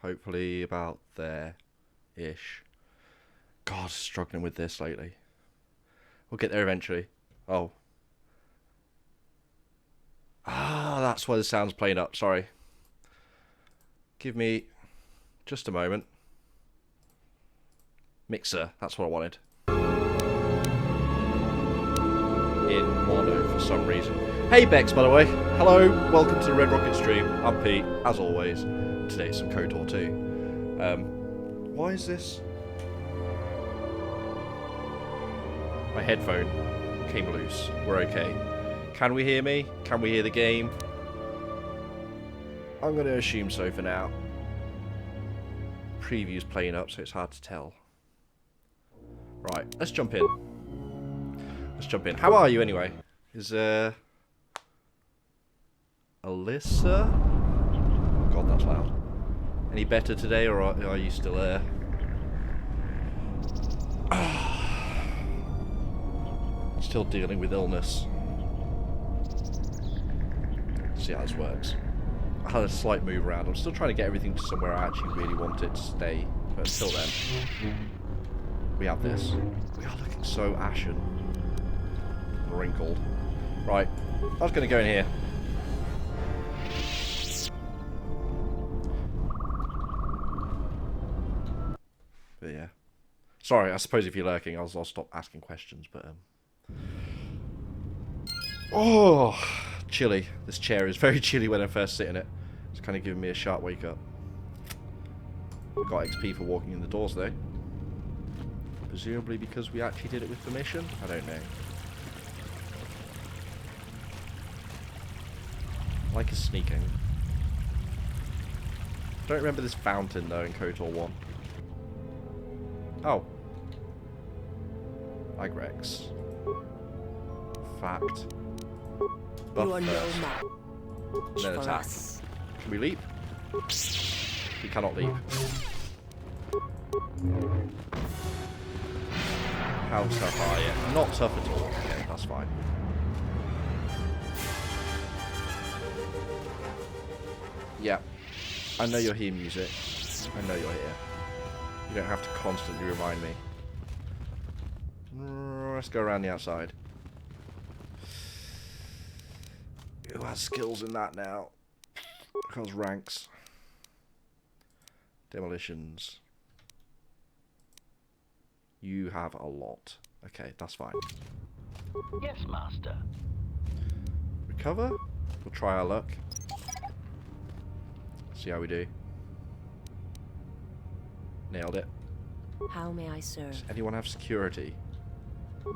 Hopefully about there-ish. God, struggling with this lately. We'll get there eventually. Oh. Ah, that's why the sound's playing up. Sorry. Give me just a moment. Mixer, that's what I wanted. In mono for some reason. Hey Bex, by the way. Hello, welcome to the RedRocket stream. I'm Pete, as always. Today's some KOTOR 2. Why is this? My headphone came loose. We're okay. Can we hear me? Can we hear the game? I'm going to assume so for now. Preview's playing up, so it's hard to tell. Right, let's jump in. Let's jump in. How are you anyway? Is Alyssa? Oh god, that's loud. Any better today, or are you still still dealing with illness? Let's see how this works. I had a slight move around. I'm still trying to get everything to somewhere I actually really want it to stay. But until then, we have this. We are looking so ashen. Wrinkled. Right. I was going to go in here. But yeah. Sorry, I suppose if you're lurking, I'll stop asking questions, but oh, chilly. This chair is very chilly when I first sit in it. It's kind of giving me a sharp wake up. Got XP for walking in the doors though. Presumably because we actually did it with permission? I don't know. Like a sneaking. Don't remember this fountain though in KOTOR 1. Oh. Igrex. Fact. Buff you are first. no match Then for attack. us. Can we leap? We cannot leap. How tough are you? Not tough at all. Okay, that's fine. Yeah. I know you're here, music. I know you're here. You don't have to constantly remind me. Let's go around the outside. Who has skills in that now? Because ranks. Demolitions. You have a lot. Okay, that's fine. Yes, master. Recover? We'll try our luck. See how we do. Nailed it. How may I serve? Does anyone have security?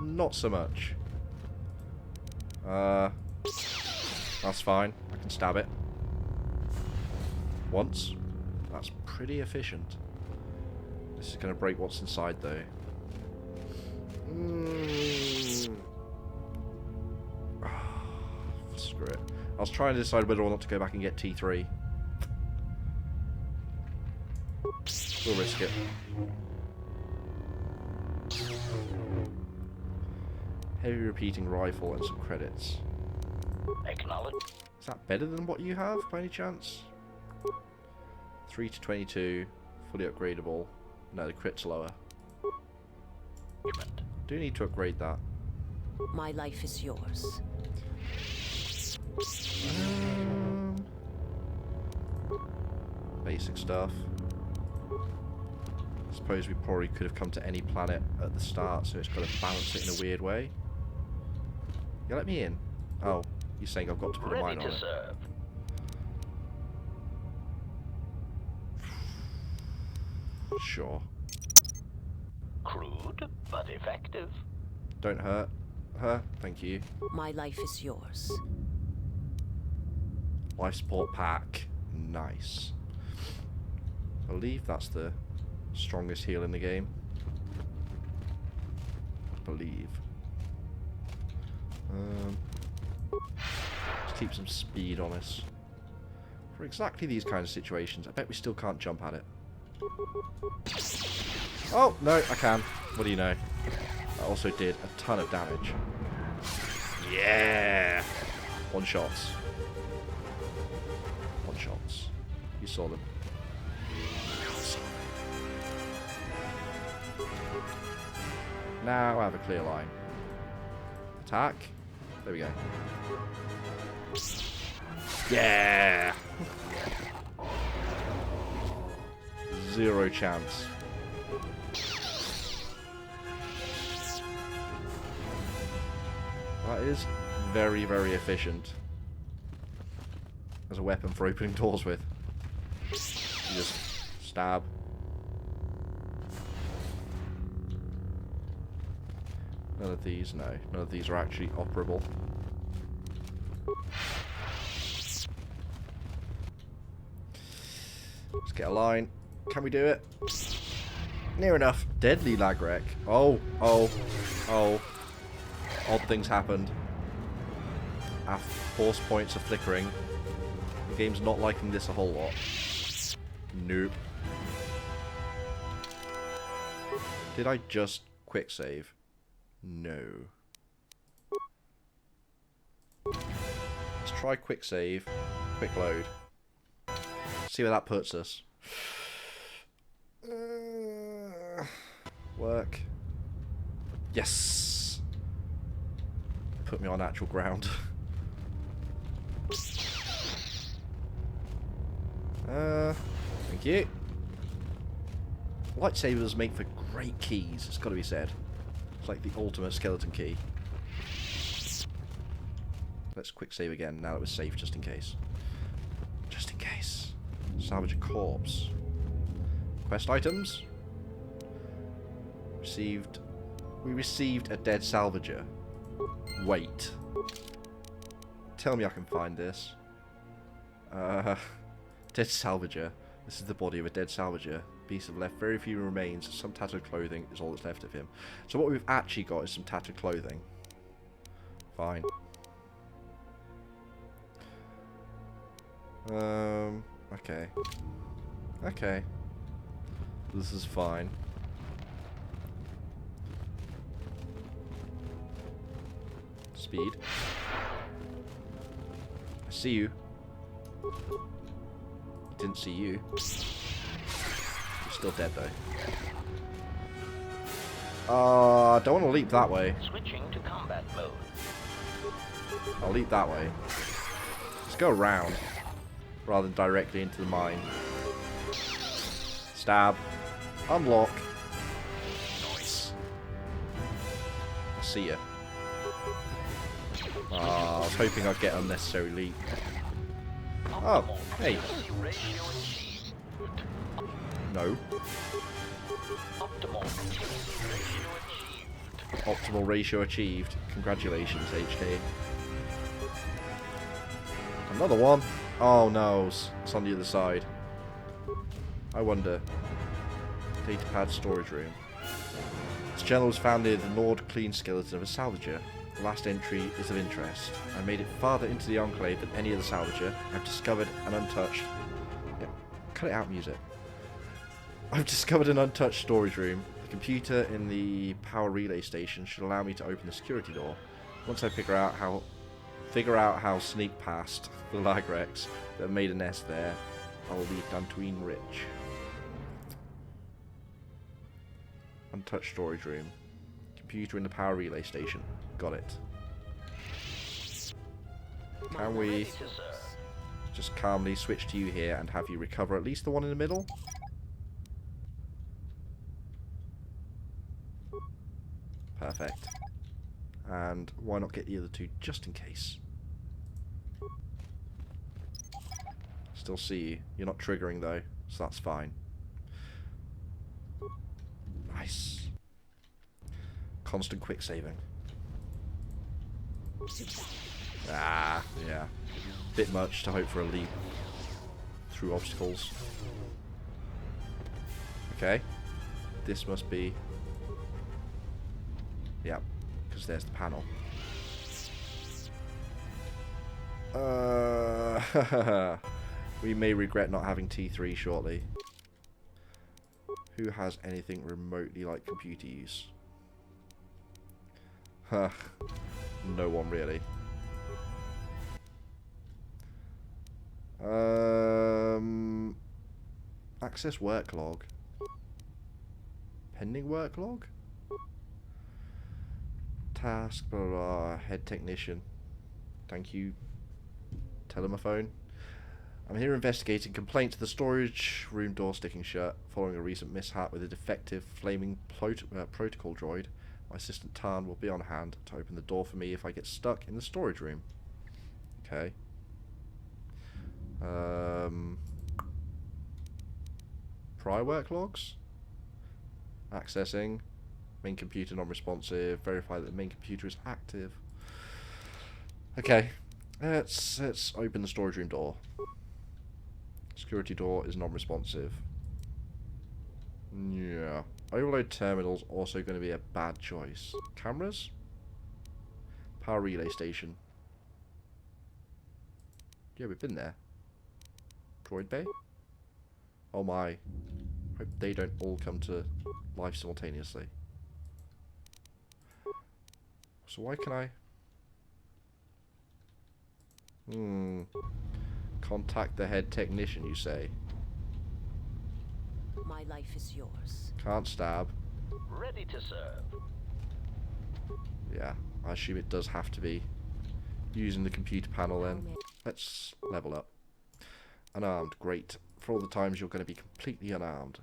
Not so much. That's fine. I can stab it. Once. That's pretty efficient. This is going to break what's inside though. Screw it. I was trying to decide whether or not to go back and get T3. We'll risk it. Heavy repeating rifle and some credits. Acknowledge. Is that better than what you have by any chance? 3 to 22, fully upgradable. No, the crit's lower. Do need to upgrade that. My life is yours. Basic stuff. Suppose we probably could have come to any planet at the start, so it's got to balance it in a weird way. Yeah, let me in. Oh, you're saying I've got to put a mine Ready on to it. serve. Sure. Crude, but effective. Don't hurt her. Thank you. My life is yours. Life support pack. Nice. I believe that's the strongest heal in the game. I believe. Let's keep some speed on us. For exactly these kinds of situations, I bet we still can't jump at it. Oh, no, I can. What do you know? I also did a ton of damage. Yeah! One shots. One shots. You saw them. Now I have a clear line. Attack. There we go. Yeah! Zero chance. That is very, very efficient as a weapon for opening doors with. You just stab. None of these, no. None of these are actually operable. Let's get a line. Can we do it? Near enough. Deadly lag wreck. Oh, oh, oh. Odd things happened. Our force points are flickering. The game's not liking this a whole lot. Nope. Did I just quick save? No. Let's try quick save. Quick load. See where that puts us. Work. Yes! Put me on actual ground. Thank you. Lightsabers make for great keys, it's got to be said. It's like the ultimate skeleton key. Let's quick save again now that we're safe, just in case. Just in case. Salvage a corpse. Quest items. We received a dead salvager. Wait. Tell me I can find this. Dead salvager. This is the body of a dead salvager. Beasts have left very few remains. Some tattered clothing is all that's left of him. So what we've actually got is some tattered clothing. Fine. Okay. Okay. This is fine. Speed. I see you. Didn't see you. You're still dead though. I don't want to leap that way. Switching to combat mode. I'll leap that way. Let's go around rather than directly into the mine. Stab. Unlock. Nice. I'll see ya. I was hoping I'd get unnecessary leap. Oh, hey. No. Optimal ratio achieved. Congratulations, HK. Another one. Oh no, it's on the other side. I wonder. Datapad storage room. This journal was found near the gnawed clean skeleton of a salvager. The last entry is of interest. I made it farther into the enclave than any other salvager. I've discovered an untouched... Yeah, cut it out, music. I've discovered an untouched storage room. The computer in the power relay station should allow me to open the security door. Once I figure out how sneak past the lag wrecks that made a nest there, I'll leave Dantooine rich. Untouched storage room. Computer in the power relay station. Got it. Can we just calmly switch to you here and have you recover at least the one in the middle? Perfect. And why not get the other two just in case? Still see you. You're not triggering though, so that's fine. Nice. Constant quick saving. Ah, yeah. Bit much to hope for a leap through obstacles. Okay. This must be... Yeah, because there's the panel. We may regret not having T3 shortly. Who has anything remotely like computer use? Huh. No one really. Access work log. Pending work log? Task, blah, blah, blah, head technician. Thank you. Telephone. I'm here investigating complaint to the storage room door sticking shut following a recent mishap with a defective flaming protocol droid. My assistant Tarn will be on hand to open the door for me if I get stuck in the storage room. Okay. Prior work logs? Accessing. Main computer non-responsive. Verify that the main computer is active. Okay. Let's open the storage room door. Security door is non-responsive. Yeah. Overload terminal's also going to be a bad choice. Cameras? Power relay station. Yeah, we've been there. Droid bay? Oh my. Hope they don't all come to life simultaneously. So why can I... Contact the head technician, you say? My life is yours. Can't stab. Ready to serve. Yeah, I assume it does have to be using the computer panel then. Let's level up. Unarmed, great. For all the times you're going to be completely unarmed.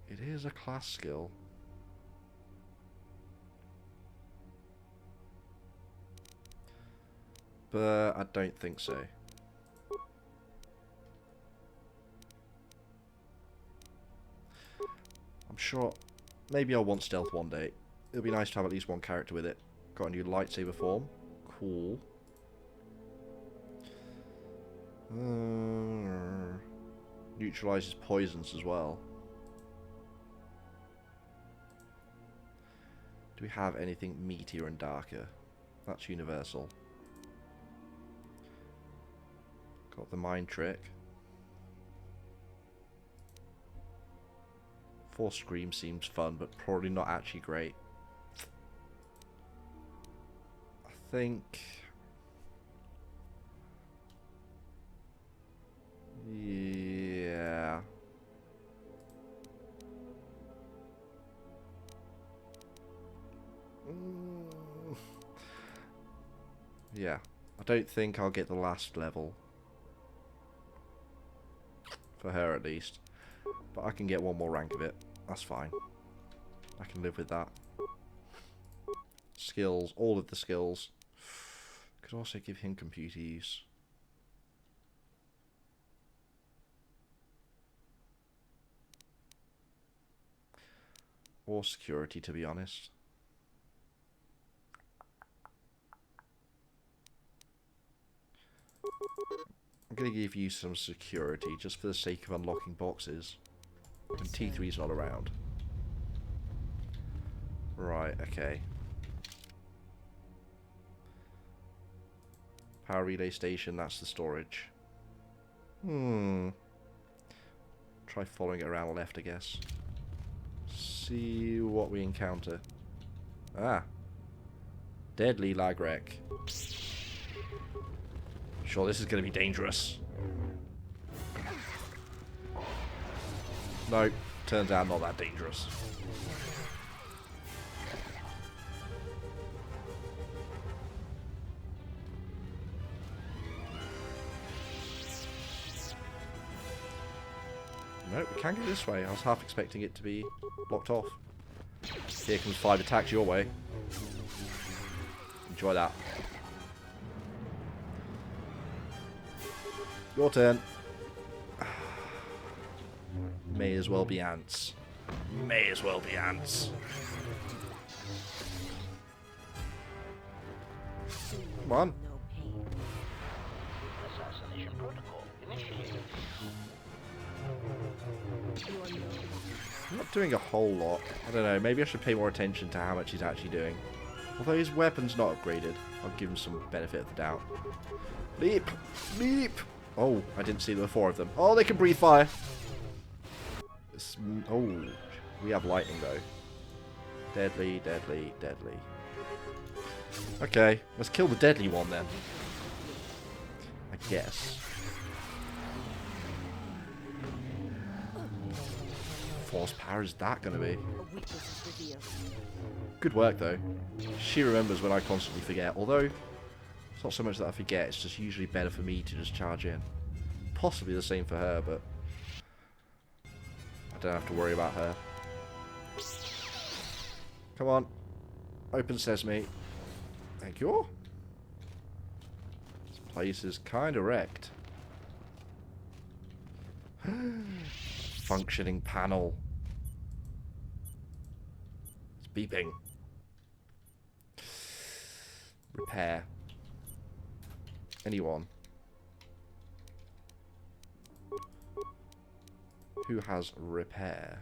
It is a class skill. But I don't think so. I'm sure maybe I'll want stealth one day. It'll be nice to have at least one character with it. Got a new lightsaber form. Cool. Neutralizes poisons as well. Do we have anything meatier and darker? That's universal. Got the mind trick. Force Scream seems fun, but probably not actually great. I think... yeah... yeah. I don't think I'll get the last level. For her at least. But I can get one more rank of it. That's fine. I can live with that. Skills. All of the skills. Could also give him computer use. Or security, to be honest. I'm going to give you some security just for the sake of unlocking boxes when T3's not around. Right, okay. Power relay station, that's the storage. Try following it around left, I guess. See what we encounter. Ah. Deadly lag wreck. Sure, this is going to be dangerous. No, turns out not that dangerous. No, we can go this way. I was half expecting it to be blocked off. Here comes 5 attacks your way. Enjoy that. Your turn. May as well be ants. May as well be ants. Come on. Assassination protocol initiated. I'm not doing a whole lot. I don't know. Maybe I should pay more attention to how much he's actually doing. Although his weapon's not upgraded, I'll give him some benefit of the doubt. Leap! Leap! Oh, I didn't see there were 4 of them. Oh, they can breathe fire. Oh, we have lightning though. Deadly, deadly, deadly. Okay, let's kill the deadly one then. I guess. horsepower is that going to be? A weakness is revealed. Good work, though. She remembers when I constantly forget. Although, it's not so much that I forget, it's just usually better for me to just charge in. Possibly the same for her, but I don't have to worry about her. Come on. Open sesame. Thank you. This place is kind of wrecked. Functioning panel. It's beeping. Repair. Anyone? Who has repair?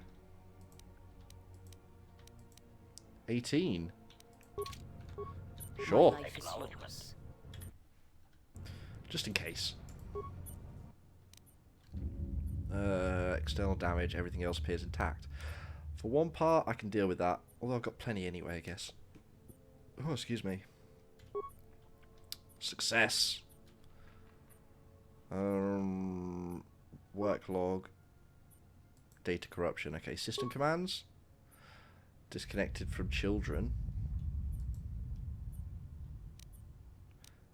18. Sure. My life is yours. Just in case. External damage, everything else appears intact. For one part, I can deal with that. Although I've got plenty anyway, I guess. Oh, excuse me. Success. Work log. Data corruption. Okay, system commands. Disconnected from children.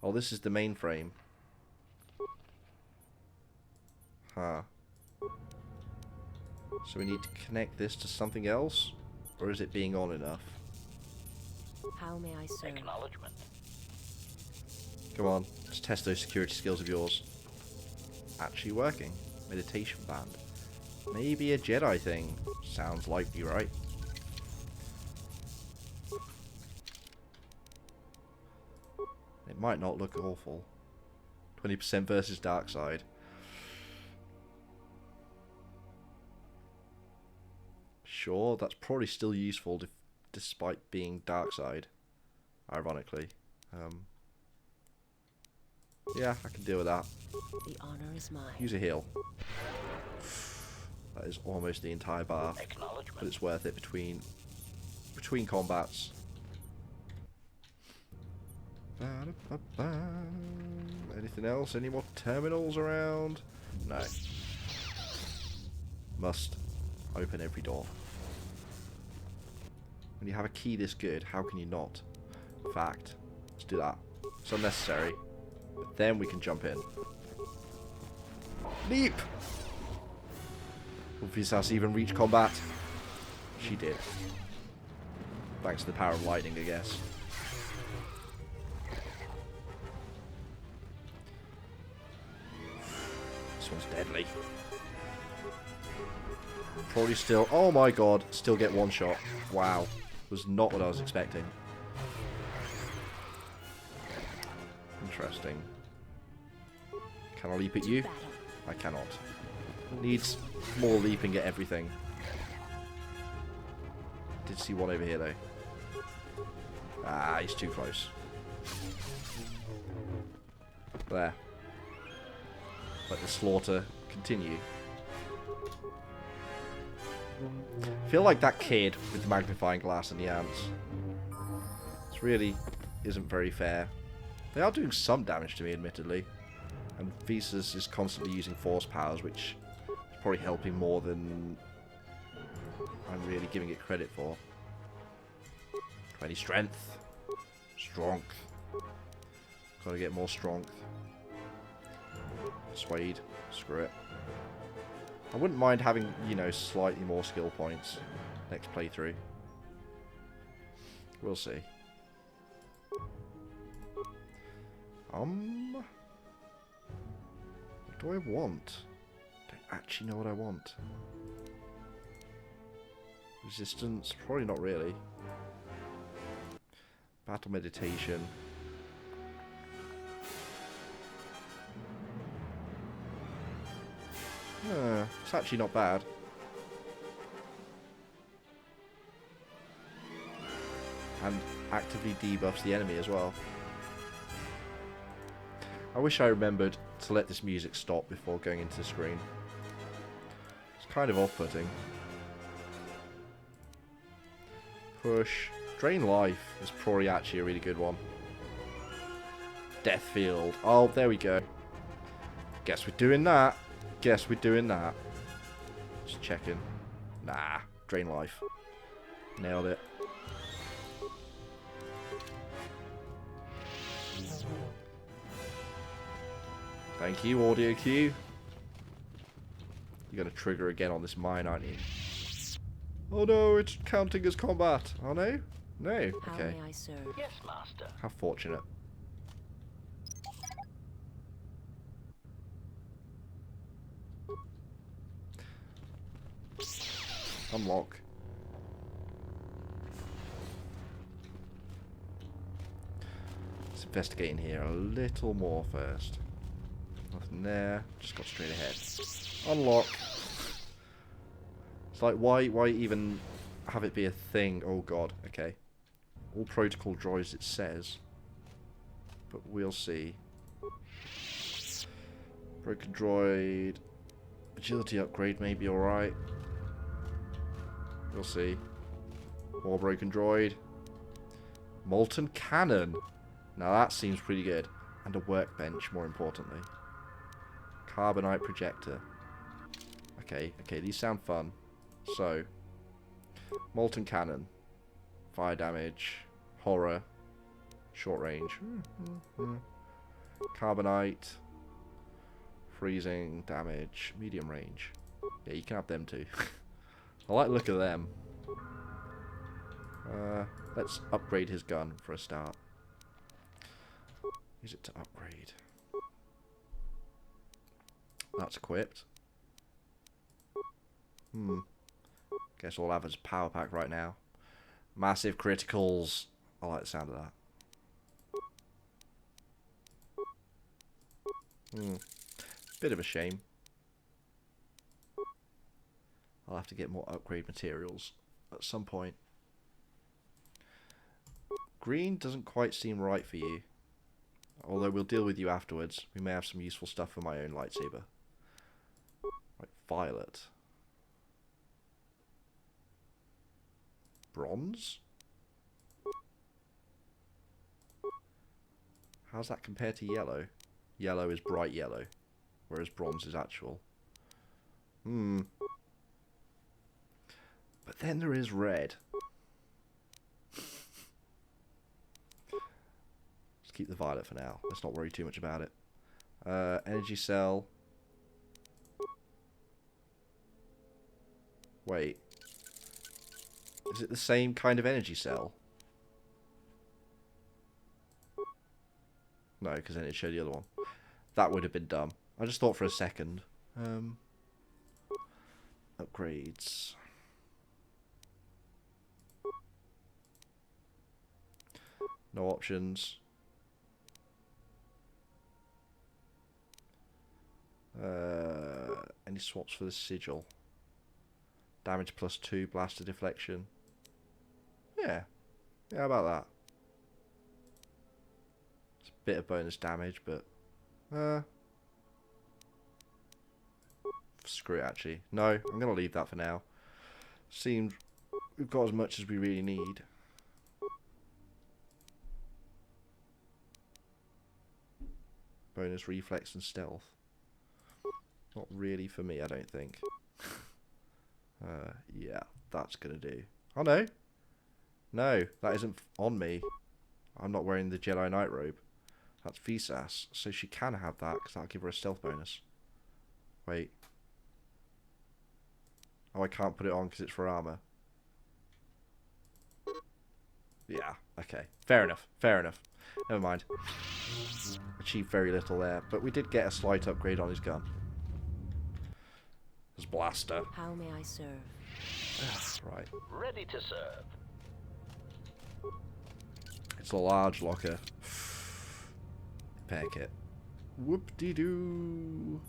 Oh, this is the mainframe. Huh. So we need to connect this to something else? Or is it being on enough? How may I serve? Acknowledgement. Come on, let's test those security skills of yours. Actually working. Meditation band. Maybe a Jedi thing. Sounds likely, right? It might not look awful. 20% versus dark side. Sure, that's probably still useful despite being dark side. Ironically. Yeah, I can deal with that. The honor is mine. Use a heal. That is almost the entire bar, but Acknowledgement. it's worth it between combats. Ba-da-ba-ba. Anything else? Any more terminals around? No. Must open every door. When you have a key this good, how can you not? In fact, let's do that. It's unnecessary. But then we can jump in. Leap! Will Visas even reach combat? She did. Thanks to the power of lightning, I guess. This one's deadly. Probably still... Oh my god. Still get one shot. Wow. Was not what I was expecting. Interesting. Can I leap at you? I cannot. Needs more leaping at everything. Did see one over here though. Ah, he's too close. There. Let the slaughter continue. I feel like that kid with the magnifying glass and the ants. This really isn't very fair. They are doing some damage to me, admittedly. And Visas is constantly using force powers, which is probably helping more than I'm really giving it credit for. 20 strength. Strength. Gotta get more strength. Suede. Screw it. I wouldn't mind having, you know, slightly more skill points next playthrough. We'll see. What do I want? Don't actually know what I want. Resistance? Probably not really. Battle meditation. It's actually not bad. And actively debuffs the enemy as well. I wish I remembered to let this music stop before going into the screen. It's kind of off-putting. Push. Drain life is probably actually a really good one. Death field. Oh, there we go. Guess we're doing that. Guess we're doing that. Just checking. Nah, drain life. Nailed it. Thank you, audio cue. You're gonna trigger again on this mine, aren't you? Oh no, it's counting as combat. Oh no? No. How Okay. may I serve? Yes, master. How fortunate. Unlock. Let's investigate in here a little more first. Nothing there. Just got straight ahead. Unlock. It's like, why even have it be a thing? Oh god, okay. All protocol droids it says. But we'll see. Broken droid. Agility upgrade may be alright. We'll see. More broken droid. Molten cannon. Now that seems pretty good. And a workbench, more importantly. Carbonite projector. Okay, these sound fun. So, molten cannon. Fire damage. Horror. Short range. Carbonite. Freezing damage. Medium range. Yeah, you can have them too. I like the look of them. Let's upgrade his gun for a start. Use it to upgrade. That's equipped. Guess we'll have his power pack right now. Massive criticals. I like the sound of that. Bit of a shame. I'll have to get more upgrade materials at some point. Green doesn't quite seem right for you. Although we'll deal with you afterwards. We may have some useful stuff for my own lightsaber. Right, violet. Bronze? How's that compared to yellow? Yellow is bright yellow, whereas bronze is actual. But then there is red. Let's keep the violet for now. Let's not worry too much about it. Energy cell. Wait. Is it the same kind of energy cell? No, because then it'd show the other one. That would have been dumb. I just thought for a second. Upgrades. No options. Any swaps for the sigil? Damage +2, blaster deflection. Yeah. Yeah, how about that? It's a bit of bonus damage, but screw it actually. No, I'm gonna leave that for now. Seems we've got as much as we really need. Bonus reflex and stealth. Not really for me, I don't think. Yeah, that's gonna do. Oh no! No, that isn't on me. I'm not wearing the Jedi Knight robe. That's Visas, so she can have that because that'll give her a stealth bonus. Wait. Oh, I can't put it on because it's for armor. Yeah, okay. Fair enough, fair enough. Never mind. Achieved very little there, but we did get a slight upgrade on his gun. His blaster. How may I serve? Right. Ready to serve. It's a large locker. Repair kit. Whoop-de-doo.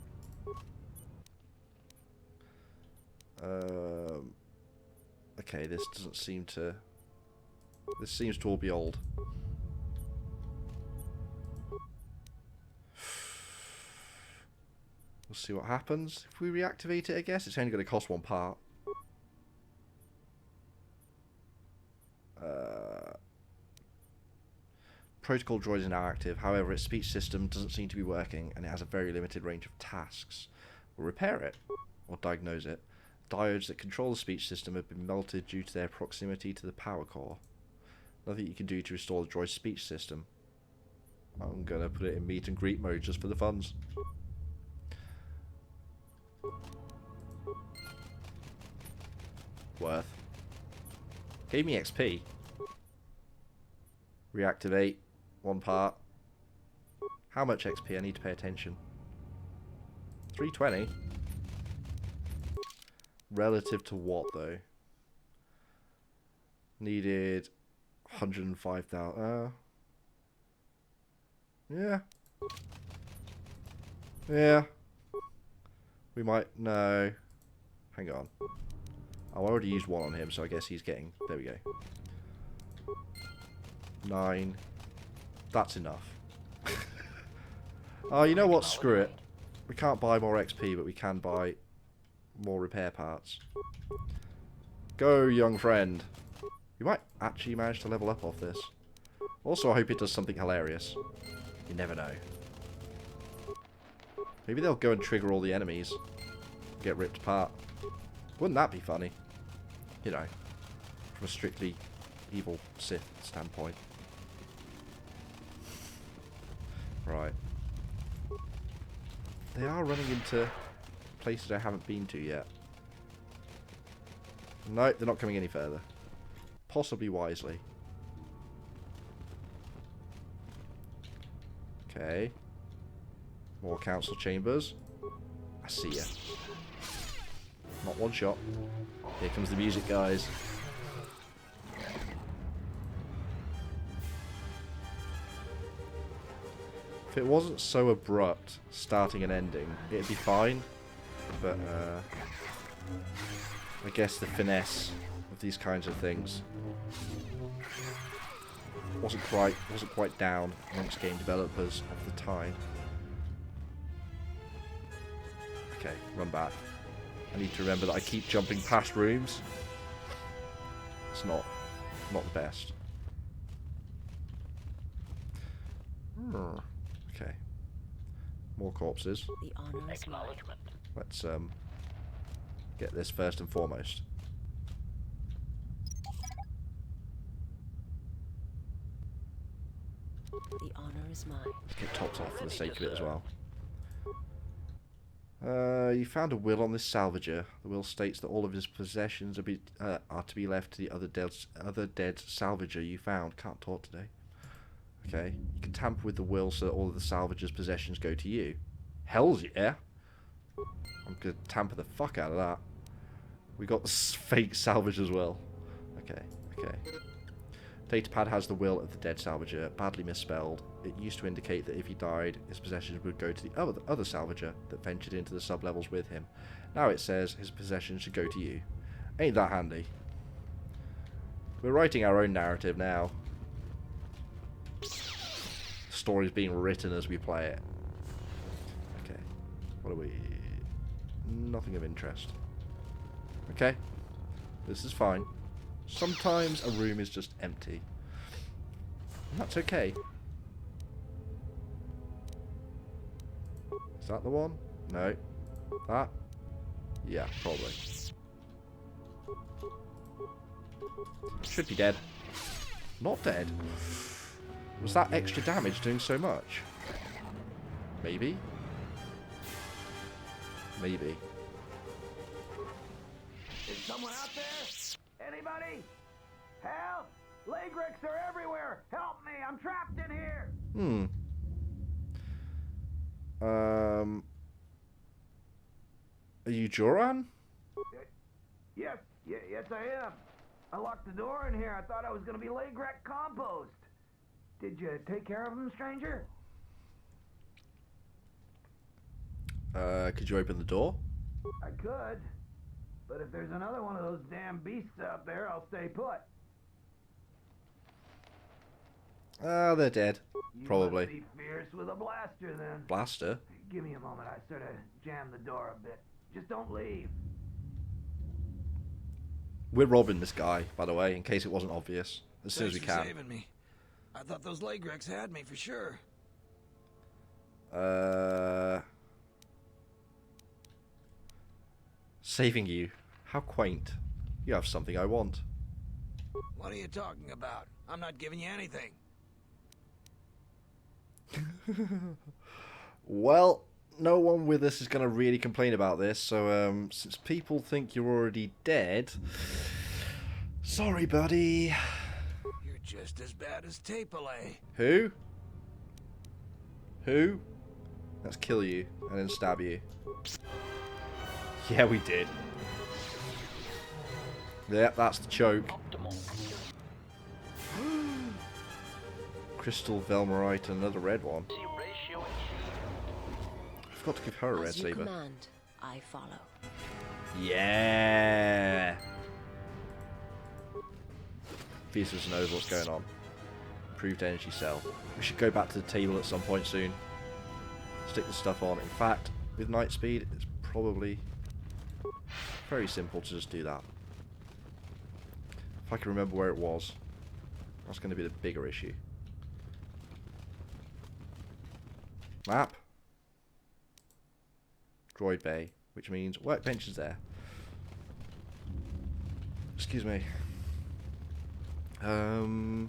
Okay, this doesn't seem to... This seems to all be old. We'll see what happens. If we reactivate it, I guess it's only going to cost one part. Protocol droid is now active. However, its speech system doesn't seem to be working, and it has a very limited range of tasks. We'll repair it, or diagnose it. Diodes that control the speech system have been melted due to their proximity to the power core. Nothing you can do to restore the droid's speech system. I'm gonna put it in meet and greet mode just for the funds. Worth. Gave me XP. Reactivate. One part. How much XP? I need to pay attention. 320. Relative to what, though? Needed 105,000. Yeah. Yeah. We might... No. Hang on. Oh, I already used one on him, so I guess he's getting... There we go. 9. That's enough. Oh, you know what? Screw it. We can't buy more XP, but we can buy more repair parts. Go, young friend. We might actually manage to level up off this. Also, I hope it does something hilarious. You never know. Maybe they'll go and trigger all the enemies. Get ripped apart. Wouldn't that be funny? You know, from a strictly evil Sith standpoint. Right. They are running into places I haven't been to yet. No, they're not coming any further. Possibly wisely. Okay. More council chambers. I see ya. Not one shot. Here comes the music, guys. If it wasn't so abrupt, starting and ending, it'd be fine. But, I guess the finesse of these kinds of things wasn't quite down amongst game developers of the time. Okay, run back. I need to remember that I keep jumping past rooms. It's not the best. Okay. More corpses. The honor is mine. Let's get this first and foremost. The honor is mine. Let's get tops off for the sake of it as well. You found a will on this salvager. The will states that all of his possessions are to be left to the other dead salvager you found. Can't talk today. Okay. You can tamper with the will so that all of the salvager's possessions go to you. Hells yeah. I'm going to tamper the fuck out of that. We got the fake salvage as well. Okay, okay. Datapad has the will of the dead salvager, badly misspelled. It used to indicate that if he died, his possessions would go to the other salvager that ventured into the sublevels with him. Now it says his possessions should go to you. Ain't that handy? We're writing our own narrative now. The story's being written as we play it. Okay. What are we... Nothing of interest. Okay. This is fine. Sometimes a room is just empty. And that's okay. Is that the one? No. That? Yeah, probably. Should be dead. Not dead. Was that extra damage doing so much? Maybe? Maybe. Is someone out there? Anybody? Help! Lagrix are everywhere! Help me! I'm trapped in here! Are you Joran? Yes, yes I am. I locked the door in here. I thought I was gonna be Lagrec compost. Did you take care of him, stranger? Could you open the door? I could. But if there's another one of those damn beasts out there, I'll stay put. They're dead. You Probably. must be fierce with a blaster, then. Blaster? Give me a moment. I sort of jammed the door a bit. Just don't leave. We're robbing this guy, by the way, in case it wasn't obvious. As soon as we Thanks for can. saving me. I thought those Lagrecs had me for sure. Saving you. How quaint. You have something I want. What are you talking about? I'm not giving you anything. Well, no one with us is going to really complain about this, so since people think you're already dead... Sorry, buddy. You're just as bad as Tapele. Who? Who? Let's kill you and then stab you. Yeah, we did. Yep, that's the choke. Crystal Velmarite and another red one. I forgot to give her a red As you saber. command, I follow. Yeah. Thesis knows what's going on. Improved energy cell. We should go back to the table at some point soon. Stick the stuff on. In fact, with night speed, it's probably very simple to just do that. If I can remember where it was, that's going to be the bigger issue. Map. Droid bay, which means workbench is there. Excuse me. Yeah,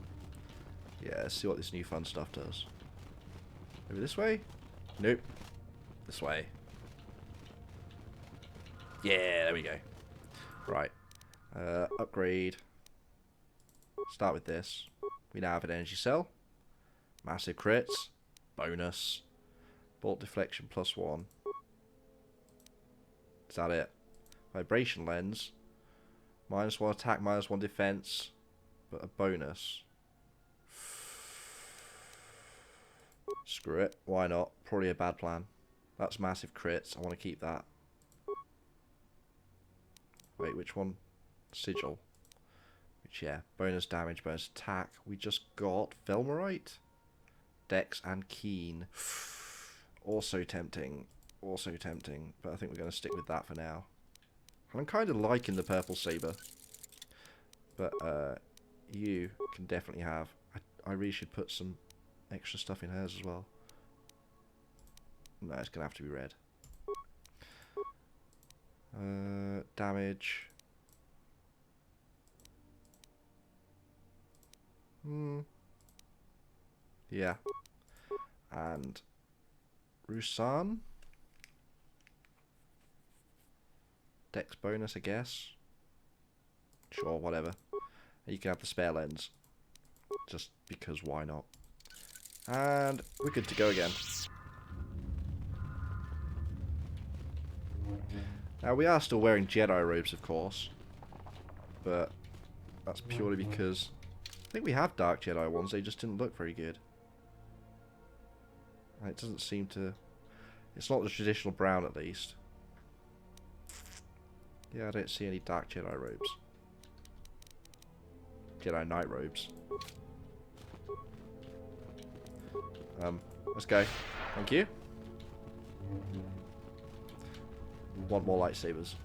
let's see what this new fun stuff does. Maybe this way? Nope. This way. Yeah, there we go. Right. Upgrade. Start with this. We now have an energy cell. Massive crits. Bonus. Bolt deflection +1. Is that it? Vibration lens. -1 attack, -1 defense. But a bonus. Screw it. Why not? Probably a bad plan. That's massive crits. I want to keep that. Wait, which one? Sigil. Which, yeah. Bonus damage, bonus attack. We just got Velmarite. Dex and Keen. Also tempting. Also tempting. But I think we're going to stick with that for now. And I'm kind of liking the purple saber. But, you can definitely have. I really should put some extra stuff in hers as well. No, it's going to have to be red. Damage. Yeah. And Rusan. Dex bonus, I guess. Sure, whatever. You can have the spare lens. Just because why not? And we're good to go again. Now we are still wearing Jedi robes, of course. But that's purely because I think we have dark Jedi ones, they just didn't look very good. And it doesn't seem to... It's not the traditional brown at least. Yeah, I don't see any dark Jedi robes. Jedi Knight robes. Let's go. Thank you. Want more lightsabers.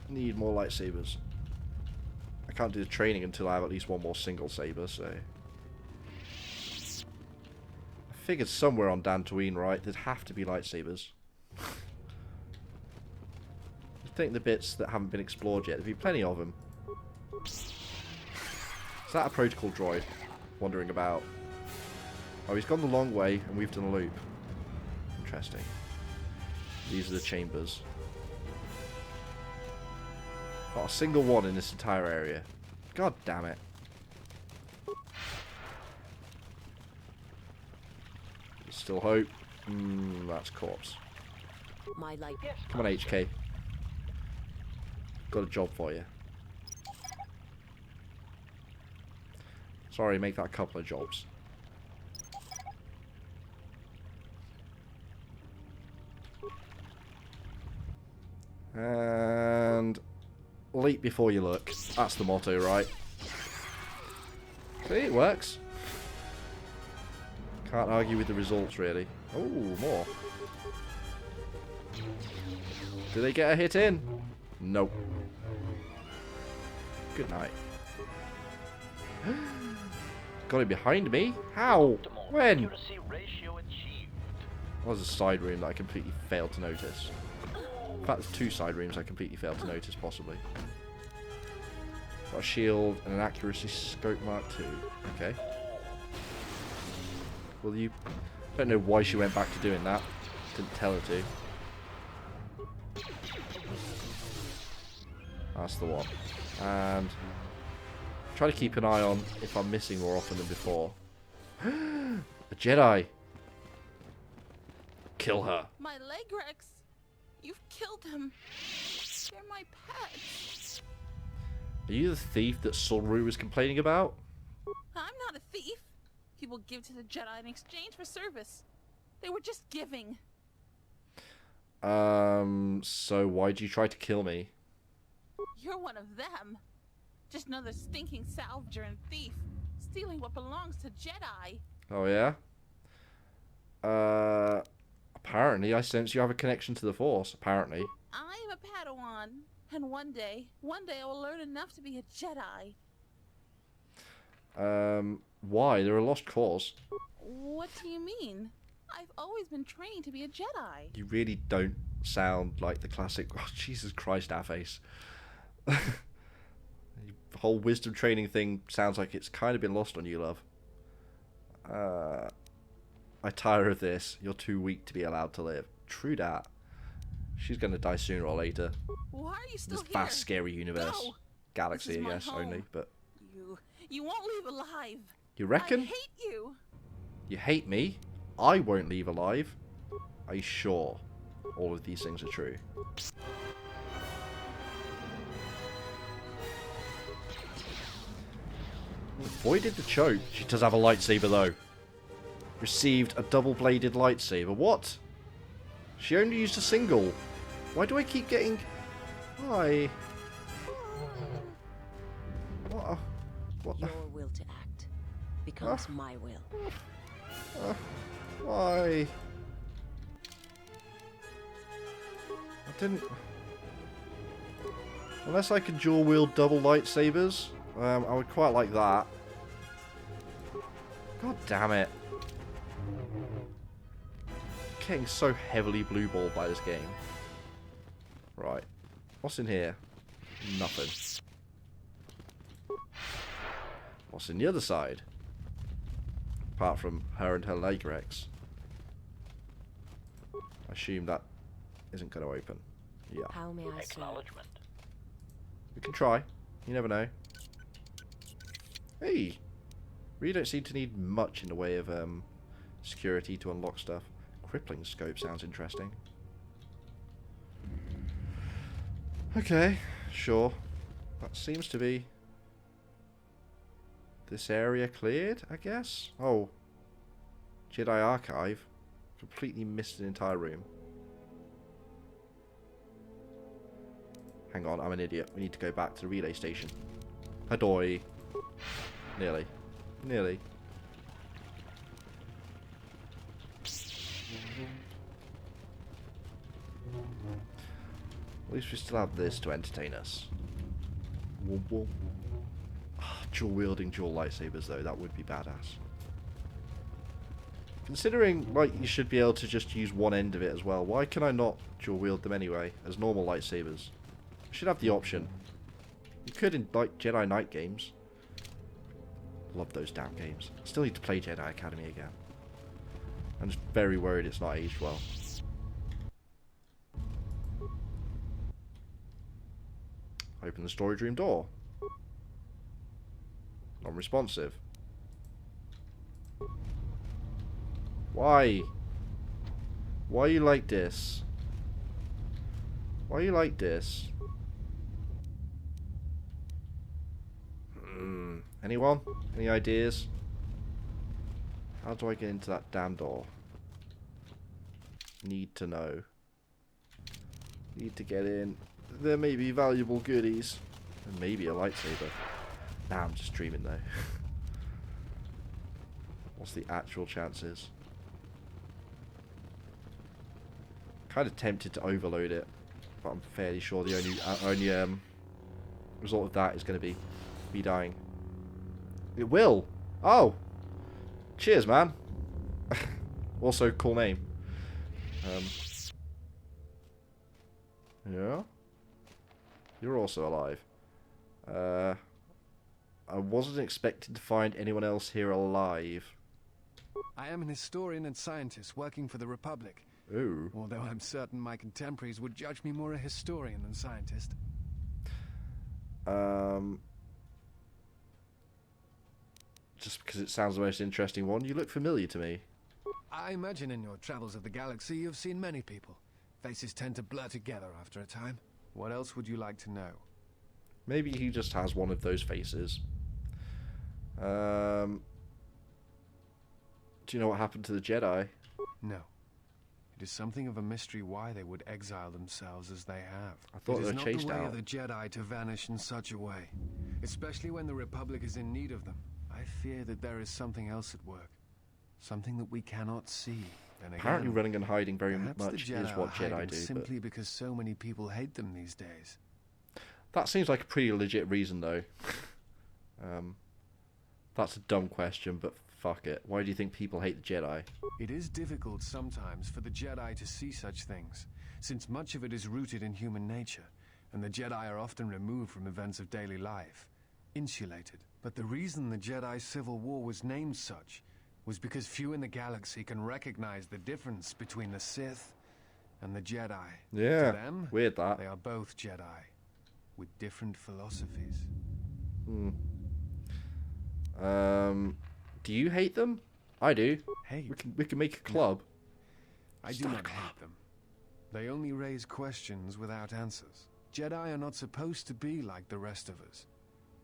Need more lightsabers. I can't do the training until I have at least one more single saber, so... I figured somewhere on Dantooine, right, there'd have to be lightsabers. I think the bits that haven't been explored yet, there'd be plenty of them. Is that a protocol droid wandering about? Oh, he's gone the long way and we've done a loop. Interesting. These are the chambers. Not a single one in this entire area. God damn it. Still hope. That's corpse. My light. Come on, HK. Got a job for you. Sorry, make that a couple of jobs. And leap before you look. That's the motto, right? See, it works. Can't argue with the results, really. Oh, more. Do they get a hit in? Nope. Good night. Got it behind me? How? When? There's a side room that I completely failed to notice. In fact, there's two side rooms I completely failed to notice, possibly. Got a shield and an accuracy scope mark 2. Okay. Well, you... don't know why she went back to doing that. Didn't tell her to. That's the one. And... try to keep an eye on if I'm missing more often than before. A Jedi! Kill her. My leg Rex. You've killed them. They're my pets. Are you the thief that Solru was complaining about? I'm not a thief. People give to the Jedi in exchange for service. They were just giving. So why'd you try to kill me? You're one of them. Just another stinking salvager and thief. Stealing what belongs to Jedi. Oh, yeah? Apparently I sense you have a connection to the Force, apparently. I'm a Padawan. And one day I will learn enough to be a Jedi. Why? They're a lost cause. What do you mean? I've always been trained to be a Jedi. You really don't sound like the classic... Oh, Jesus Christ, Aface. The whole wisdom training thing sounds like it's kind of been lost on you, love. I tire of this. You're too weak to be allowed to live. True that. She's going to die sooner or later. Why are you still This here? vast, scary universe. Go. Galaxy, This is I my guess, home. only. But You won't leave alive. you reckon? I hate you. You hate me? I won't leave alive. Are you sure all of these things are true? Avoided the choke. She does have a lightsaber though. Received a double-bladed lightsaber. What? She only used a single. Why do I keep getting... Why? What the... Your will to act becomes my will. Why? I didn't... Unless I could dual-wield double lightsabers, I would quite like that. God damn it. Getting so heavily blue-balled by this game. Right. What's in here? Nothing. What's in the other side? Apart from her and her leg Rex. I assume that isn't going to open. Yeah. How may I serve? Acknowledgement. We can try. You never know. Hey! Really don't seem to need much in the way of security to unlock stuff. Crippling scope sounds interesting. Okay, sure. That seems to be this area cleared, I guess? Oh. Jedi Archive. Completely missed an entire room. Hang on, I'm an idiot. We need to go back to the relay station. Hadoy. Nearly. Nearly. At least we still have this to entertain us. Whoop, whoop. Dual wielding dual lightsabers though, that would be badass. Considering like you should be able to just use one end of it as well, why can I not dual wield them anyway as normal lightsabers? I should have the option. You could in like Jedi Knight games. Love those damn games. Still need to play Jedi Academy again. I'm just very worried it's not aged well. Open the storage room door. Non-responsive. Why? Why are you like this? Why are you like this? Anyone? Any ideas? How do I get into that damn door? Need to know. Need to get in. There may be valuable goodies. And maybe a lightsaber. Nah, I'm just dreaming though. What's the actual chances? Kind of tempted to overload it, but I'm fairly sure the only result of that is going to be me dying. It will. Oh, cheers, man. Also, cool name. Yeah. You're also alive. I wasn't expecting to find anyone else here alive. I am an historian and scientist working for the Republic. Ooh. Although I'm certain my contemporaries would judge me more a historian than scientist. Just because it sounds the most interesting one, you look familiar to me. I imagine in your travels of the galaxy you've seen many people. Faces tend to blur together after a time. What else would you like to know? Maybe he just has one of those faces. Do you know what happened to the Jedi? No. It is something of a mystery why they would exile themselves as they have. I thought they were It is not chased the way out. of the Jedi to vanish in such a way, especially when the Republic is in need of them. I fear that there is something else at work, something that we cannot see. And Apparently again, running and hiding very perhaps much the Jedi is what are Jedi hiding do. simply because so many people hate them these days. That seems like a pretty legit reason, though. That's a dumb question, but fuck it. Why do you think people hate the Jedi? It is difficult sometimes for the Jedi to see such things, since much of it is rooted in human nature, and the Jedi are often removed from events of daily life, insulated. But the reason the Jedi Civil War was named such was because few in the galaxy can recognize the difference between the Sith and the Jedi. Yeah, To them, weird that. they are both Jedi, with different philosophies. Do you hate them? I do. Hate? We can make a club. I do not hate them. They only raise questions without answers. Jedi are not supposed to be like the rest of us.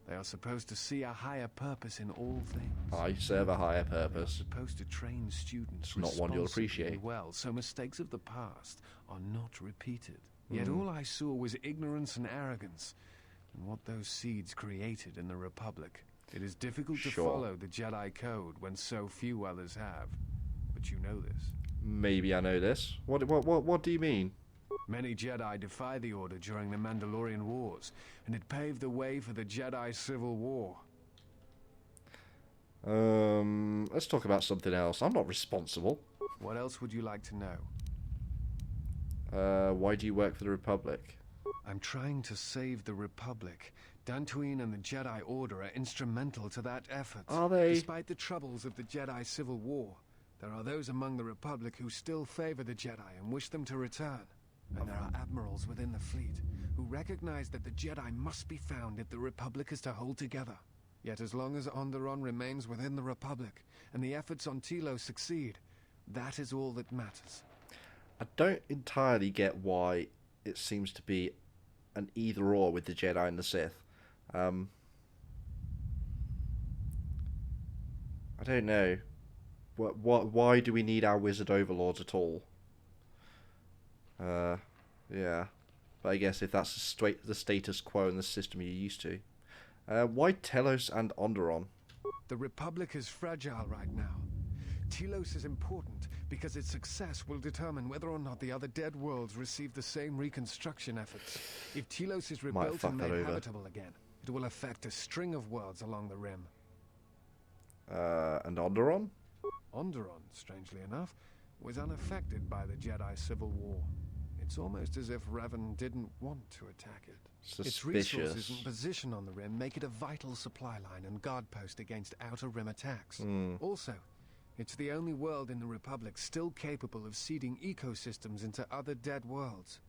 They are supposed to see a higher purpose in all things. I serve a higher They are purpose. supposed to train students It's not one you'll responsibly appreciate. and well, so mistakes of the past are not repeated. Yet all I saw was ignorance and arrogance, and what those seeds created in the Republic. It is difficult to Sure. follow the Jedi Code when so few others have. But you know this. Maybe I know this. What do you mean? Many Jedi defy the Order during the Mandalorian Wars, and it paved the way for the Jedi Civil War. Let's talk about something else. I'm not responsible. What else would you like to know? Why do you work for the Republic? I'm trying to save the Republic. Dantooine and the Jedi Order are instrumental to that effort. Are they? Despite the troubles of the Jedi Civil War, there are those among the Republic who still favor the Jedi and wish them to return. And there are admirals within the fleet who recognize that the Jedi must be found if the Republic is to hold together. Yet as long as Onderon remains within the Republic and the efforts on Telos succeed, that is all that matters. I don't entirely get why it seems to be an either or with the Jedi and the Sith. I don't know. Why do we need our wizard overlords at all? Yeah. But I guess if that's the status quo and the system you're used to. Why Telos and Onderon? The Republic is fragile right now. Telos is important because its success will determine whether or not the other dead worlds receive the same reconstruction efforts. If Telos is rebuilt fuck and that made over. habitable again, it will affect a string of worlds along the rim. And Onderon? Onderon, strangely enough, was unaffected by the Jedi Civil War. It's almost as if Revan didn't want to attack it. Its resources Suspicious. and position on the rim make it a vital supply line and guard post against outer rim attacks. Also, it's the only world in the Republic still capable of seeding ecosystems into other dead worlds.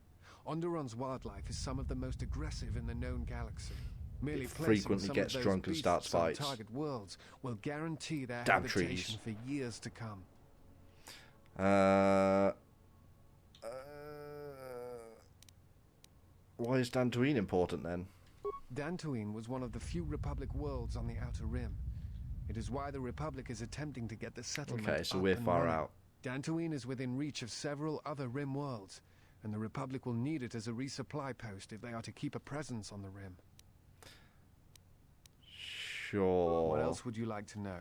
Onderon's wildlife is some of the most aggressive in the known galaxy. Merely placing frequently some gets of those drunk and starts beasts on fights. target worlds will guarantee their Damn habitation trees. for years to come. Why is Dantooine important then? Dantooine was one of the few Republic worlds on the Outer Rim. It is why the Republic is attempting to get the settlement Okay, so up we're and far running. out. Dantooine is within reach of several other Rim worlds, and the Republic will need it as a resupply post if they are to keep a presence on the Rim. Sure. What else would you like to know?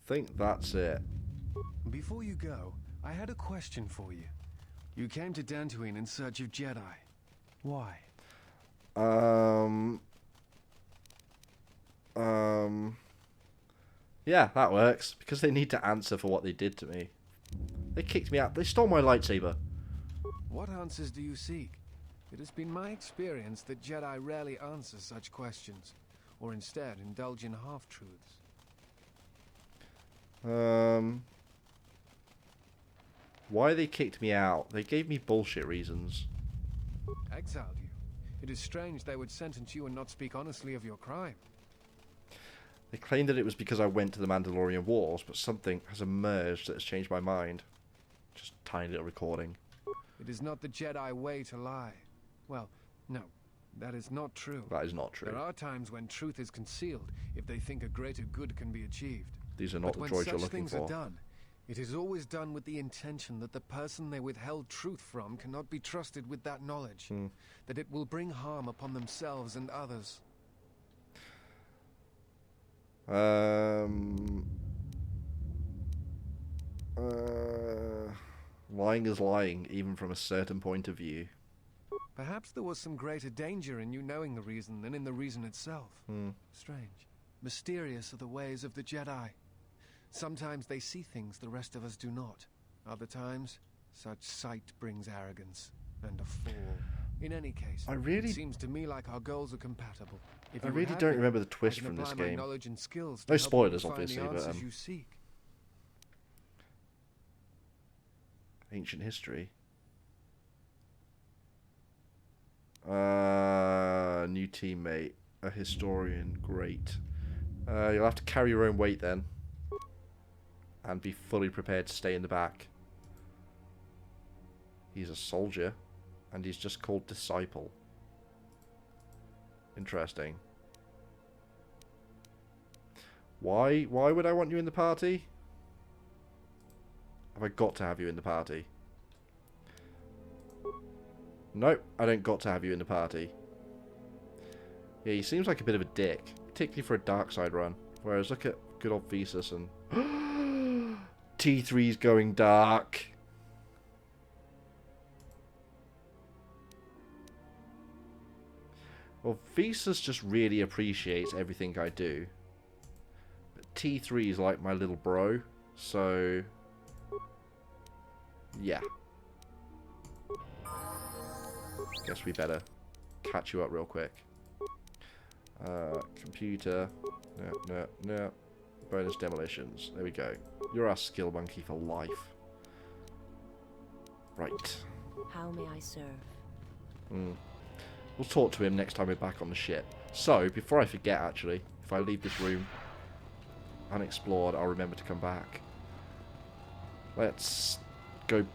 Think that's it. Before you go, I had a question for you. You came to Dantooine in search of Jedi. Why? Yeah, that works. Because they need to answer for what they did to me. They kicked me out. They stole my lightsaber. What answers do you seek? It has been my experience that Jedi rarely answer such questions. or instead indulge in half-truths? Why they kicked me out? They gave me bullshit reasons. Exiled you. It is strange they would sentence you and not speak honestly of your crime. They claimed that it was because I went to the Mandalorian Wars, but something has emerged that has changed my mind. Just a tiny little recording. It is not the Jedi way to lie. Well, no, that is not true. That is not true. There are times when truth is concealed if they think a greater good can be achieved. These are not the droids you're looking for. When such things are done, it is always done with the intention that the person they withheld truth from cannot be trusted with that knowledge, that it will bring harm upon themselves and others. Lying is lying, even from a certain point of view. Perhaps there was some greater danger in you knowing the reason than in the reason itself. Strange. Mysterious are the ways of the Jedi. Sometimes they see things the rest of us do not. Other times, such sight brings arrogance and a fall. In any case, it seems to me like our goals are compatible. If I you really have don't them, remember remember the twist from this game. Knowledge and skills No to help spoilers, you find obviously, the but answers you seek. Ancient history. New teammate, a historian, great. You'll have to carry your own weight then, and be fully prepared to stay in the back. He's a soldier, and he's just called Disciple. Interesting. Why would I want you in the party? Have I got to have you in the party? Nope, I don't got to have you in the party. Yeah, he seems like a bit of a dick, particularly for a dark side run. Whereas look at good old Thesis and T3's going dark. Well, Thesis just really appreciates everything I do. But T3 is like my little bro, so yeah. Guess we catch you up real quick. Computer. No. Bonus demolitions. There we go. You're our skill monkey for life. Right. How may I serve? We'll talk to him next time we're back on the ship. So, before I forget actually, if I leave this room unexplored, I'll remember to come back. Let's go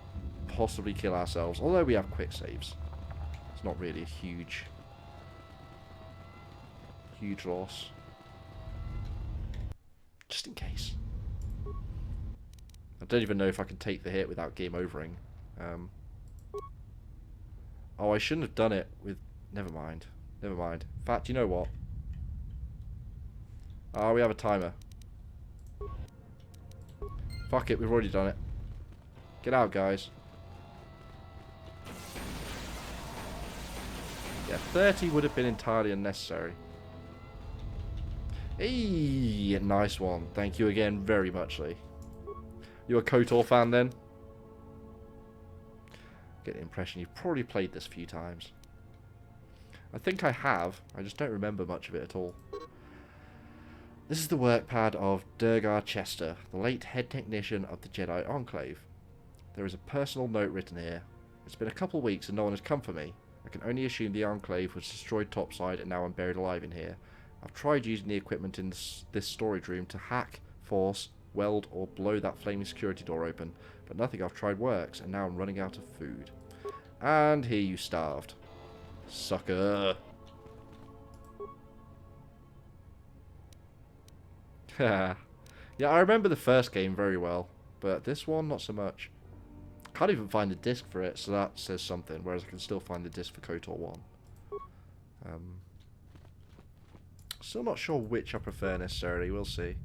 possibly kill ourselves. Although we have quick saves. It's not really a huge loss. Just in case. I don't even know if I can take the hit without game overing. Oh, I shouldn't have done it with... Never mind. In fact, you know what? Oh, we have a timer. Fuck it, we've already done it. Get out, guys. Yeah, 30 would have been entirely unnecessary. Hey, nice one. Thank you again very much, Lee. You a KOTOR fan then? Get the impression you've probably played this a few times. I think I have. I just don't remember much of it at all. This is the work pad of Durgar Chester, the late head technician of the Jedi Enclave. There is a personal note written here. It's been a couple of weeks and no one has come for me. I can only assume the Enclave was destroyed topside and now I'm buried alive in here. I've tried using the equipment in this storage room to hack, force, weld or blow that flaming security door open, but nothing I've tried works and now I'm running out of food. And here you starved. Sucker. Yeah, I remember the first game very well, but this one not so much. Can't even find the disc for it, so that says something, whereas I can still find the disc for KOTOR 1. Still not sure which I prefer necessarily, we'll see.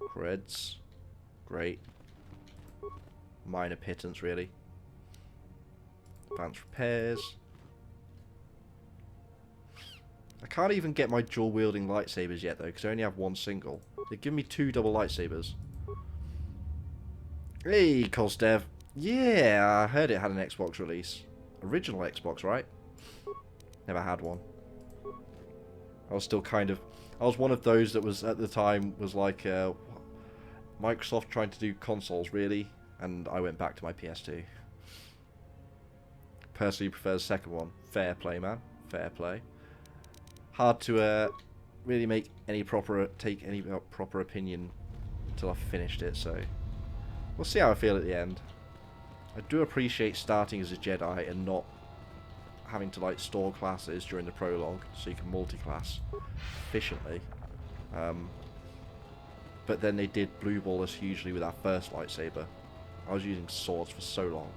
Creds. Great. Minor pittance, really. Advanced repairs. I can't even get my dual-wielding lightsabers yet, though, because I only have one single. They give me 2 double lightsabers. Hey, Cosdev. Yeah, I heard it had an Xbox release. original Xbox, right? Never had one. I was still kind of... I was one of those that was, at the time, was like, Microsoft trying to do consoles, really? And I went back to my PS2. Personally prefer the second one. Fair play, man. Fair play. Hard to really make any take any proper opinion until I've finished it, so we'll see how I feel at the end. I do appreciate starting as a Jedi and not having to like store classes during the prologue, so you can multi-class efficiently. But then they did blue ball us hugely with our first lightsaber. I was using swords for so long,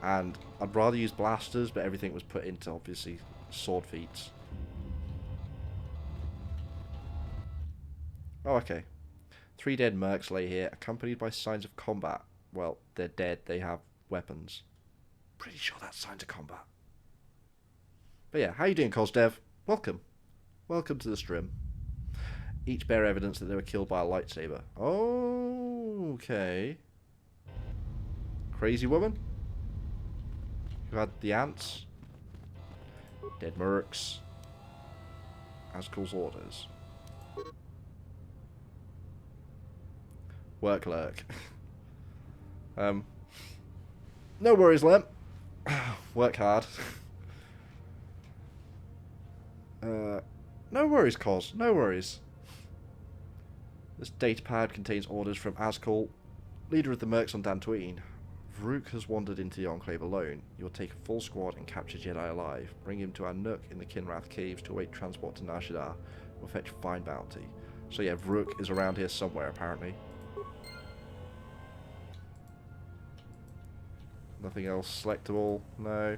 and I'd rather use blasters, but everything was put into obviously sword feats. Oh, okay. 3 dead mercs lay here, accompanied by signs of combat. Well, they're dead, they have weapons. Pretty sure that's signs of combat. But yeah, how you doing, Cosdev? Welcome. Welcome to the stream. Each bear evidence that they were killed by a lightsaber. Oh, okay. Crazy woman? Who had the ants? Dead mercs. Askul's orders. Work lurk. No worries, Lem. Work hard. No worries, Cos. No worries. This datapad contains orders from Askul, leader of the mercs on Dantooine. Varuk has wandered into the Enclave alone. You'll take a full squad and capture Jedi alive. Bring him to our nook in the Kinrath Caves to await transport to Nar Shaddaa. We'll fetch fine bounty. So yeah, Varuk is around here somewhere, apparently. Nothing else selectable? No.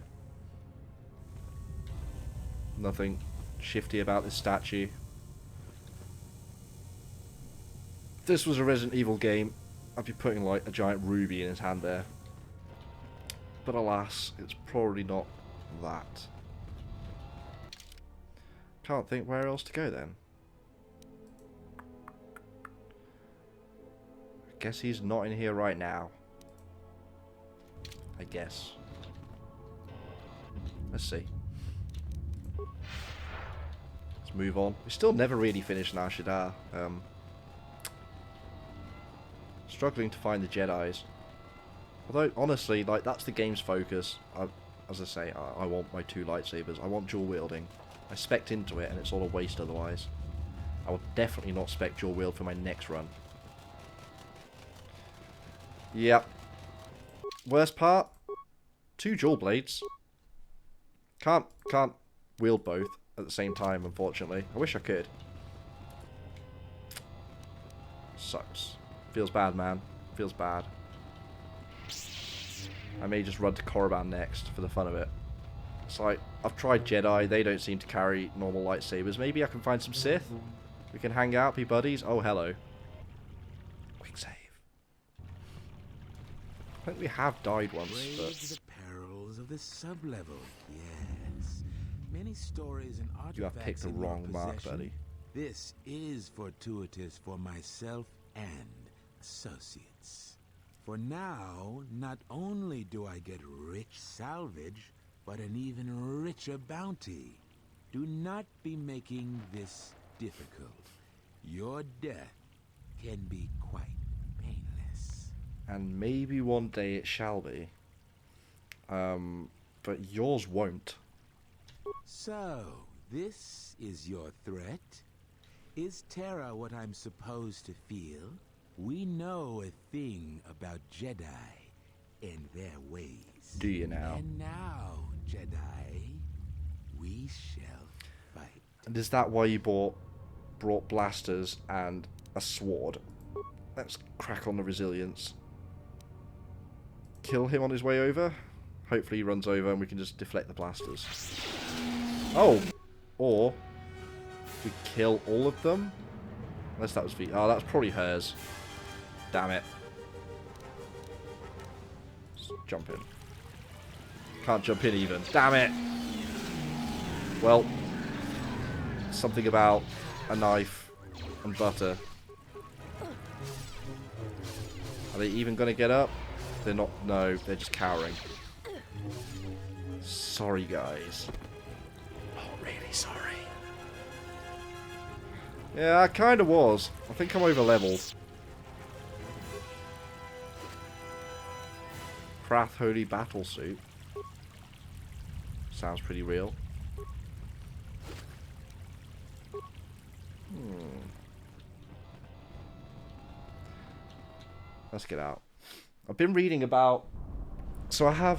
Nothing shifty about this statue. If this was a Resident Evil game, I'd be putting like a giant ruby in his hand there. But alas, it's probably not that. Can't think where else to go then. I guess he's not in here right now. I guess. Let's see. Let's move on. We still never really finished Nar Shaddaa. Struggling to find the Jedis. Although, honestly, like, that's the game's focus. As I say, I want my 2 lightsabers. I want dual wielding. I spec'd into it and it's all a waste otherwise. I will definitely not spec dual wield for my next run. Yep. Worst part? 2 dual blades. Can't wield both at the same time, unfortunately. I wish I could. Sucks. Feels bad, man. Feels bad. I may just run to Korriban next for the fun of it. It's like, I've tried Jedi, they don't seem to carry normal lightsabers. Maybe I can find some Sith? We can hang out, be buddies? Oh, hello. Quick save. I think we have died once, but... The perils of the sublevel, yes. Many stories and artifacts you have picked the wrong mark, buddy. This is fortuitous for myself and associates. For now, not only do I get rich salvage, but an even richer bounty. Do not be making this difficult. Your death can be quite painless. And maybe one day it shall be. But yours won't. So, this is your threat? Is terror what I'm supposed to feel? We know a thing about Jedi and their ways. Do you now? And now, Jedi, we shall fight. And is that why you brought blasters and a sword? Let's crack on the resilience. Kill him on his way over. Hopefully he runs over and we can just deflect the blasters. Oh! Or we kill all of them? Unless that was V. Oh, that's probably hers. Damn it. Just jump in. Can't jump in even. Damn it! Well, something about a knife and butter. Are they even going to get up? They're not. No, they're just cowering. Sorry, guys. Oh, really sorry. Yeah, I kind of was. I think I'm over leveled. Krath Holy Battle Suit. Sounds pretty real. Let's get out. I've been reading about... So I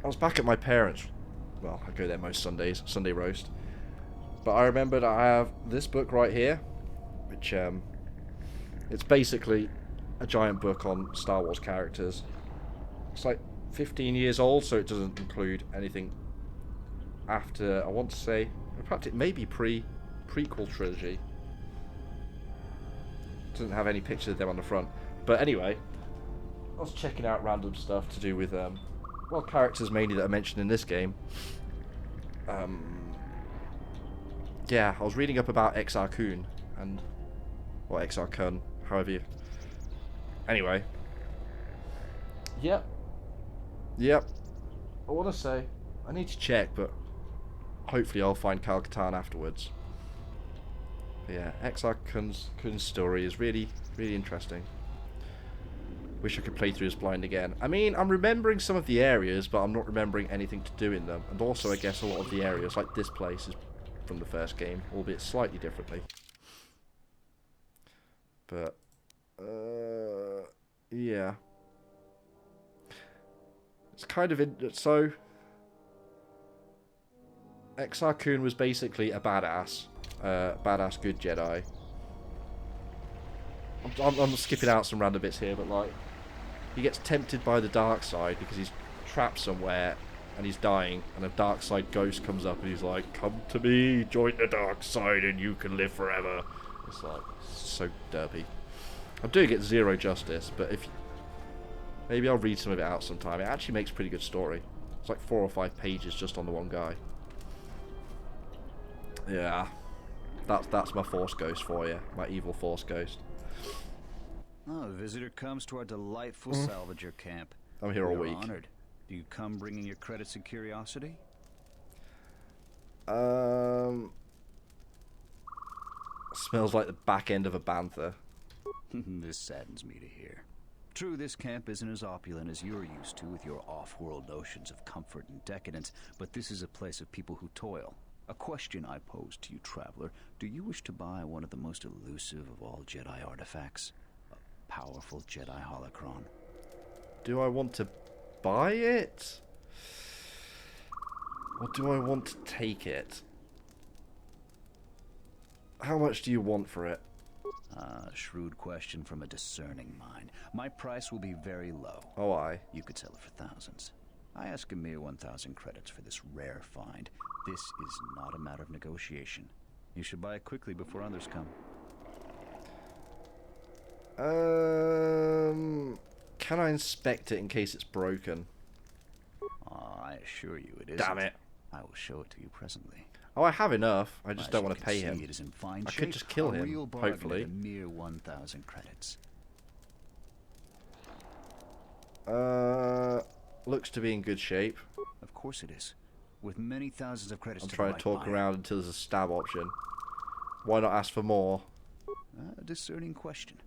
was back at my parents'. Well, I go there most Sundays. Sunday roast. But I remembered I have this book right here. Which, it's basically a giant book on Star Wars characters. It's like 15 years old, so it doesn't include anything after, I want to say, in fact it may be prequel trilogy. Doesn't have any pictures of them on the front. But anyway, I was checking out random stuff to do with, well, characters mainly that are mentioned in this game. Yeah, I was reading up about Exar Kun, and, or Exar Kun, however you... Anyway. Yep. I want to say, I need to check, but hopefully I'll find Kyle Katarn afterwards. But yeah, Exar Kun's story is really, really interesting. Wish I could play through this blind again. I mean, I'm remembering some of the areas, but I'm not remembering anything to do in them. And also, I guess a lot of the areas, like this place, is from the first game, albeit slightly differently. But, yeah. It's kind of so Exar Kun was basically a badass good Jedi. I'm skipping out some random bits here, but like he gets tempted by the dark side because he's trapped somewhere and he's dying, and a dark side ghost comes up and he's like, "Come to me, join the dark side, and you can live forever." It's like so derpy. I'm doing it zero justice, but if maybe I'll read some of it out sometime. It actually makes a pretty good story. It's like 4 or 5 pages just on the one guy. Yeah, that's my Force Ghost for you, my evil Force Ghost. Oh, a visitor comes to our delightful salvager camp. I'm here all We're week. Honored. Do you come bringing your credits and curiosity? Smells like the back end of a bantha. This saddens me to hear. True, this camp isn't as opulent as you're used to with your off-world notions of comfort and decadence, but this is a place of people who toil. A question I pose to you, traveler. Do you wish to buy one of the most elusive of all Jedi artifacts? A powerful Jedi holocron. Do I want to buy it? Or do I want to take it? How much do you want for it? Shrewd question from a discerning mind. My price will be very low. Oh, aye. You could sell it for thousands. I ask a mere 1,000 credits for this rare find. This is not a matter of negotiation. You should buy it quickly before others come. Can I inspect it in case it's broken? I assure you it isn't. Damn it. I will show it to you presently. Oh, I have enough. I just As don't you want to can pay see, him. It is in fine I shape. could just kill A him, real bargain hopefully. at a mere 1,000 credits. Looks to be in good shape. Of course it is. With many thousands of credits I'm to trying the to right talk buyer. around until there's a stab option. Why not ask for more? A discerning question.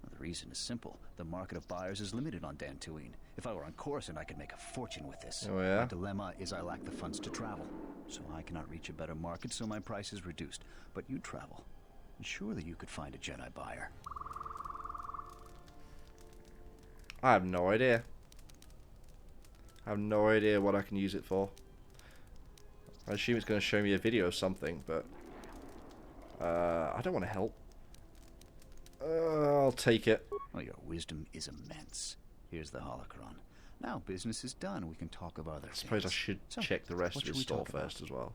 Well, the reason is simple. The market of buyers is limited on Dantooine. If I were on Coruscant, I could make a fortune with this. Oh, yeah? My dilemma is I lack the funds to travel. So I cannot reach a better market, so my price is reduced. But you travel. And surely you could find a Jedi buyer. I have no idea. I have no idea what I can use it for. I assume it's going to show me a video of something, but I don't want to help. I'll take it. Well, your wisdom is immense. Here's the holocron. Now business is done. We can talk about other I suppose I things. should So, check the rest what of should his we store talk about? first as well.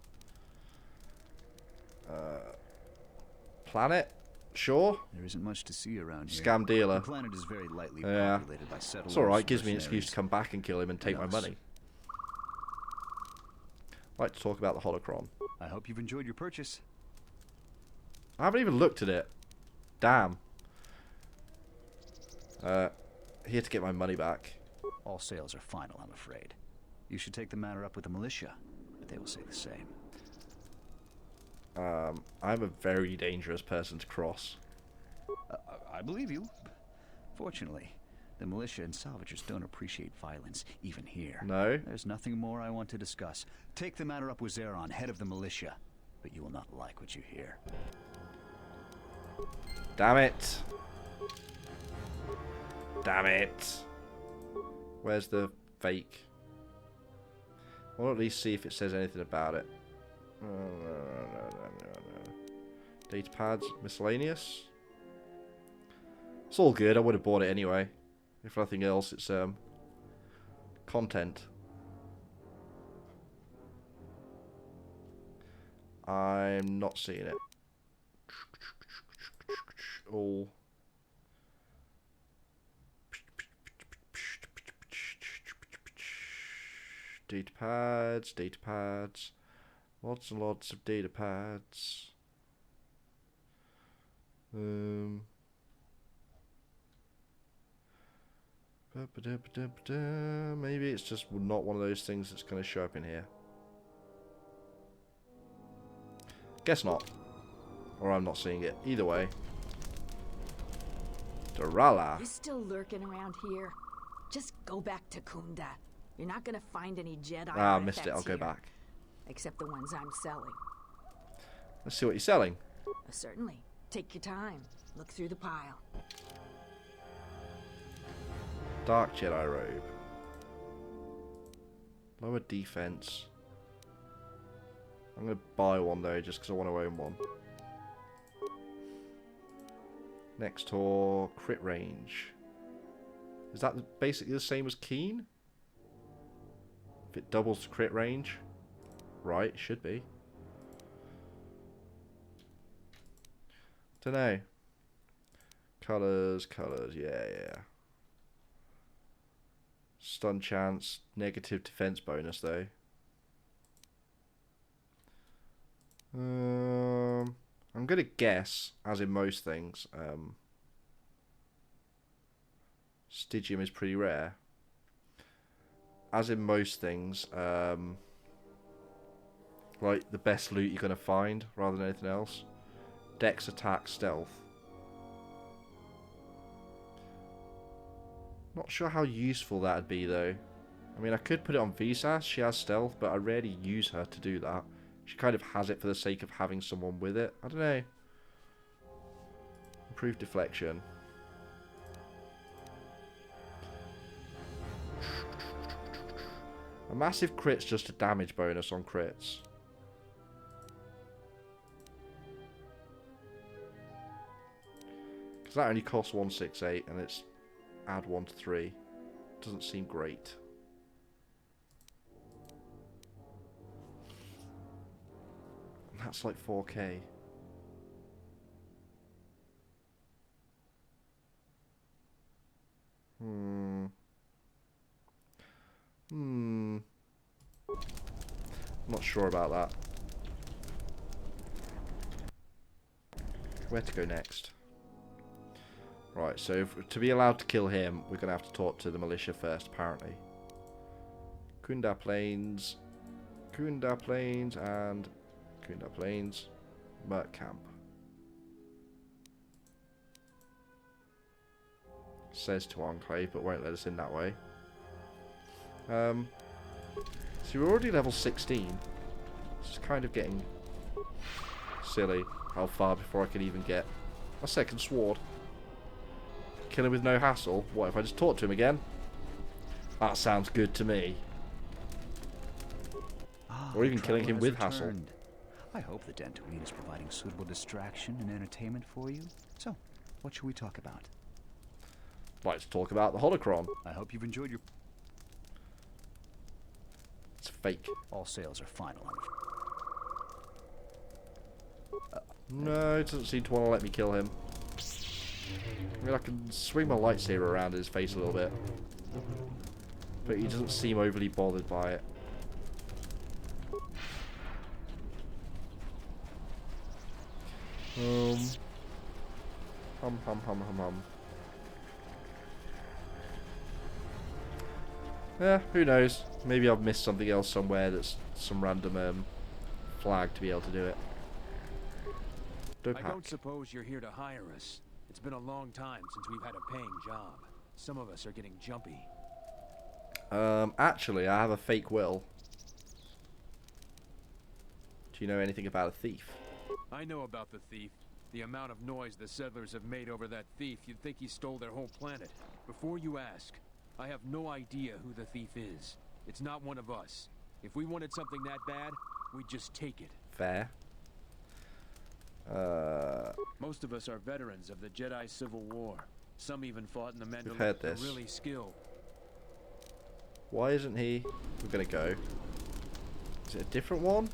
Planet? Sure. There isn't much to see around here. Scam dealer. The planet is very lightly Yeah. populated by settlers. It's alright, gives me an excuse mercenaries. to come back and kill him and take my else? money. I'd like to talk about the holocron. I hope you've enjoyed your purchase. I haven't even looked at it. Damn. Here to get my money back. All sales are final, I'm afraid. You should take the matter up with the militia, but they will say the same. I'm a very dangerous person to cross. I believe you. Fortunately, the militia and salvagers don't appreciate violence, even here. No? There's nothing more I want to discuss. Take the matter up with Zeron, head of the militia, but you will not like what you hear. Damn it. Damn it. Where's the fake? I'll at least see if it says anything about it. No. Data pads, miscellaneous. It's all good. I would have bought it anyway. If nothing else, it's content. I'm not seeing it. All. Data pads. Lots and lots of data pads. Maybe it's just not one of those things that's going to show up in here. Guess not. Or I'm not seeing it. Either way. Dorala. You're still lurking around here. Just go back to Kunda. You're not gonna find any Jedi Ah, missed it. I'll artifacts go here, back. except the ones I'm selling. Let's see what you're selling. Certainly. Take your time. Look through the pile. Dark Jedi robe. Lower defense. I'm going to buy one though, just because I want to own one. Next tour, crit range. Is that basically the same as Keen? If it doubles the crit range? Right, it should be. Dunno. Colours, yeah. Stun chance, negative defense bonus though. I'm gonna guess, as in most things, Stygium is pretty rare. As in most things, like the best loot you're gonna find rather than anything else. Dex, attack, stealth. Not sure how useful that'd be though. I mean, I could put it on Visas. She has stealth, but I rarely use her to do that. She kind of has it for the sake of having someone with it. I don't know. Improved deflection. A massive crit's just a damage bonus on crits. Because that only costs 168 and it's add 1 to 3. Doesn't seem great. And that's like 4k. I'm not sure about that. Where to go next? Right, so to be allowed to kill him, we're going to have to talk to the militia first, apparently. Kunda Plains, and Kunda Plains, Merc Camp. Says to Enclave, but won't let us in that way. So we're already level 16. It's kind of getting silly how far before I can even get a second sword. Kill him with no hassle. What if I just talk to him again? That sounds good to me. Or even killing him with hassle. I hope the Dantooine is providing suitable distraction and entertainment for you. So, what should we talk about? I'd like to talk about the holocron. I hope you've enjoyed your... It's fake. All sales are final. No, it doesn't seem to want to let me kill him. I mean, I can swing my lightsaber around his face a little bit. But he doesn't seem overly bothered by it. Hum. Yeah, who knows? Maybe I've missed something else somewhere that's some random flag to be able to do it. Dope I hack. don't suppose you're here to hire us. It's been a long time since we've had a paying job. Some of us are getting jumpy. Actually, I have a fake will. Do you know anything about a thief? I know about the thief. The amount of noise the settlers have made over that thief, you'd think he stole their whole planet. Before you ask, I have no idea who the thief is. It's not one of us. If we wanted something that bad, we'd just take it. Fair. Most of us are veterans of the Jedi Civil War. Some even fought in the We've heard Mandalorian. this. Really skilled. Why isn't he? We're gonna go. Is it a different one?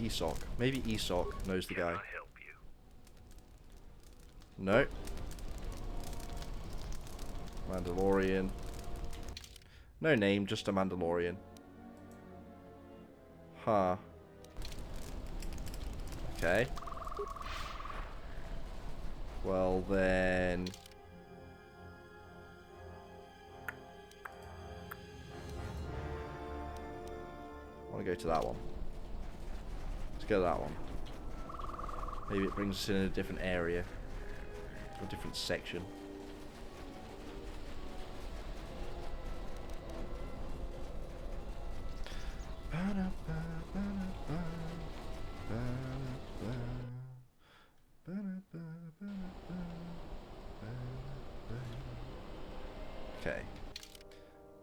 Esok. Maybe Esok knows the guy. No. Mandalorian. No name, just a Mandalorian. Huh. Okay. Well then... I want to go to that one. Let's go to that one. Maybe it brings us in a different area. A different section. Okay.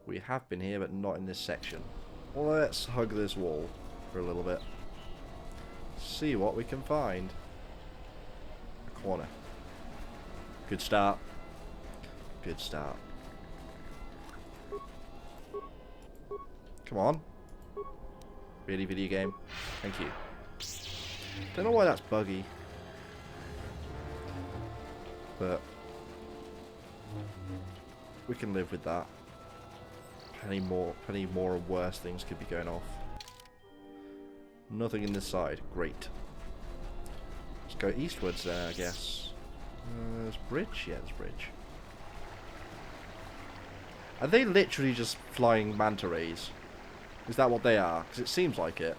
We have been here, but not in this section. Let's hug this wall for a little bit. See what we can find. A corner. Good start. Good start. Come on. Really, video game? Thank you. Don't know why that's buggy. But we can live with that. Plenty more and worse things could be going off. Nothing in this side. Great. Let's go eastwards there, I guess. There's a bridge? Yeah, there's a bridge. Are they literally just flying manta rays? Is that what they are? Because it seems like it.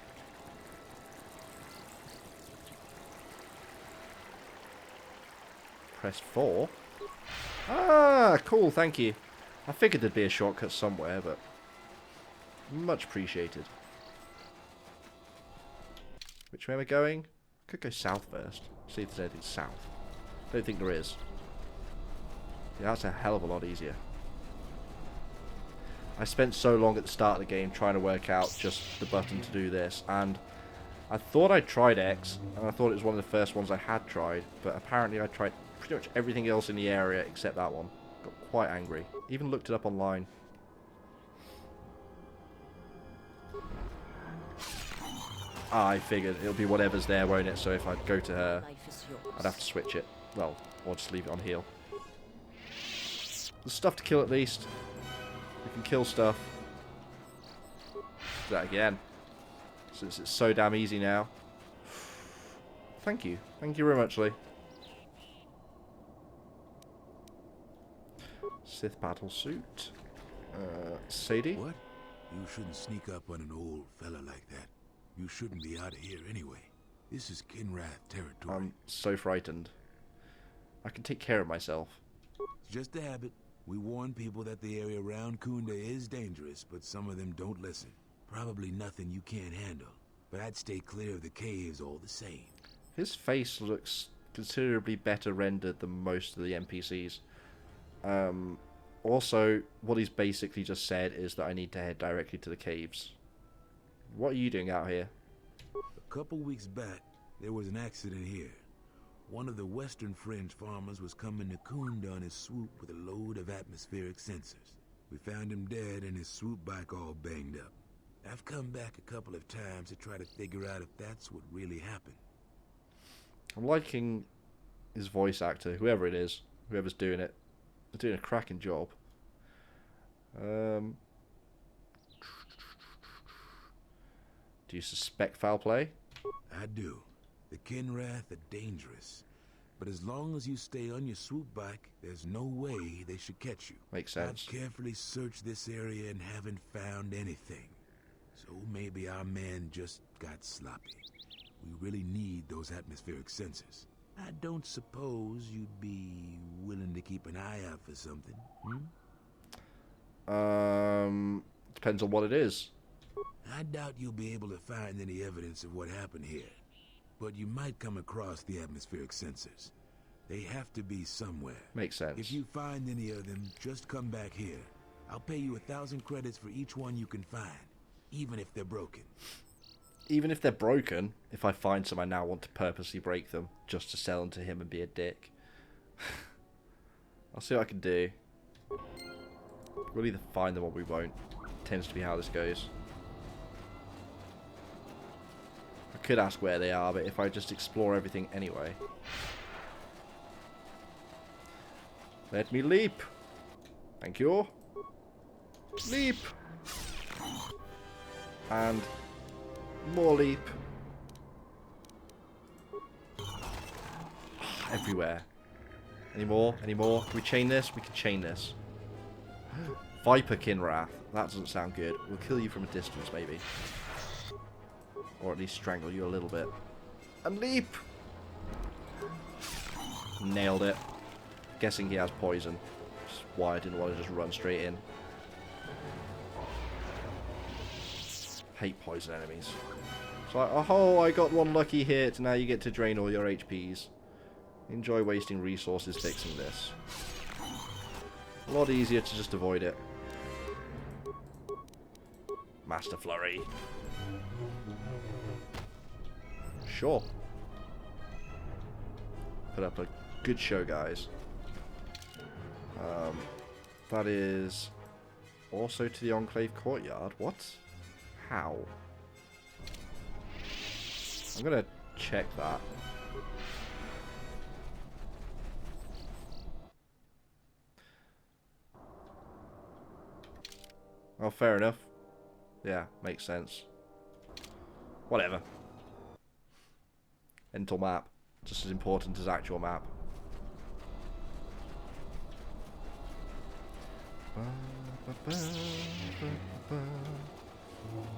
Press 4. Ah, cool, thank you. I figured there'd be a shortcut somewhere, but much appreciated. Which way am I going? Could go south first. See if there's anything south. Don't think there is. Yeah, that's a hell of a lot easier. I spent so long at the start of the game trying to work out just the button to do this, and I thought I tried X, and I thought it was one of the first ones I had tried, but apparently I tried pretty much everything else in the area except that one. Got quite angry. Even looked it up online. I figured it'll be whatever's there, won't it? So if I go to her, I'd have to switch it. Well, or just leave it on heal. There's stuff to kill at least. We can kill stuff. Do that again. Since it's so damn easy now. Thank you. Thank you very much, Lee. Sith battle suit. Sadie? What? You shouldn't sneak up on an old fella like that. You shouldn't be out of here anyway. This is Kinrath territory. I'm so frightened. I can take care of myself. It's just a habit. We warn people that the area around Kunda is dangerous, but some of them don't listen. Probably nothing you can't handle. But I'd stay clear of the caves all the same. His face looks considerably better rendered than most of the NPCs. Also, what he's basically just said is that I need to head directly to the caves. What are you doing out here? A couple weeks back, there was an accident here. One of the Western Fringe farmers was coming to Kunda on his swoop with a load of atmospheric sensors. We found him dead and his swoop bike all banged up. I've come back a couple of times to try to figure out if that's what really happened. I'm liking his voice actor, whoever it is, whoever's doing it. They're doing a cracking job. Do you suspect foul play? I do. The Kinrath are dangerous. but as long as you stay on your swoop bike, there's no way they should catch you. Makes sense. I've carefully searched this area and haven't found anything. So maybe our man just got sloppy. We really need those atmospheric sensors. I don't suppose you'd be willing to keep an eye out for something, Depends on what it is. I doubt you'll be able to find any evidence of what happened here. But you might come across the atmospheric sensors. They have to be somewhere. Makes sense. If you find any of them, just come back here. I'll pay you 1,000 credits for each one you can find, even if they're broken. Even if they're broken, if I find some, I now want to purposely break them just to sell them to him and be a dick. I'll see what I can do. We'll either find them or we won't. Tends to be how this goes. I could ask where they are, but if I just explore everything anyway. Let me leap. Thank you. Leap. And more leap. Everywhere. Any more? Any more? Can we chain this? We can chain this. Viper Kinrath. That doesn't sound good. We'll kill you from a distance, maybe. Or at least strangle you a little bit. And leap! Nailed it. Guessing he has poison. Which is why I didn't want to just run straight in. Hate poison enemies. It's like, oh, I got one lucky hit. Now you get to drain all your HPs. Enjoy wasting resources fixing this. A lot easier to just avoid it. Master Flurry. Sure. Put up a good show, guys. That is also to the Enclave Courtyard. What? How? I'm gonna check that. Oh, fair enough. Yeah, makes sense. Whatever. Mental map. Just as important as actual map.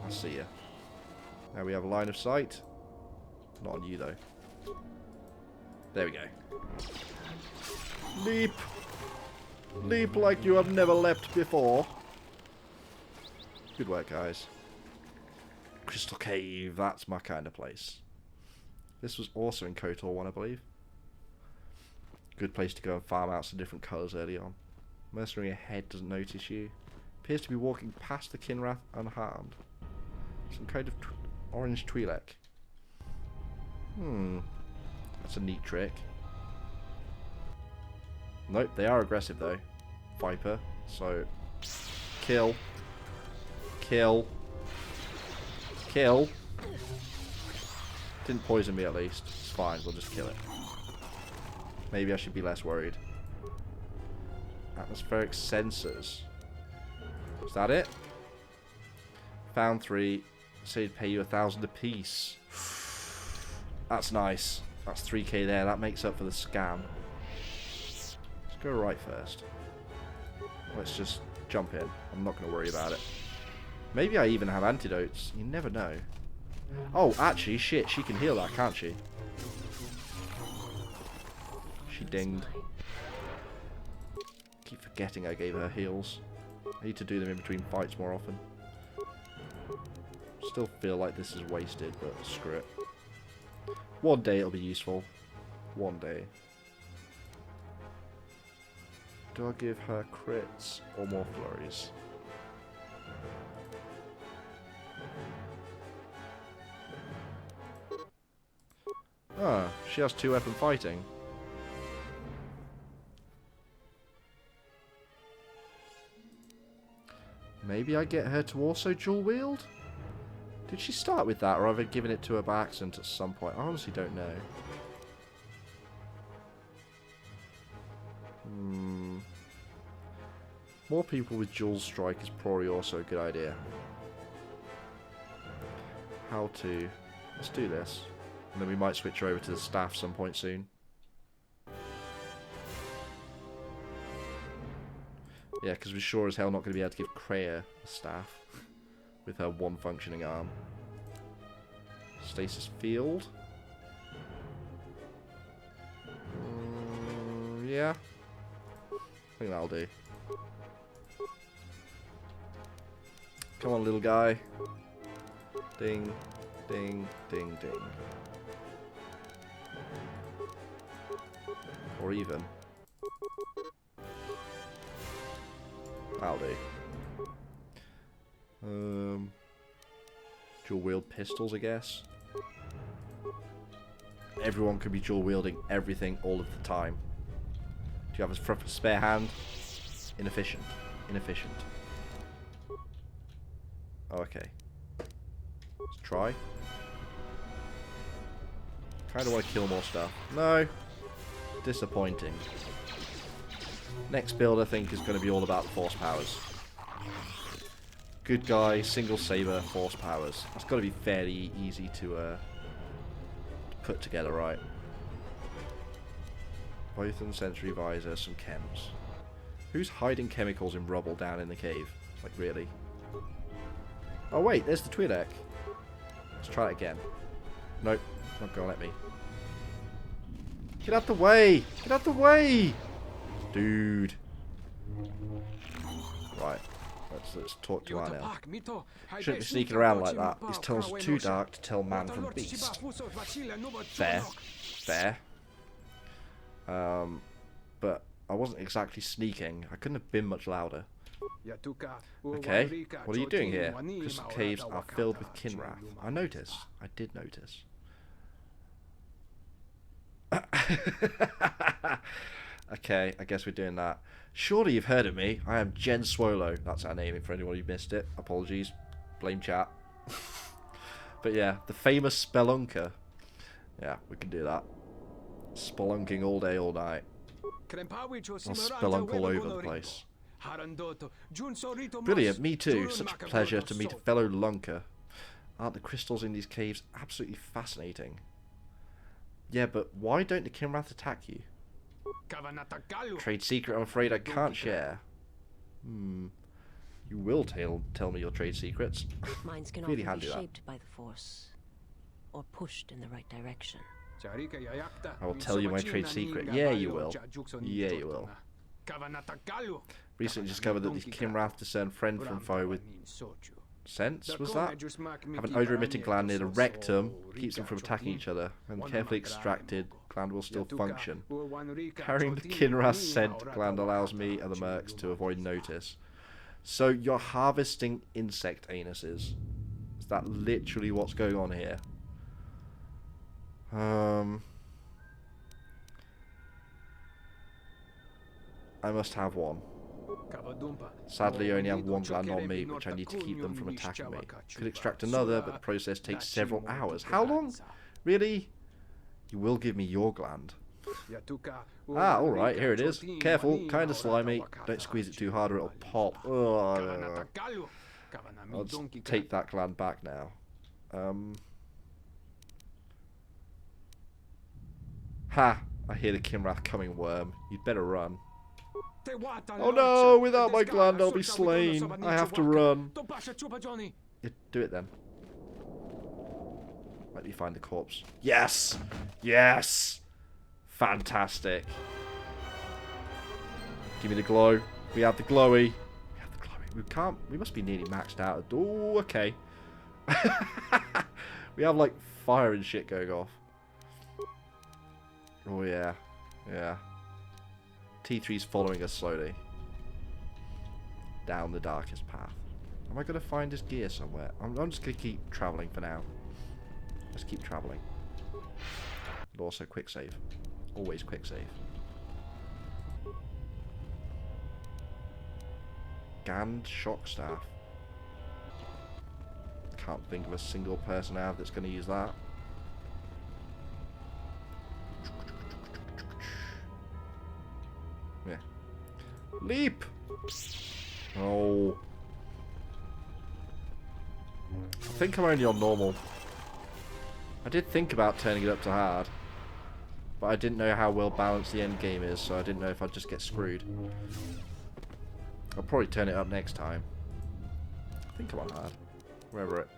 I see ya. Now we have a line of sight. Not on you, though. There we go. Leap! Leap like you have never leapt before. Good work, guys. Crystal Cave, that's my kind of place. This was also in KOTOR 1, I believe. Good place to go and farm out some different colours early on. Mercenary ahead doesn't notice you. Appears to be walking past the Kinrath unharmed. Some kind of orange Twi'lek. That's a neat trick. Nope, they are aggressive though. Viper, so... Kill. Kill. Kill. Didn't poison me at least. It's fine, we'll just kill it. Maybe I should be less worried. Atmospheric sensors. Is that it? Found 3. Said pay you 1,000 apiece. That's nice. That's 3k there. That makes up for the scam. Let's go right first. Let's just jump in. I'm not going to worry about it. Maybe I even have antidotes. You never know. Oh, actually, shit. She can heal that, can't she? She dinged. Keep forgetting I gave her heals. I need to do them in between fights more often. Still feel like this is wasted, but screw it. One day it'll be useful. One day. Do I give her crits or more flurries? Ah, she has 2-weapon fighting. Maybe I get her to also dual wield? Did she start with that, or have I given it to her by accident at some point? I honestly don't know. More people with dual strike is probably also a good idea. How to... Let's do this. And then we might switch her over to the staff some point soon. Yeah, because we're sure as hell not going to be able to give Kreia a staff with her one functioning arm. Stasis field. Yeah. I think that'll do. Come on, little guy. Ding, ding, ding, ding. Or even. That'll do. Dual wield pistols, I guess. Everyone could be dual wielding everything all of the time. Do you have a spare hand? Inefficient. Inefficient. Oh, okay. Let's try. Kinda want to kill more stuff. No. Disappointing. Next build, I think, is going to be all about the force powers. Good guy, single saber, force powers. That's got to be fairly easy to put together, right? Python, sentry visor, some chems. Who's hiding chemicals in rubble down in the cave? Like, really? Oh, wait, there's the Twi'lek. Let's try it again. Nope, not gonna let me. Get out the way! Get out the way! Dude. Right. Let's talk to Arnel. Shouldn't be sneaking around like that. These tunnels are too dark to tell man from beast. Fair. Fair. But I wasn't exactly sneaking. I couldn't have been much louder. Okay, what are you doing here? Crystal caves are filled with Kinrath. I noticed. I did notice. Okay, I guess we're doing that. Surely you've heard of me. I am Jen Swolo. That's our name for anyone who missed it. Apologies. Blame chat. But yeah, the famous Spelunker. Yeah, we can do that. Spelunking all day, all night. I'll spelunk all over the place. Brilliant, me too. Such a pleasure to meet a fellow lunker. Aren't the crystals in these caves absolutely fascinating? Yeah, but why don't the Kinrath attack you? Trade secret I'm afraid I can't share. You will tell me your trade secrets. Minds can really often be handy shaped by the Force, or pushed in the right direction. I will tell you my trade secret. Yeah, you will. Yeah, you will. Recently discovered that these Kinrath discern friend from foe with sense, was that? Have an odor-emitting gland near the rectum, keeps them from attacking each other. When carefully extracted, gland will still function. Carrying the Kinrath scent gland allows me and the mercs to avoid notice. So you're harvesting insect anuses. Is that literally what's going on here? I must have one. Sadly, I only have one gland on me, which I need to keep them from attacking me. Could extract another, but the process takes several hours. How long? Really? You will give me your gland. Ah, alright, here it is. Careful, kinda slimy. Don't squeeze it too hard or it'll pop. Ugh. I'll just take that gland back now. Ha! I hear the Kinrath coming, worm. You'd better run. Oh no! Without my gland, I'll be slain. I have to run. Yeah, do it then. Let me find the corpse. Yes! Yes! Fantastic. Give me the glow. We have the glowy. We have the glowy. We can't. We must be nearly maxed out. Oh, okay. We have like fire and shit going off. Oh yeah. Yeah. T3's following us slowly. Down the darkest path. Am I going to find his gear somewhere? I'm just going to keep travelling for now. Let's keep travelling. And also quick save. Always quick save. Gand shock staff. Can't think of a single person I have that's going to use that. Yeah. Leap! Oh. I think I'm only on normal. I did think about turning it up to hard. But I didn't know how well balanced the end game is, so I didn't know if I'd just get screwed. I'll probably turn it up next time. I think I'm on hard. Wherever it.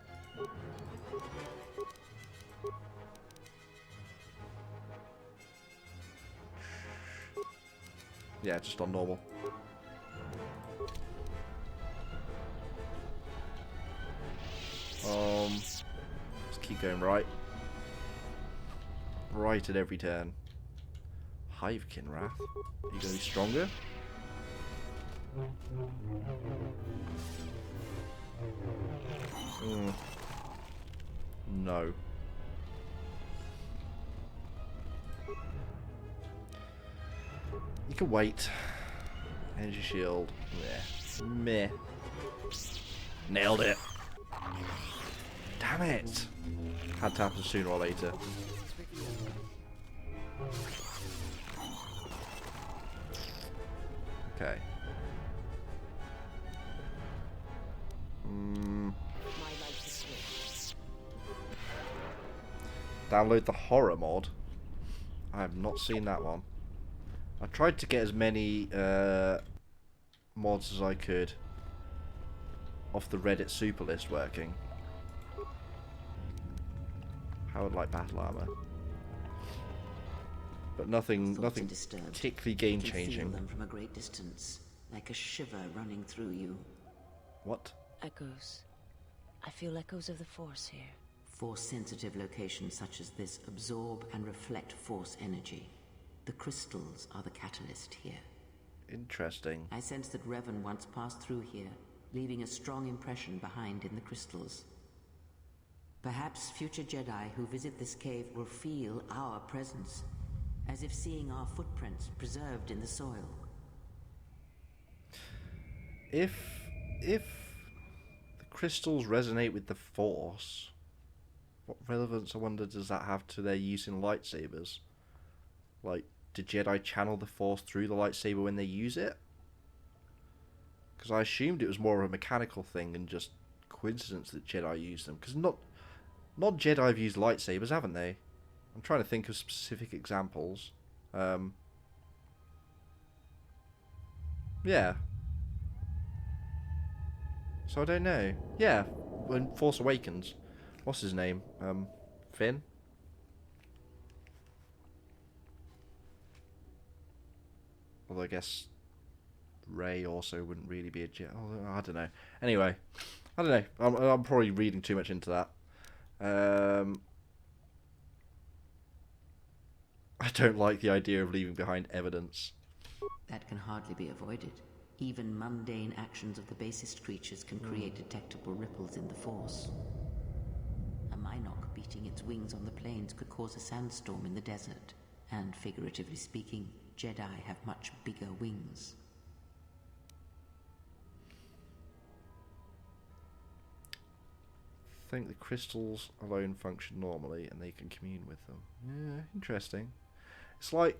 Yeah, just on normal. Let's keep going right. Right at every turn. Hivekin Wrath. Are you going to be stronger? No. You can wait. Energy shield. Meh. Meh. Nailed it. Damn it. Had to happen sooner or later. Okay. Download the horror mod. I have not seen that one. I tried to get as many mods as I could off the Reddit super list working. How would like battle armor, but nothing particularly game changing. Feel them from a great distance, like a shiver running through you. What? Echoes. I feel echoes of the Force here. Force-sensitive locations such as this absorb and reflect Force energy. The crystals are the catalyst here. Interesting. I sense that Revan once passed through here, leaving a strong impression behind in the crystals. Perhaps future Jedi who visit this cave will feel our presence, as if seeing our footprints preserved in the soil. If the crystals resonate with the Force, what relevance, I wonder, does that have to their use in lightsabers? Like, did Jedi channel the Force through the lightsaber when they use it? Because I assumed it was more of a mechanical thing and just coincidence that Jedi used them. Because not Jedi have used lightsabers, haven't they? I'm trying to think of specific examples. Yeah. So I don't know. Yeah, when Force Awakens, what's his name? Finn? Although I guess Rey also wouldn't really be a Jedi. Oh, I don't know. Anyway, I don't know. I'm probably reading too much into that. I don't like the idea of leaving behind evidence. That can hardly be avoided. Even mundane actions of the basest creatures can create detectable ripples in the Force. A Mynock beating its wings on the plains could cause a sandstorm in the desert. And figuratively speaking, Jedi have much bigger wings. I think the crystals alone function normally and they can commune with them. Yeah, interesting. It's like,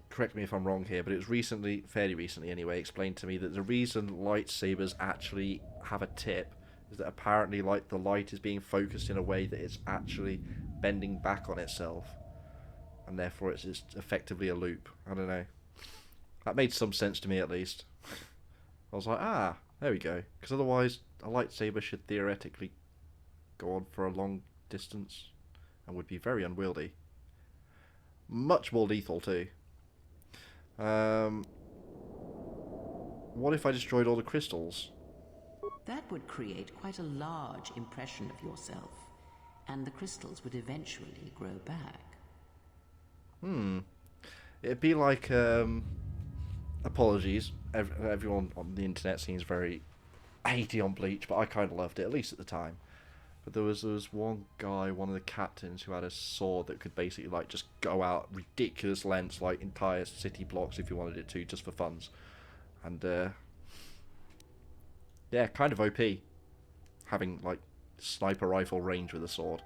correct me if I'm wrong here, but it was recently, fairly recently anyway, explained to me that the reason lightsabers actually have a tip is that apparently like the light is being focused in a way that it's actually bending back on itself, and therefore it's effectively a loop. I don't know. That made some sense to me at least. I was like, ah, there we go. Because otherwise a lightsaber should theoretically go on for a long distance and would be very unwieldy. Much more lethal too. What if I destroyed all the crystals? That would create quite a large impression of yourself, and the crystals would eventually grow back. It'd be like, apologies, everyone on the internet seems very 80 on Bleach, but I kind of loved it, at least at the time. But there was one guy, one of the captains, who had a sword that could basically like just go out ridiculous lengths, like entire city blocks if you wanted it to, just for funs. And yeah, kind of OP, having like sniper rifle range with a sword,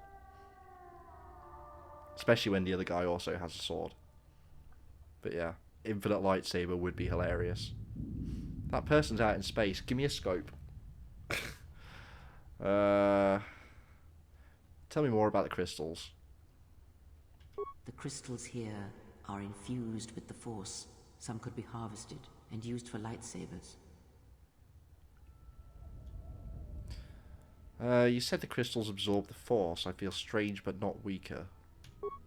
especially when the other guy also has a sword. But yeah, infinite lightsaber would be hilarious. That person's out in space. Give me a scope. Tell me more about the crystals. The crystals here are infused with the Force. Some could be harvested, and used for lightsabers. You said the crystals absorb the Force. I feel strange but not weaker.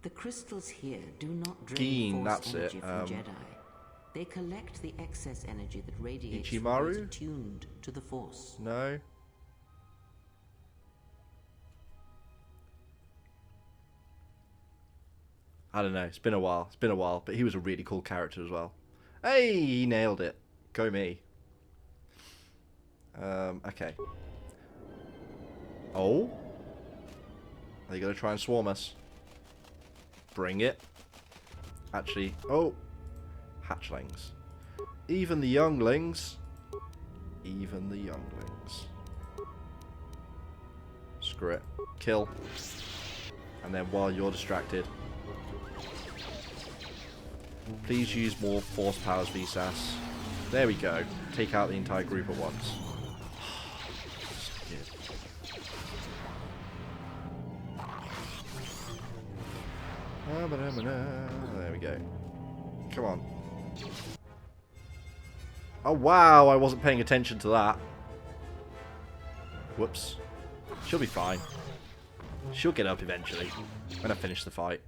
The crystals here do not drain Geen, Force that's energy it. from Jedi. They collect the excess energy that radiates from Ichimaru? those attuned to the Force. No. I don't know. It's been a while. It's been a while. But he was a really cool character as well. Hey, he nailed it. Go me. Okay. Oh? Are they going to try and swarm us? Bring it. Actually, oh. Hatchlings. Even the younglings. Even the younglings. Screw it. Kill. And then while you're distracted, please use more Force powers, VSAS. There we go. Take out the entire group at once. There we go. Come on. Oh wow, I wasn't paying attention to that. Whoops. She'll be fine. She'll get up eventually when I finish the fight.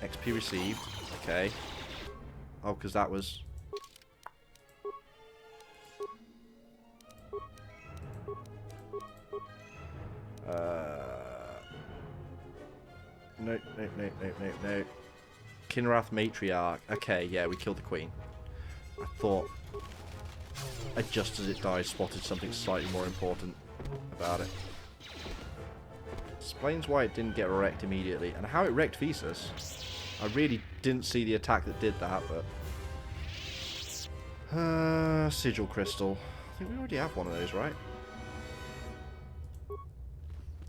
XP received. Okay. Oh, because that was... No. Kinrath Matriarch. Okay, yeah, we killed the Queen. I thought I just as it died spotted something slightly more important about it. Explains why it didn't get wrecked immediately and how it wrecked Thesis. I really didn't see the attack that did that, but Sigil Crystal. I think we already have one of those, right?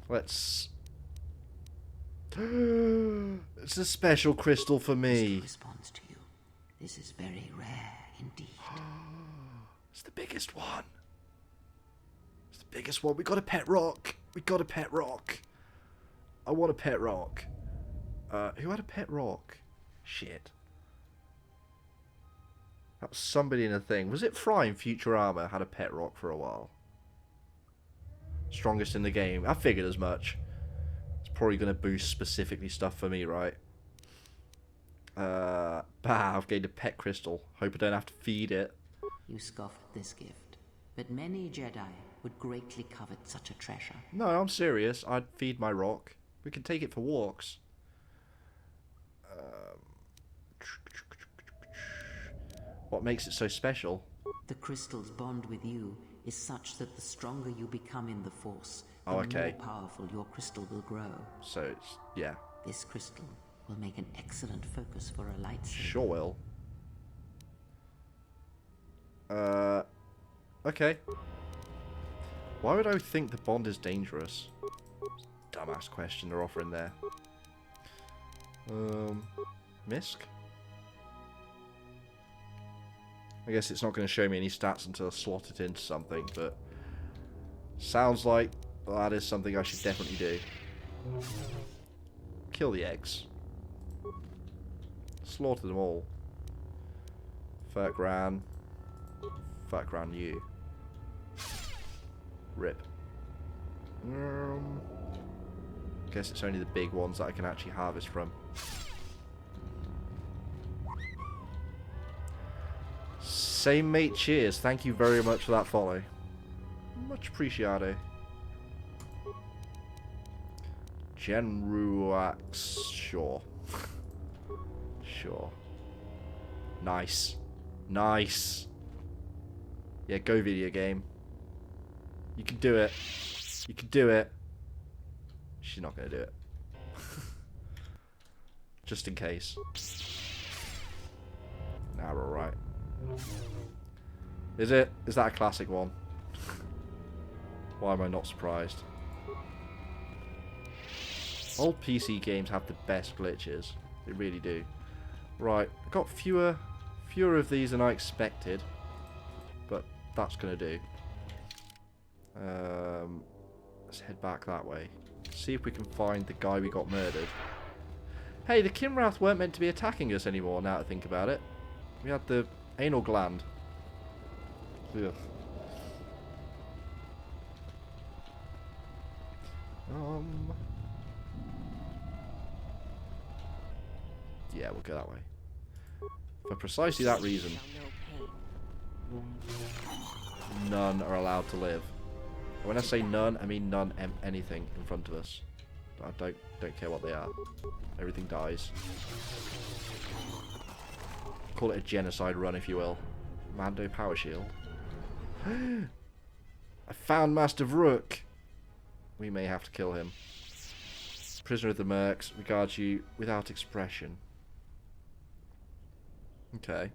Let's... It's a special crystal for me. Responds to you. This is very rare indeed. It's the biggest one. It's the biggest one. We got a pet rock. We got a pet rock. I want a pet rock. Who had a pet rock? Shit. That was somebody in a thing. Was it Fry in Futurama had a pet rock for a while? Strongest in the game. I figured as much. It's probably going to boost specifically stuff for me, right? I've gained a pet crystal. Hope I don't have to feed it. You scoff at this gift, but many Jedi would greatly covet such a treasure. No, I'm serious. I'd feed my rock. We can take it for walks. What makes it so special? The crystal's bond with you is such that the stronger you become in the Force, the Oh, okay. more powerful your crystal will grow. So it's, yeah. This crystal will make an excellent focus for a lightsaber. Sure will. Okay. Why would I think the bond is dangerous? Dumbass question they're offering there. Misk? I guess it's not going to show me any stats until I slot it into something, but sounds like that is something I should definitely do. Kill the eggs. Slaughter them all. Furkran. Furkran you. Rip. Guess it's only the big ones that I can actually harvest from. Same mate, cheers. Thank you very much for that follow. Much appreciated. Genruax, sure. Sure. Nice. Nice. Yeah, go video game. You can do it. You can do it. She's not going to do it. Just in case. Nah, we're alright. Is it? Is that a classic one? Why am I not surprised? Old PC games have the best glitches. They really do. Right, I got fewer of these than I expected. But that's going to do. Let's head back that way. See if we can find the guy we got murdered. Hey, the Kinrath weren't meant to be attacking us anymore, now that I think about it. We had the Anal gland. Ugh. Yeah, we'll go that way. For precisely that reason. None are allowed to live. When I say none, I mean none anything in front of us. I don't care what they are. Everything dies. Call it a genocide run, if you will. Mando power shield. I found Master Vrook. We may have to kill him. Prisoner of the Mercs regards you without expression. Okay.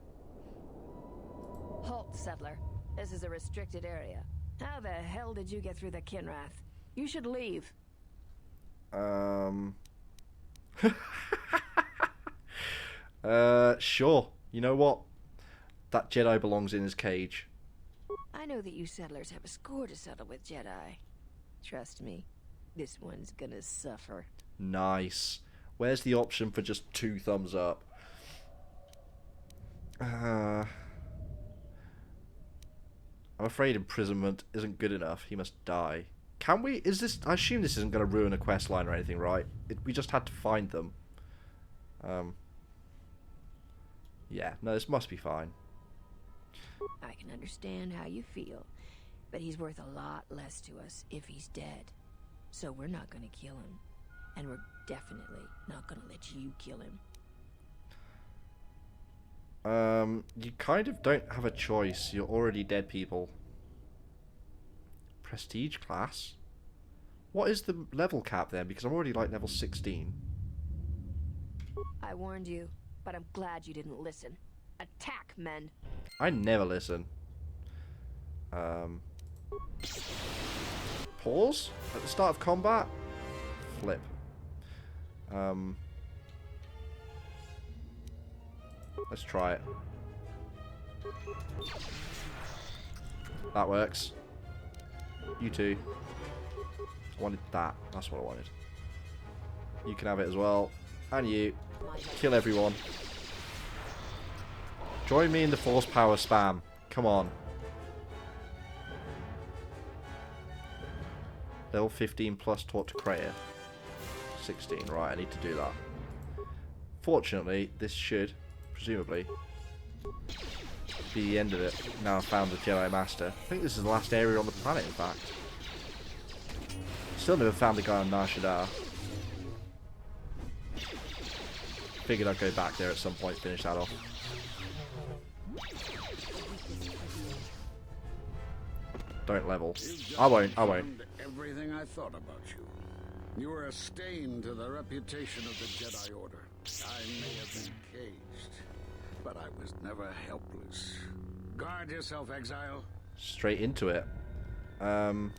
Halt, settler. This is a restricted area. How the hell did you get through the Kinrath? You should leave. Sure. You know what? That Jedi belongs in his cage. I know that you settlers have a score to settle with Jedi. Trust me, this one's gonna suffer. Nice. Where's the option for just 2 thumbs up? I'm afraid imprisonment isn't good enough. He must die. Can we? Is this? I assume this isn't going to ruin a quest line or anything, right? We just had to find them. Yeah. No, this must be fine. I can understand how you feel, but he's worth a lot less to us if he's dead. So we're not going to kill him, and we're definitely not going to let you kill him. You kind of don't have a choice. You're already dead, people. Prestige class? What is the level cap then? Because I'm already like level 16. I warned you, but I'm glad you didn't listen. Attack, men! I never listen. Pause? At the start of combat? Flip. Let's try it. That works. You too. I wanted that. That's what I wanted. You can have it as well. And you. Kill everyone. Join me in the force power spam. Come on. Level 15 plus taught to Kreia. 16. Right, I need to do that. Fortunately, this should, presumably, be the end of it. Now I've found the Jedi Master. I think this is the last area on the planet, in fact. Still never found the guy on Nar Shaddaa. Figured I'd go back there at some point, finish that off. Don't level. I won't. Everything I thought about you. You were a stain to the reputation of the Jedi Order. I may have been caged, but I was never helpless. Guard yourself, exile. Straight into it. My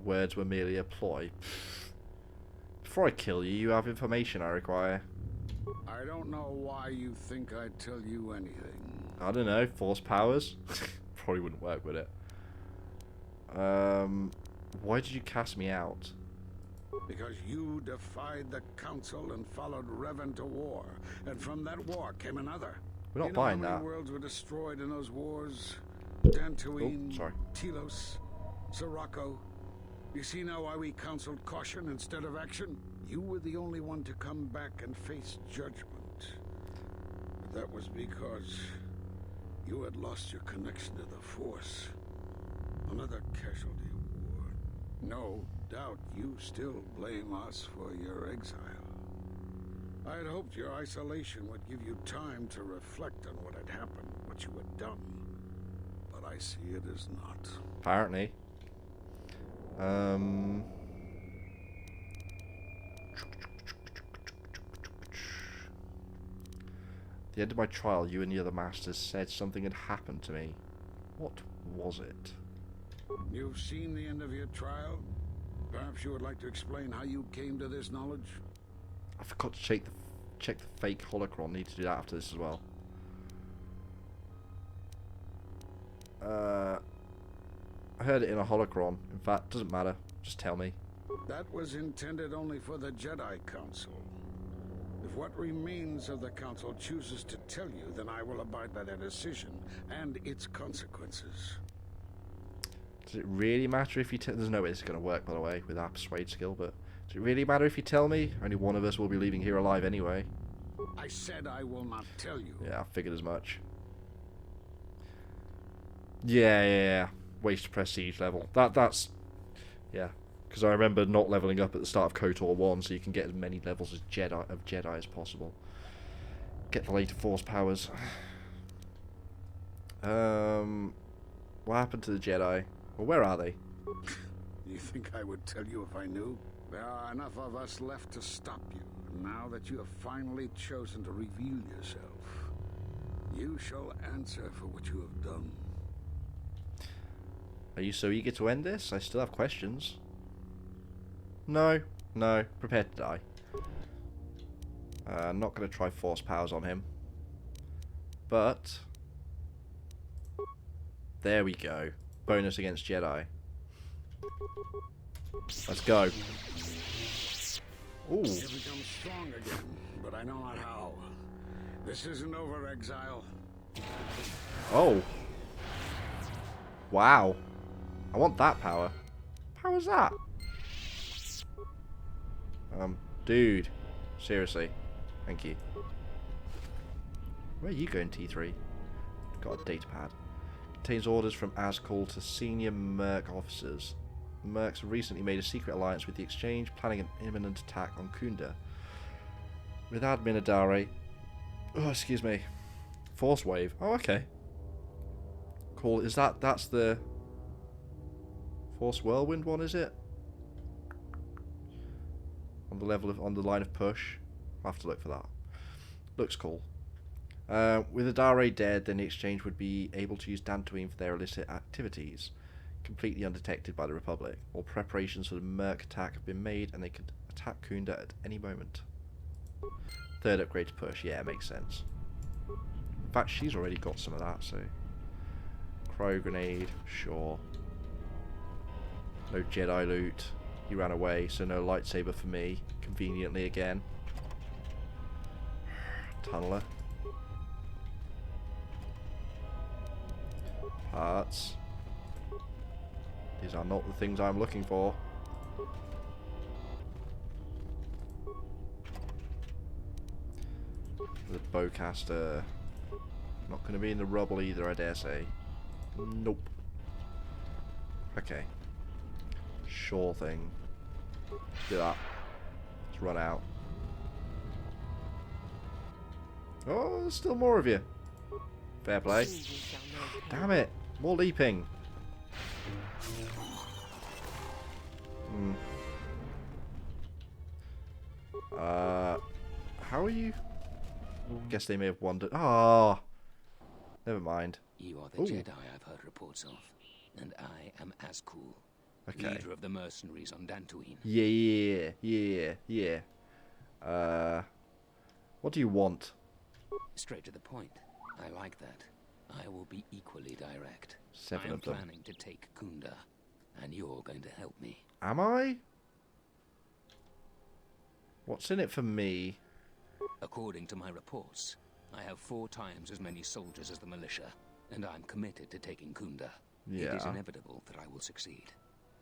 words were merely a ploy. Before I kill you, you have information I require. I don't know why you think I'd tell you anything. I don't know. Force powers? Probably wouldn't work with it. Why did you cast me out? Because you defied the Council and followed Revan to war. And from that war came another. We're not buying how many that. worlds were destroyed in those wars? Dantooine, Telos, Sirocco. You see now why we counseled caution instead of action? You were the only one to come back and face judgment. But that was because you had lost your connection to the Force. Another casualty of war. No doubt you still blame us for your exile. I had hoped your isolation would give you time to reflect on what had happened, what you had done. But I see it as not. Apparently. At the end of my trial, you and the other masters said something had happened to me. What was it? You've seen the end of your trial? Perhaps you would like to explain how you came to this knowledge? I forgot to check the fake holocron. Need to do that after this as well. I heard it in a holocron. In fact, doesn't matter. Just tell me. That was intended only for the Jedi Council. If what remains of the Council chooses to tell you, then I will abide by their decision and its consequences. Does it really matter if you tell... There's no way this is going to work, by the way, with our persuade skill, but... Does it really matter if you tell me? Only one of us will be leaving here alive anyway. I said I will not tell you. Yeah, I figured as much. Yeah. Waste prestige level. That's... Yeah. Because I remember not leveling up at the start of KOTOR 1, so you can get as many levels of Jedi as possible. Get the later Force powers. What happened to the Jedi? Well, where are they? You think I would tell you if I knew? There are enough of us left to stop you. Now that you have finally chosen to reveal yourself, you shall answer for what you have done. Are you so eager to end this? I still have questions. No. Prepared to die. Not going to try Force powers on him. But... There we go. Bonus against Jedi. Let's go. Ooh. You've become strong again, but I know not how. This isn't over, exile. Oh. Wow. I want that power. How was that? Dude. Seriously. Thank you. Where are you going, T3? Got a data pad. Contains orders from Azkul to senior Merc officers. Mercs recently made a secret alliance with the Exchange, planning an imminent attack on Kunda. With Admin Adare... Oh, excuse me. Force Wave. Oh, okay. Cool. Is that's the... Force Whirlwind one, is it? On the level of... On the line of push. I'll have to look for that. Looks cool. With Adare dead, then the Exchange would be able to use Dantooine for their illicit activities, completely undetected by the Republic. All preparations for the Merc attack have been made, and they could attack Kunda at any moment. Third upgrade to push, yeah, makes sense. In fact, she's already got some of that, so... Cryo grenade, sure. No Jedi loot. He ran away, so no lightsaber for me, conveniently again. Tunneler. Parts. These are not the things I'm looking for. The bowcaster. Not going to be in the rubble either, I dare say. Nope. Okay. Sure thing. Do that. Let's run out. Oh, there's still more of you. Fair play. Damn it. More leaping. How are you? Guess they may have wandered. Ah, never mind. You are the Jedi I've heard reports of, and I am Azkul, leader of the mercenaries on Dantooine. Yeah. What do you want? Straight to the point. I like that. I will be equally direct. Seven I am of them. planning to take Kunda, and you're going to help me. Am I? What's in it for me? According to my reports, I have 4 times as many soldiers as the militia, and I'm committed to taking Kunda. Yeah. It is inevitable that I will succeed.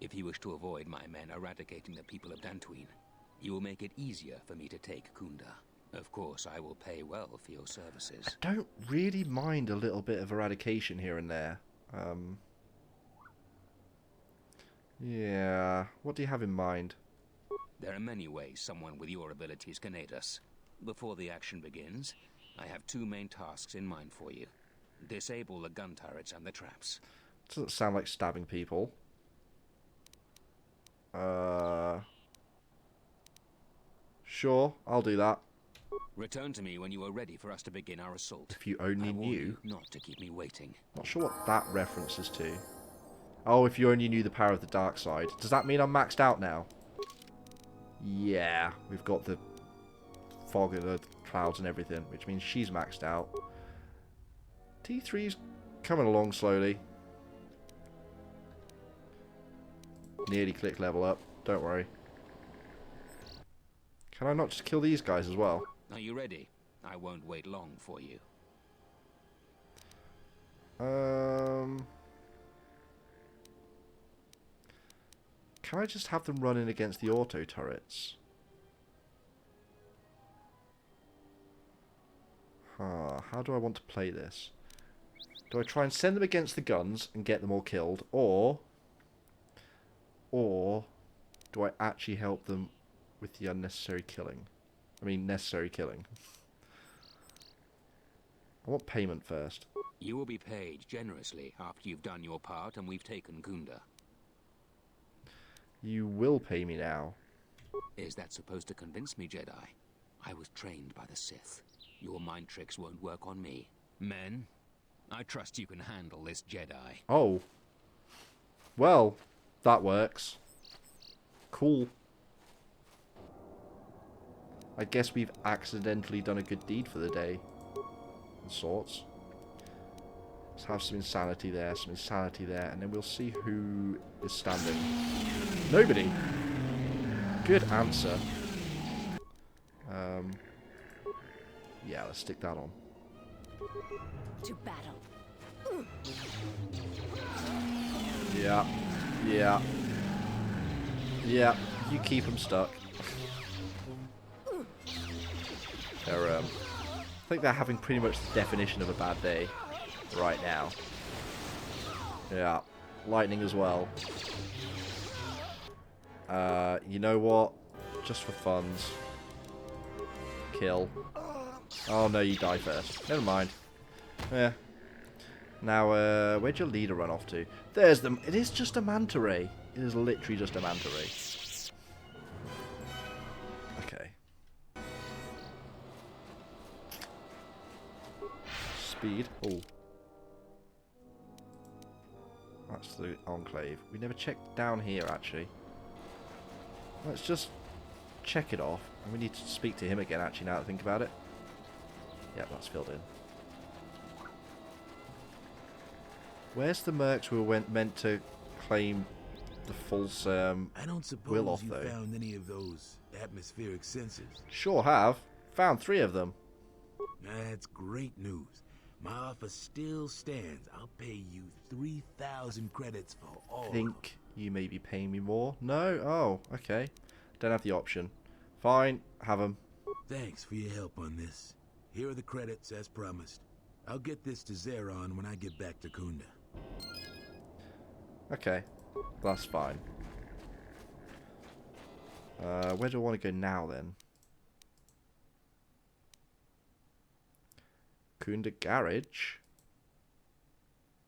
If you wish to avoid my men eradicating the people of Dantooine, you will make it easier for me to take Kunda. Of course, I will pay well for your services. I don't really mind a little bit of eradication here and there. Yeah. What do you have in mind? There are many ways someone with your abilities can aid us. Before the action begins, I have 2 main tasks in mind for you. Disable the gun turrets and the traps. Doesn't sound like stabbing people. Sure, I'll do that. Return to me when you are ready for us to begin our assault. If you only knew. Not to keep me waiting. Not sure what that references to. Oh, if you only knew the power of the dark side. Does that mean I'm maxed out now? Yeah, we've got the fog of the clouds and everything, which means she's maxed out. T3's coming along slowly. Nearly click level up, don't worry. Can I not just kill these guys as well? Are you ready? I won't wait long for you. Can I just have them run in against the auto turrets? How do I want to play this? Do I try and send them against the guns and get them all killed, or do I actually help them with the unnecessary killing? I mean, necessary killing. I want payment first. You will be paid generously after you've done your part and we've taken Kunda. You will pay me now. Is that supposed to convince me, Jedi? I was trained by the Sith. Your mind tricks won't work on me. Men, I trust you can handle this Jedi. Oh. Well, that works. Cool. I guess we've accidentally done a good deed for the day. Of sorts. Let's have some insanity there, and then we'll see who is standing. Nobody. Good answer. Yeah, let's stick that on. To battle. Yeah. Yeah. Yeah, you keep them stuck. They're, I think they're having pretty much the definition of a bad day right now. Yeah, lightning as well. You know what? Just for funds. Kill. Oh no, you die first. Never mind. Yeah. Now, where'd your leader run off to? There's them. It is just a manta ray. It is literally just a manta ray. Okay. Speed. Oh. That's the Enclave. We never checked down here, actually. Let's just check it off. And we need to speak to him again, actually, now that I think about it. Yep, that's filled in. Where's the mercs we were meant to claim the false I don't suppose will off, you though? found any of those atmospheric sensors. Sure have. Found 3 of them. That's great news. My offer still stands. I'll pay you 3,000 credits for all. Think you may be paying me more? No? Oh, okay. Don't have the option. Fine, have them. Thanks for your help on this. Here are the credits as promised. I'll get this to Zeron when I get back to Kunda. Okay, that's fine. Where do I want to go now, then? Kunda Garage.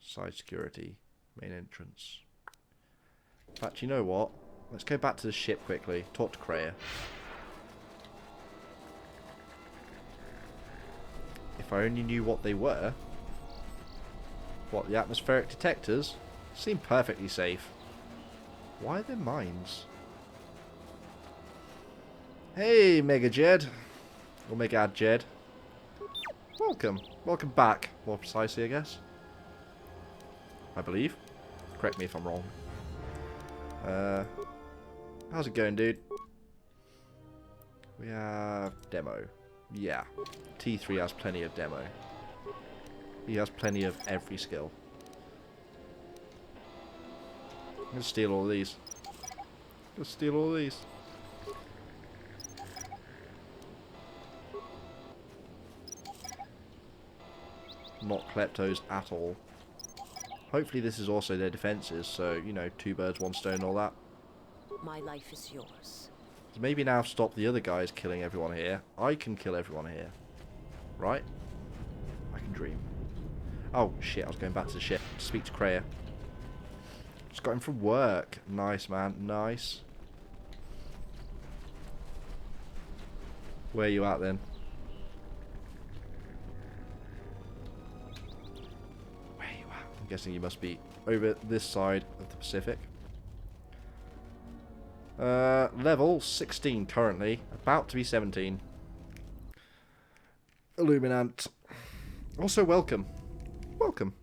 Side security. Main entrance. In fact, you know what? Let's go back to the ship quickly. Talk to Kreia. If I only knew what they were. What, the atmospheric detectors? Seem perfectly safe. Why are there mines? Hey, Mega Jed. Or Mega Jed. Welcome. Welcome back. More precisely, I guess. I believe. Correct me if I'm wrong. How's it going, dude? We have demo. Yeah. T3 has plenty of demo. He has plenty of every skill. I'm gonna steal all of these. Let's steal all of these. Not kleptos at all. Hopefully this is also their defences, so, you know, 2 birds, 1 stone, all that. My life is yours. So maybe now stop the other guys killing everyone here. I can kill everyone here. Right? I can dream. Oh, shit, I was going back to the ship to speak to Kreia. Just got him from work. Nice, man. Nice. Where are you at, then? Where are you at? I'm guessing you must be over this side of the Pacific. Level 16 currently. About to be 17. Illuminant. Also, welcome. Welcome.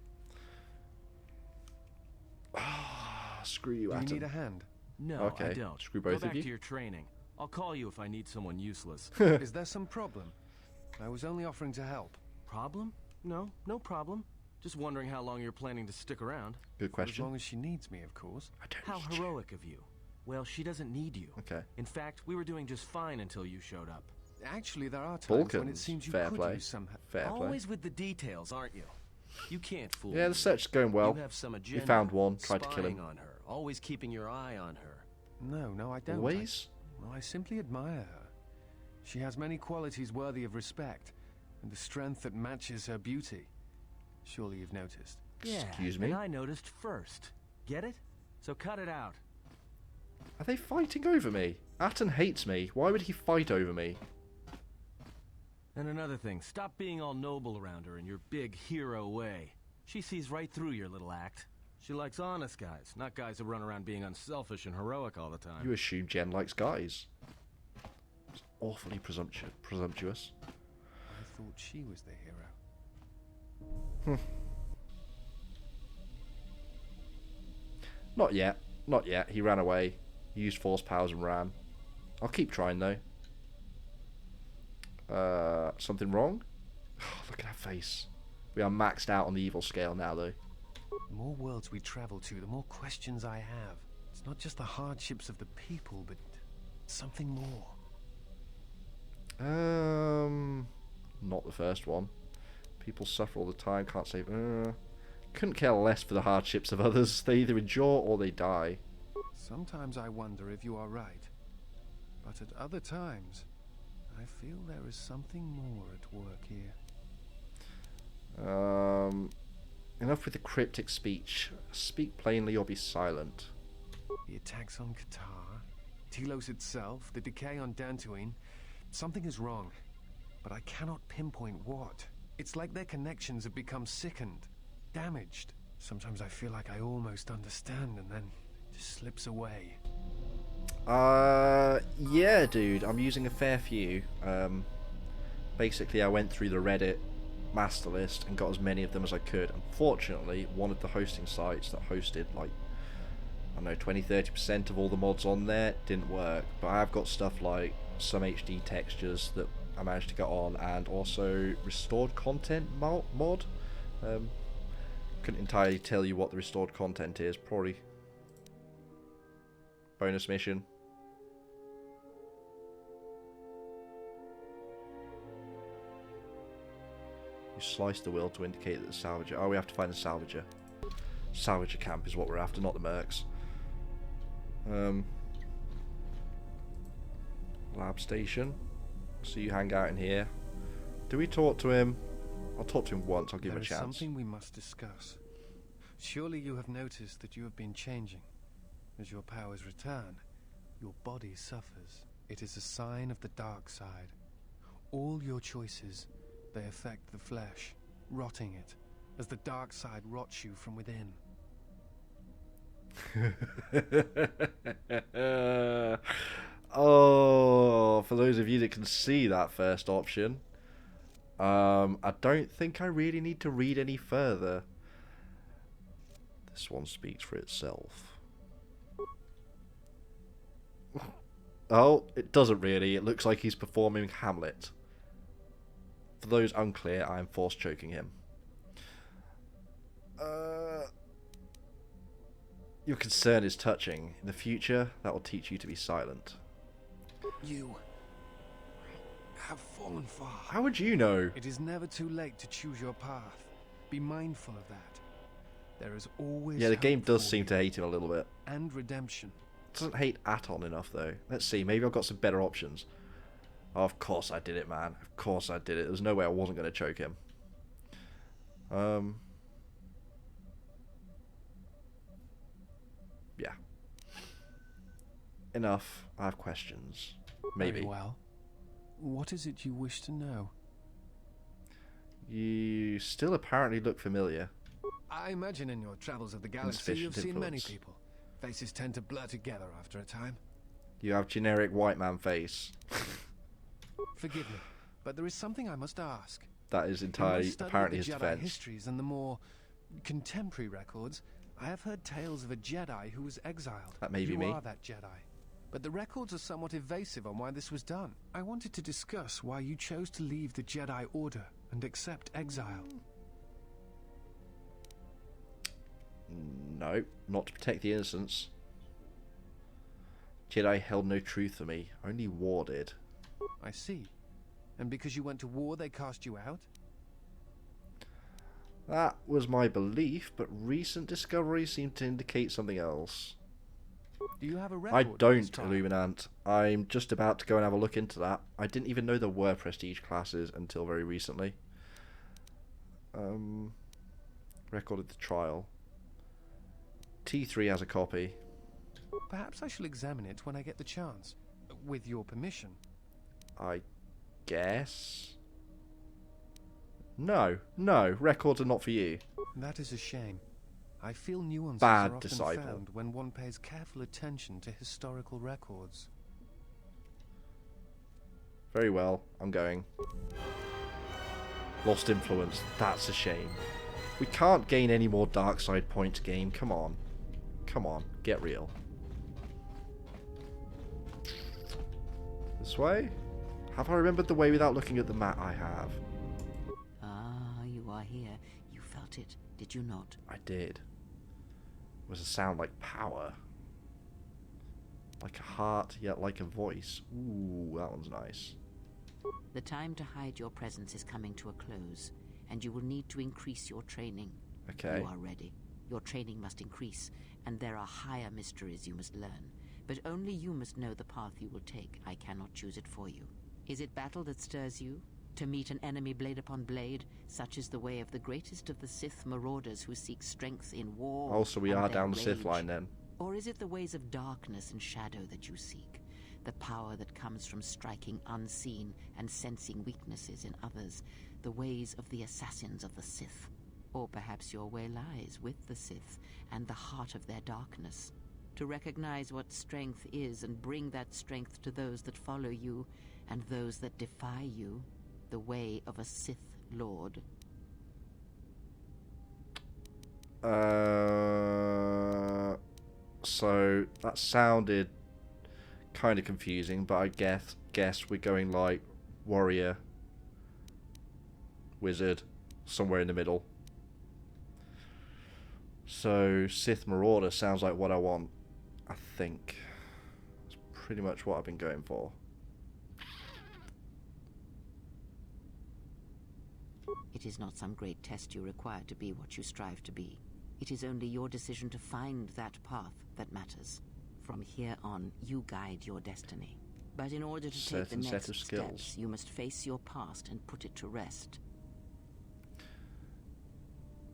Screw you, Do you Atom. need a hand? No, okay. I don't. Screw both Go back of you. to your training. I'll call you if I need someone useless. Is there some problem? I was only offering to help. Problem? No, no problem. Just wondering how long you're planning to stick around. Good question. As long as she needs me, of course. I don't How need heroic of you. Well, she doesn't need you. Okay. In fact, we were doing just fine until you showed up. Actually, there are times Balkans. when it seems you Fair could play. use some help. Fair play. Always with the details, aren't you? You can't fool me. Yeah, the search is going well. You have some We agenda, found one, tried to kill him. spying on her, always keeping your eye on her. No, I don't. Always? I simply admire her. She has many qualities worthy of respect, and the strength that matches her beauty. Surely you've noticed. Yeah, Excuse me? and I noticed first. Get it? So cut it out. Are they fighting over me? Atten hates me. Why would he fight over me? And another thing, stop being all noble around her in your big hero way. She sees right through your little act. She likes honest guys, not guys who run around being unselfish and heroic all the time. You assume Jen likes guys. It's awfully presumptuous. I thought she was the hero. Not yet. Not yet. He ran away. He used force powers and ran. I'll keep trying though. Something wrong? Look at that face. We are maxed out on the evil scale now though. The more worlds we travel to, the more questions I have. It's not just the hardships of the people, but something more. Not the first one. People suffer all the time, can't save. Couldn't care less for the hardships of others. They either endure or they die. Sometimes I wonder if you are right. But at other times, I feel there is something more at work here. Enough with the cryptic speech. Speak plainly or be silent. The attacks on KOTOR, Telos itself, the decay on Dantooine. Something is wrong, but I cannot pinpoint what. It's like their connections have become sickened, damaged. Sometimes I feel like I almost understand and then it just slips away. Yeah, dude, I'm using a fair few. Basically, I went through the Reddit master list and got as many of them as I could. Unfortunately, one of the hosting sites that hosted, like, I don't know, 20-30% of all the mods on there didn't work. But I have got stuff like some HD textures that I managed to get on, and also restored content mod. Couldn't entirely tell you what the restored content is. Probably bonus mission. You slice the wheel to indicate that the salvager... Oh, we have to find the salvager. Salvager camp is what we're after, not the mercs. Lab station. So you hang out in here. Do we talk to him? I'll talk to him once, I'll give him a chance. There is something we must discuss. Surely you have noticed that you have been changing. As your powers return, your body suffers. It is a sign of the dark side. All your choices, they affect the flesh, rotting it, as the dark side rots you from within. Oh, for those of you that can see that first option, I don't think I really need to read any further. This one speaks for itself. Oh, it doesn't really. It looks like he's performing Hamlet. For those unclear, I am force choking him. Your concern is touching. In the future, that will teach you to be silent. You have fallen far. How would you know? It is never too late to choose your path. Be mindful of that. There is always Yeah, the game hope does for seem you. to hate him a little bit. And redemption. It doesn't hate Aton enough, though. Let's see, maybe I've got some better options. Oh, of course I did it, man. Of course I did it. There's no way I wasn't going to choke him. Yeah. Enough. I have questions. Maybe. Very well. What is it you wish to know? You still apparently look familiar. I imagine in your travels of the galaxy you've Insufficient seen many influence. people. Faces tend to blur together after a time. You have generic white man face. Forgive me, but there is something I must ask. That is In my entirely, study of apparently, the his Jedi defense. histories and the more contemporary records, I have heard tales of a Jedi who was exiled. That may be you me. are that Jedi. but the records are somewhat evasive on why this was done. I wanted to discuss why you chose to leave the Jedi Order and accept exile. No, not to protect the innocents. Jedi held no truth for me, only war did. I see. And because you went to war, they cast you out? That was my belief, but recent discoveries seem to indicate something else. Do you have a record? I don't, Illuminant. I'm just about to go and have a look into that. I didn't even know there were prestige classes until very recently. Record of the trial. T3 has a copy. Perhaps I shall examine it when I get the chance. With your permission. I guess. No, records are not for you. That is a shame. I feel nuances Bad are often disciple. found when one pays careful attention to historical records. Very well, I'm going. Lost influence, that's a shame. We can't gain any more dark side points, game. Come on. Come on, get real. This way? Have I remembered the way without looking at the map? I have. Ah, you are here. You felt it, did you not? I did. It was a sound like power. Like a heart, yet like a voice. Ooh, that one's nice. The time to hide your presence is coming to a close, and you will need to increase your training. Okay. You are ready. Your training must increase, and there are higher mysteries you must learn. But only you must know the path you will take. I cannot choose it for you. Is it battle that stirs you? To meet an enemy blade upon blade? Such is the way of the greatest of the Sith marauders who seek strength in war. Also, we and are their down the Sith rage. line then. Or is it the ways of darkness and shadow that you seek? The power that comes from striking unseen and sensing weaknesses in others. The ways of the assassins of the Sith. Or perhaps your way lies with the Sith and the heart of their darkness. To recognize what strength is and bring that strength to those that follow you and those that defy you. The way of a Sith Lord. So that sounded kind of confusing, but I guess we're going like warrior, wizard, somewhere in the middle. So Sith Marauder sounds like what I want. I think it's pretty much what I've been going for. It is not some great test you require to be what you strive to be. It is only your decision to find that path that matters. From here on, you guide your destiny. But in order to take the next steps, you must face your past and put it to rest.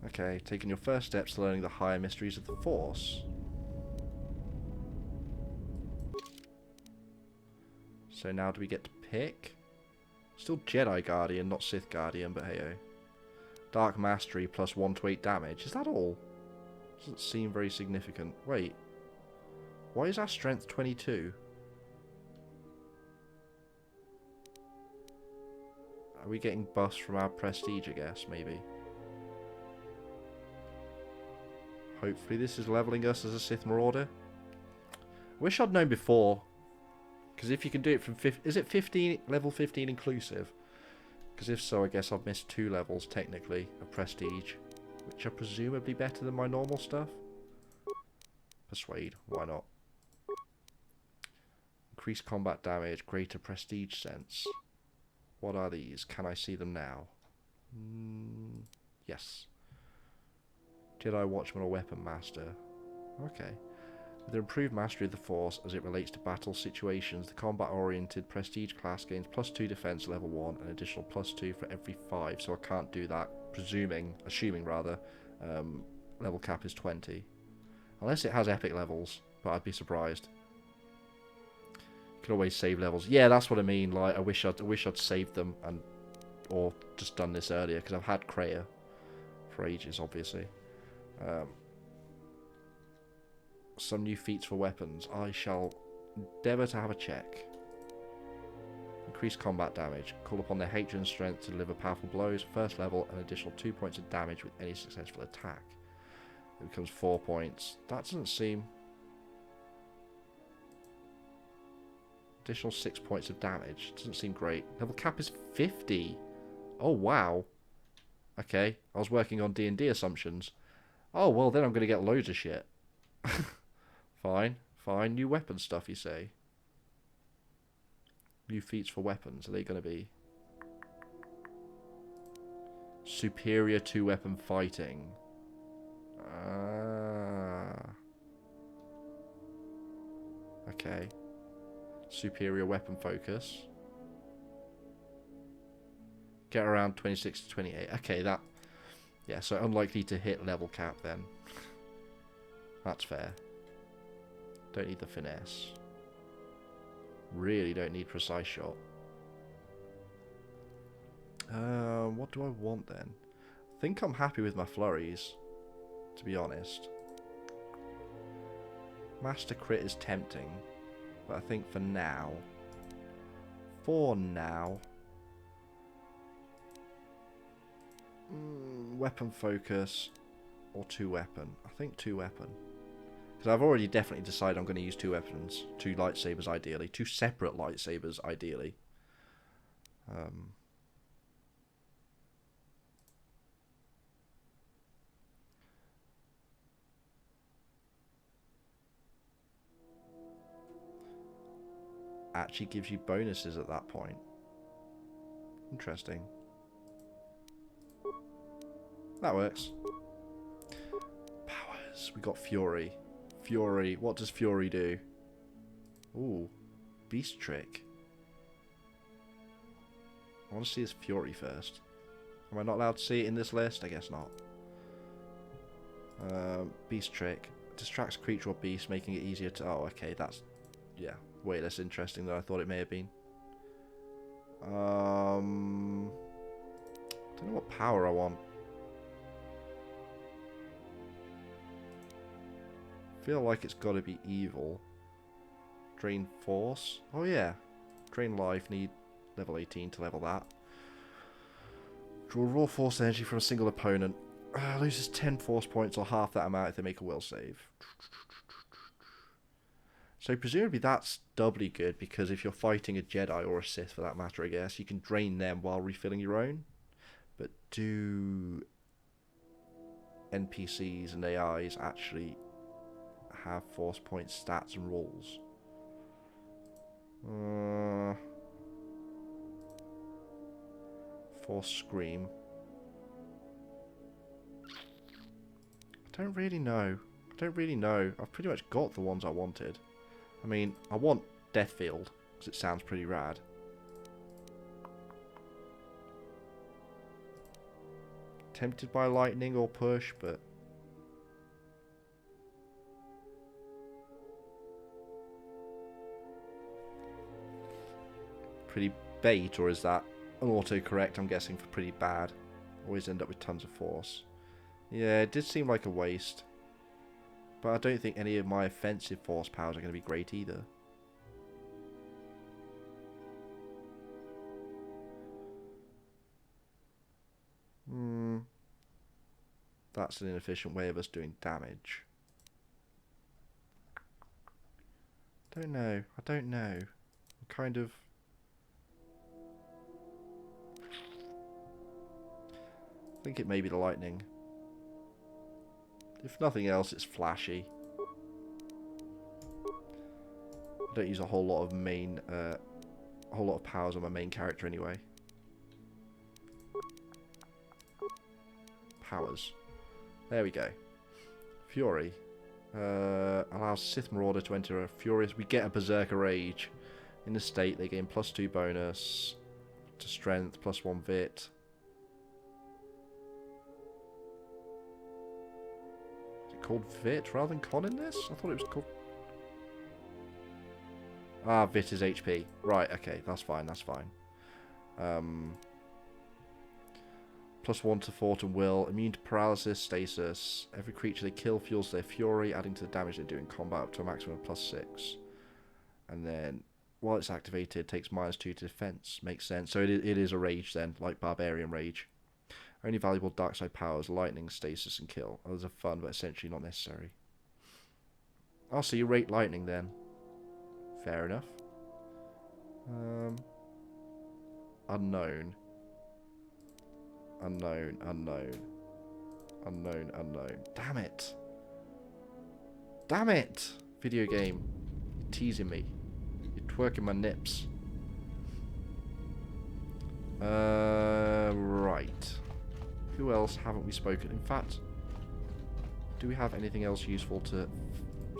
Okay, taking your first steps to learning the higher mysteries of the Force. So now do we get to pick? Still Jedi Guardian, not Sith Guardian, but hey-oh. Dark Mastery plus 1 to 8 damage. Is that all? Doesn't seem very significant. Wait. Why is our strength 22? Are we getting buffs from our prestige, I guess, maybe? Hopefully this is leveling us as a Sith Marauder. Wish I'd known before. Because if you can do it from... Is it 15, level 15 inclusive? Because if so, I guess I've missed 2 levels, technically, of prestige. Which are presumably better than my normal stuff. Persuade, why not? Increased combat damage, greater prestige sense. What are these? Can I see them now? Yes. Jedi Watchman or Weapon Master. Okay. With an improved mastery of the Force as it relates to battle situations, the combat-oriented prestige class gains +2 defense level 1 and additional +2 for every 5. So I can't do that, assuming rather, level cap is 20. Unless it has epic levels, but I'd be surprised. You can always save levels. Yeah, that's what I mean. Like, I wish I'd saved them or just done this earlier, because I've had Kreia for ages, obviously. Some new feats for weapons. I shall endeavour to have a check. Increased combat damage. Call upon their hatred and strength to deliver powerful blows. First level, an additional 2 points of damage with any successful attack. It becomes 4 points. That doesn't seem... Additional 6 points of damage. Doesn't seem great. Level cap is 50. Oh, wow. Okay, I was working on D&D assumptions. Oh, well, then I'm going to get loads of shit. Fine, fine. New weapon stuff, you say? New feats for weapons. Are they going to be... superior two-weapon fighting. Okay. Superior weapon focus. Get around 26 to 28. Okay, that... yeah, so unlikely to hit level cap then. That's fair. Don't need the finesse. Really don't need precise shot. What do I want then? I think I'm happy with my flurries, to be honest. Master crit is tempting, but I think for now, weapon focus or two weapon. I think two weapon. Because I've already definitely decided I'm going to use two weapons. Two lightsabers ideally. Two separate lightsabers ideally. Actually gives you bonuses at that point. Interesting. That works. Powers. We got Fury. Fury. What does Fury do? Ooh. Beast Trick. I want to see his Fury first. Am I not allowed to see it in this list? I guess not. Beast Trick. Distracts creature or beast, making it easier to... oh, okay. That's... yeah. Way less interesting than I thought it may have been. Don't know what power I want. Feel like it's got to be evil. Drain force. Oh yeah. Drain life. Need level 18 to level that. Draw raw force energy from a single opponent. Loses 10 force points or half that amount if they make a will save. So presumably that's doubly good, because if you're fighting a Jedi or a Sith for that matter, I guess, you can drain them while refilling your own. But do NPCs and AIs actually have force point stats and rules? Force Scream. I don't really know. I've pretty much got the ones I wanted. I mean, I want Deathfield, because it sounds pretty rad. Tempted by lightning or push, but... pretty bait, or is that an autocorrect, I'm guessing, for pretty bad? Always end up with tons of force. Yeah, it did seem like a waste. But I don't think any of my offensive force powers are going to be great either. That's an inefficient way of us doing damage. I don't know. I'm kind of... I think it may be the lightning. If nothing else, it's flashy. I don't use a whole lot of powers on my main character anyway. Powers. There we go. Fury. Allows Sith Marauder to enter a furious... we get a Berserker Rage. In the state, they gain +2 bonus to strength, +1 vit. Called Vit rather than Con in this? I thought it was called... ah, Vit is HP. Right, okay, that's fine. +1 to Fort and Will. Immune to paralysis, stasis. Every creature they kill fuels their fury, adding to the damage they do in combat up to a maximum of +6. And then, while it's activated, it takes -2 to defense. Makes sense. So it is a rage then, like Barbarian Rage. Only valuable dark side powers, lightning, stasis, and kill. Others are fun, but essentially not necessary. Oh, so you rate lightning then. Fair enough. Unknown. Unknown, unknown. Unknown, unknown. Damn it. Damn it! Video game. You're teasing me. You're twerking my nips. Right. Who else haven't we spoken? In fact, do we have anything else useful to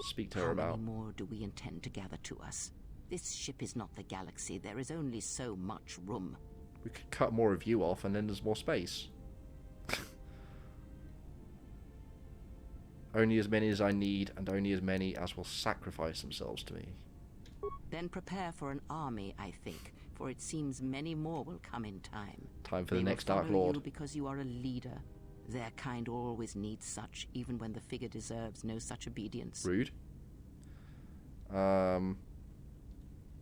speak to her about? How many more do we intend to gather to us? This ship is not the galaxy. There is only so much room. We could cut more of you off and then there's more space. Only as many as I need and only as many as will sacrifice themselves to me. Then prepare for an army, I think, for it seems many more will come in time. Time for the next Dark Lord. You because you are a leader. Their kind always needs such, even when the figure deserves no such obedience. Rude.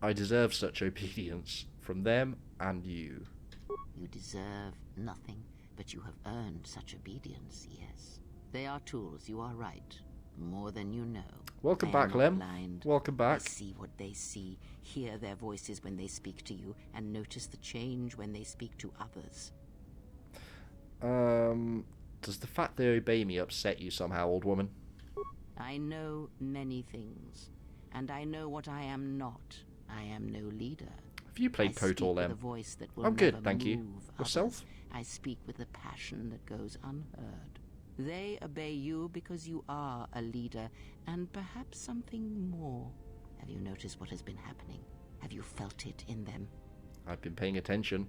I deserve such obedience from them and you. You deserve nothing, but you have earned such obedience, yes. They are tools, you are right. More than you know. Welcome back, Lem. Blind. Welcome back. I see what they see, hear their voices when they speak to you, and notice the change when they speak to others. Does the fact they obey me upset you somehow, old woman? I know many things, and I know what I am not. I am no leader. Have you played KOTOR, Lem? I'm good, thank you. Yourself? I speak with a passion that goes unheard. They obey you because you are a leader, and perhaps something more. Have you noticed what has been happening? Have you felt it in them? I've been paying attention.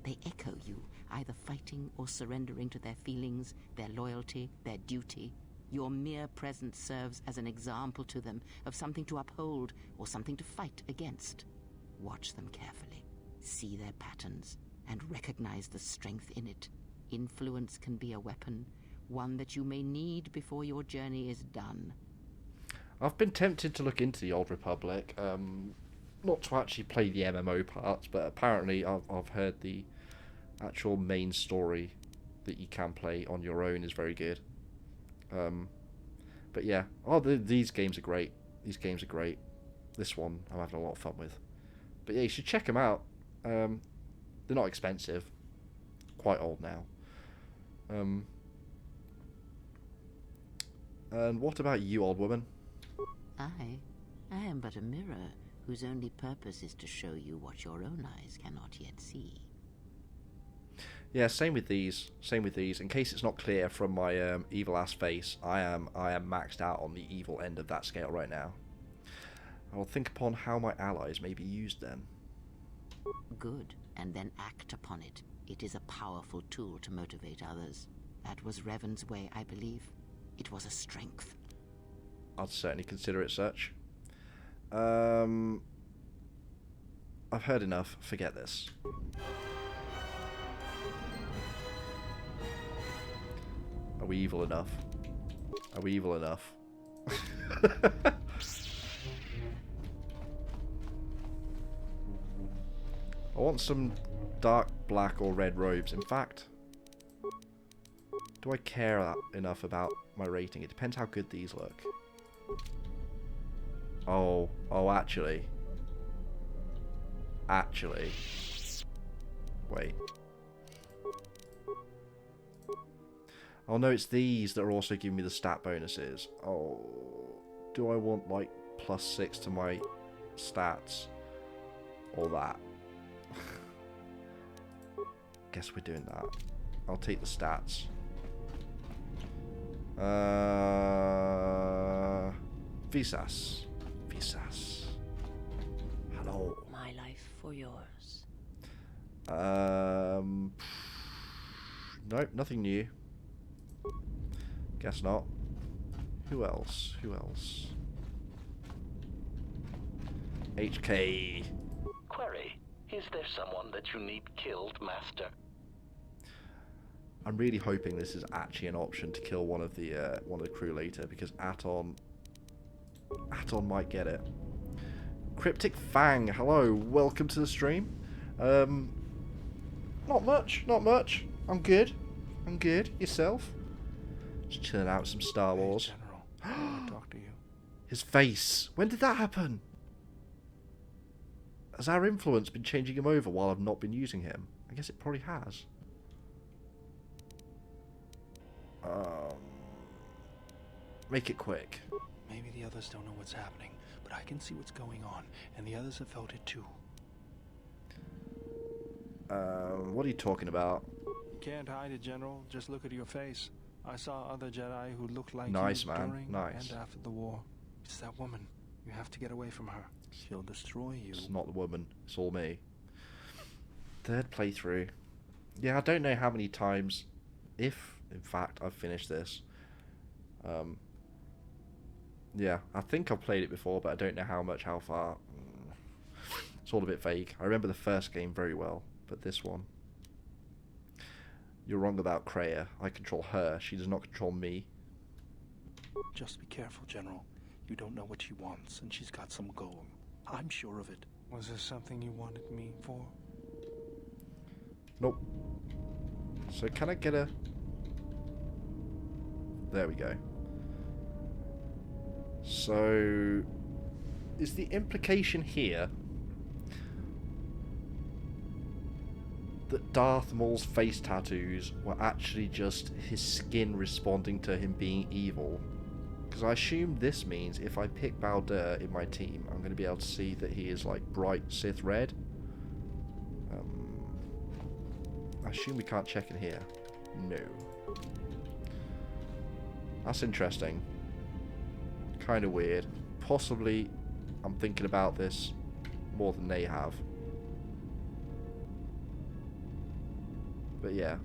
They echo you, either fighting or surrendering to their feelings, their loyalty, their duty. Your mere presence serves as an example to them of something to uphold or something to fight against. Watch them carefully, see their patterns, and recognize the strength in it. Influence can be a weapon, one that you may need before your journey is done. I've been tempted to look into the Old Republic, not to actually play the MMO parts, but apparently I've heard the actual main story that you can play on your own is very good. But yeah, these games are great. These games are great. This one I'm having a lot of fun with. But yeah, you should check them out. They're not expensive. Quite old now. And what about you, old woman? I am but a mirror whose only purpose is to show you what your own eyes cannot yet see. Yeah, same with these. Same with these. In case it's not clear from my evil ass face, I am maxed out on the evil end of that scale right now. I will think upon how my allies may be used then. Good, and then act upon it. It is a powerful tool to motivate others. That was Revan's way, I believe. It was a strength. I'd certainly consider it such. I've heard enough. Forget this. Are we evil enough? Are we evil enough? I want some dark black or red robes. In fact, do I care enough about my rating? It depends how good these look. Oh, actually. Wait. Oh no, it's these that are also giving me the stat bonuses. Oh, do I want like +6 to my stats? Or that? Guess we're doing that. I'll take the stats. Visas. Hello. My life for yours. Nope, nothing new. Guess not. Who else? HK. Query. Is there someone that you need killed, Master? I'm really hoping this is actually an option to kill one of the crew later, because Aton might get it. Cryptic Fang, hello, welcome to the stream. Not much. I'm good. Yourself? Just chilling out with some Star Wars. Hey, General, I want to talk to you. His face. When did that happen? Has our influence been changing him over while I've not been using him? I guess it probably has. Make it quick. Maybe the others don't know what's happening, but I can see what's going on, and the others have felt it too. What are you talking about? You can't hide it, General. Just look at your face. I saw other Jedi who looked like Nice, you man. during Nice. and after the war. It's that woman. You have to get away from her. She'll destroy you. It's not the woman. It's all me. Third playthrough. Yeah, I don't know how many times, if in fact I've finished this. Yeah, I think I've played it before, but I don't know how far. It's all a bit vague. I remember the first game very well, but this one. You're wrong about Kreia. I control her. She does not control me. Just be careful, General. You don't know what she wants, and she's got some goal. I'm sure of it. Was there something you wanted me for? Nope. So can I get a... There we go. So... Is the implication here that Darth Maul's face tattoos were actually just his skin responding to him being evil? Because I assume this means if I pick Baldur in my team, I'm going to be able to see that he is like bright Sith red. I assume we can't check in here. No. That's interesting. Kind of weird. Possibly I'm thinking about this more than they have. But yeah.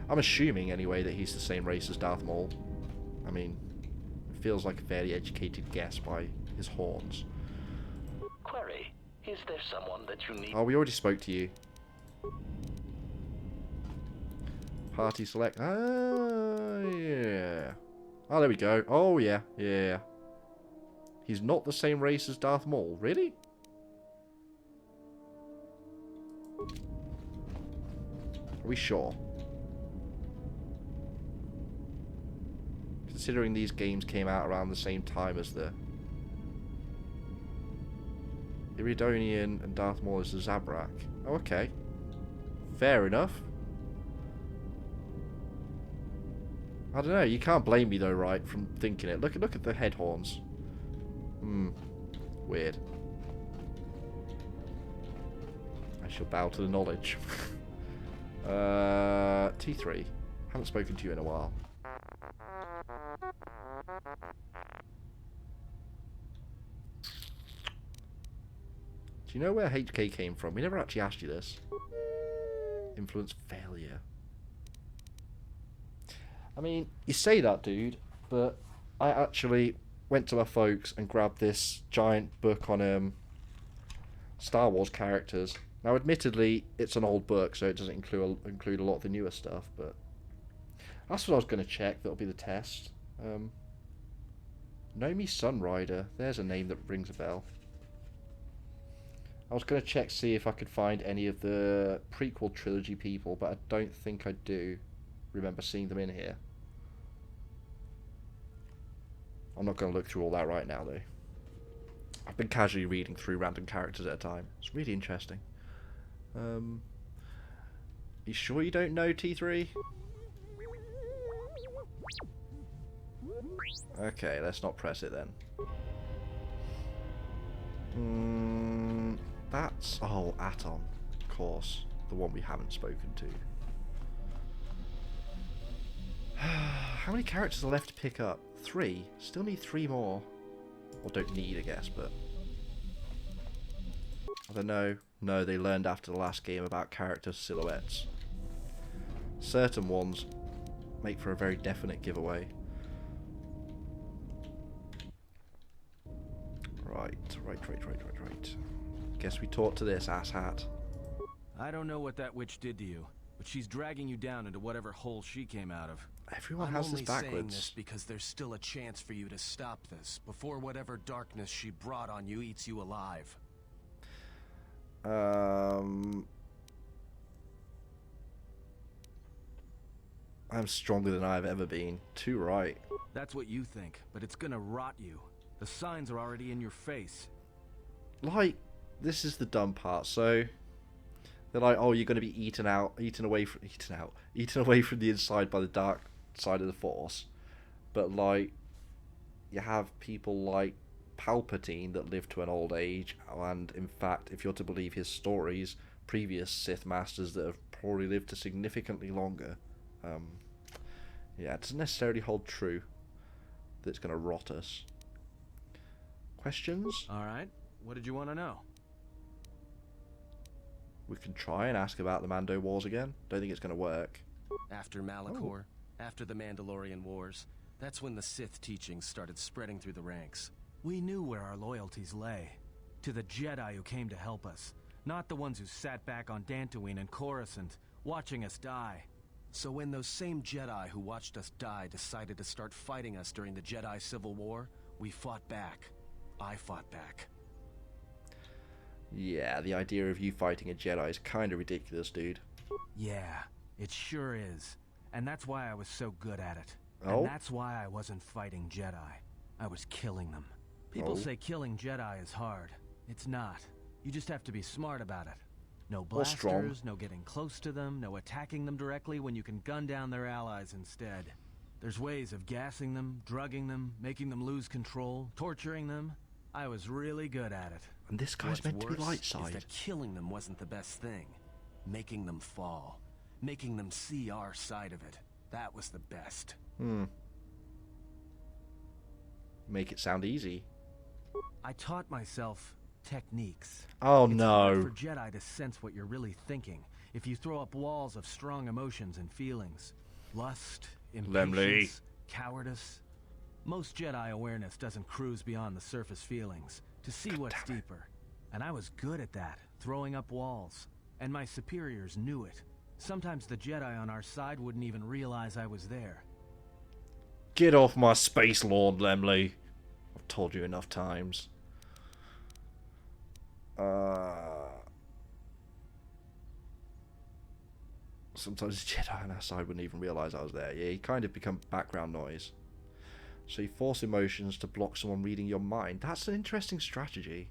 I'm assuming anyway that he's the same race as Darth Maul. I mean, it feels like a fairly educated guess by his horns. Query, is there someone that you need? Oh, we already spoke to you. Party select. Ah, yeah. Oh, there we go. Oh, yeah. Yeah. He's not the same race as Darth Maul. Really? Are we sure? Considering these games came out around the same time as the Iridonian and Darth Maul is the Zabrak. Oh, okay. Fair enough. I don't know, you can't blame me though, right, from thinking it. Look at the head horns. Weird. I shall bow to the knowledge. T3. Haven't spoken to you in a while. Do you know where HK came from? We never actually asked you this. Influence failure. I mean, you say that, dude, but I actually went to my folks and grabbed this giant book on Star Wars characters. Now, admittedly, it's an old book, so it doesn't include a lot of the newer stuff, but that's what I was going to check. That'll be the test. Nomi Sunrider. There's a name that rings a bell. I was going to check, see if I could find any of the prequel trilogy people, but I don't think I do remember seeing them in here. I'm not going to look through all that right now, though. I've been casually reading through random characters at a time. It's really interesting. You sure you don't know, T3? Okay, let's not press it then. That's... Oh, Atom. Of course. The one we haven't spoken to. How many characters are left to pick up? 3? Still need 3 more. Or don't need, I guess, but... I don't know. No, they learned after the last game about character silhouettes. Certain ones make for a very definite giveaway. Right. Guess we talk to this asshat. I don't know what that witch did to you, but she's dragging you down into whatever hole she came out of. Everyone has this backwards. I'm only saying this because there's still a chance for you to stop this before whatever darkness she brought on you eats you alive. I'm stronger than I've ever been. Too right. That's what you think, but it's gonna rot you. The signs are already in your face. Like, this is the dumb part. So they're like, oh, you're going to be eaten away from the inside by the dark side of the Force. But like, you have people like Palpatine that live to an old age, and in fact, if you're to believe his stories, previous Sith Masters that have probably lived to significantly longer. Yeah, it doesn't necessarily hold true that it's going to rot us. Questions? Alright, what did you want to know? We can try and ask about the Mando Wars again. Don't think it's going to work. After Malachor, after the Mandalorian Wars, that's when the Sith teachings started spreading through the ranks. We knew where our loyalties lay. To the Jedi who came to help us, not the ones who sat back on Dantooine and Coruscant, watching us die. So when those same Jedi who watched us die decided to start fighting us during the Jedi Civil War, we fought back. I fought back. Yeah, the idea of you fighting a Jedi is kind of ridiculous, dude. Yeah, it sure is. And that's why I was so good at it. Oh? And that's why I wasn't fighting Jedi. I was killing them. People say killing Jedi is hard. It's not. You just have to be smart about it. No blasters, no getting close to them, no attacking them directly when you can gun down their allies instead. There's ways of gassing them, drugging them, making them lose control, torturing them. I was really good at it. And this guy's meant to be light side. Is that killing them wasn't the best thing. Making them fall. Making them see our side of it. That was the best. Make it sound easy. I taught myself techniques. Oh it's no. Hard for Jedi to sense what you're really thinking if you throw up walls of strong emotions and feelings. Lust, impatience, cowardice. Most Jedi awareness doesn't cruise beyond the surface feelings to see what's deeper. And I was good at that, throwing up walls. And my superiors knew it. Sometimes the Jedi on our side wouldn't even realize I was there. Get off my space, Lord Lemley. I've told you enough times. Sometimes the Jedi on our side wouldn't even realise I was there. Yeah, you kind of become background noise. So you force emotions to block someone reading your mind. That's an interesting strategy.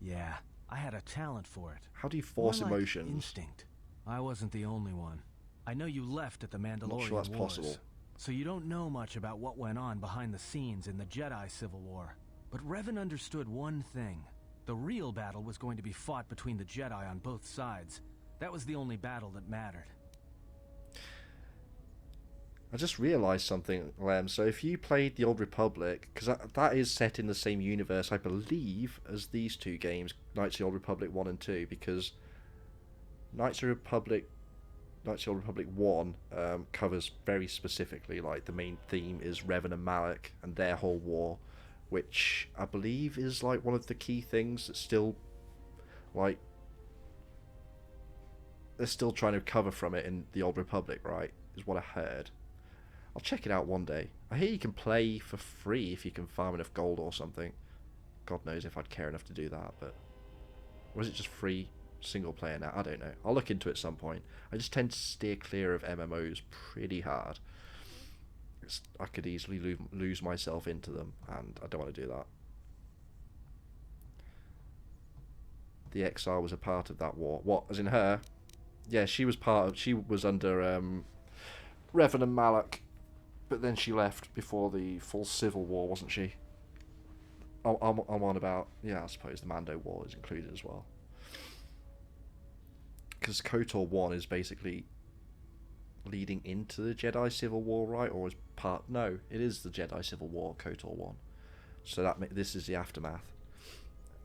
Yeah, I had a talent for it. How do you force More like emotions? Instinct. I wasn't the only one. I know you left at the Mandalorian Not sure that's Wars, possible. so you don't know much about what went on behind the scenes in the Jedi Civil War. But Revan understood one thing. The real battle was going to be fought between the Jedi on both sides. That was the only battle that mattered. I just realised something, Lem. So if you played the Old Republic, because that is set in the same universe, I believe, as these two games, Knights of the Old Republic 1 and 2, because Knights of the Republic 1 covers very specifically, like, the main theme is Revan and Malak and their whole war, which I believe is, like, one of the key things that's still, like, they're still trying to cover from it in the Old Republic, right? Is what I heard. I'll check it out one day. I hear you can play for free if you can farm enough gold or something. God knows if I'd care enough to do that, but... Or is it just free single player now? I don't know. I'll look into it at some point. I just tend to steer clear of MMOs pretty hard. I could easily lose myself into them, and I don't want to do that. The Exile was a part of that war. What? As in her? Yeah, she was under Revan and Malak, but then she left before the full Civil War, wasn't she? I'm on about, yeah, I suppose the Mando War is included as well. Because KOTOR 1 is basically leading into the Jedi Civil War, right? Or is part... No, it is the Jedi Civil War, KOTOR 1. So this is the aftermath.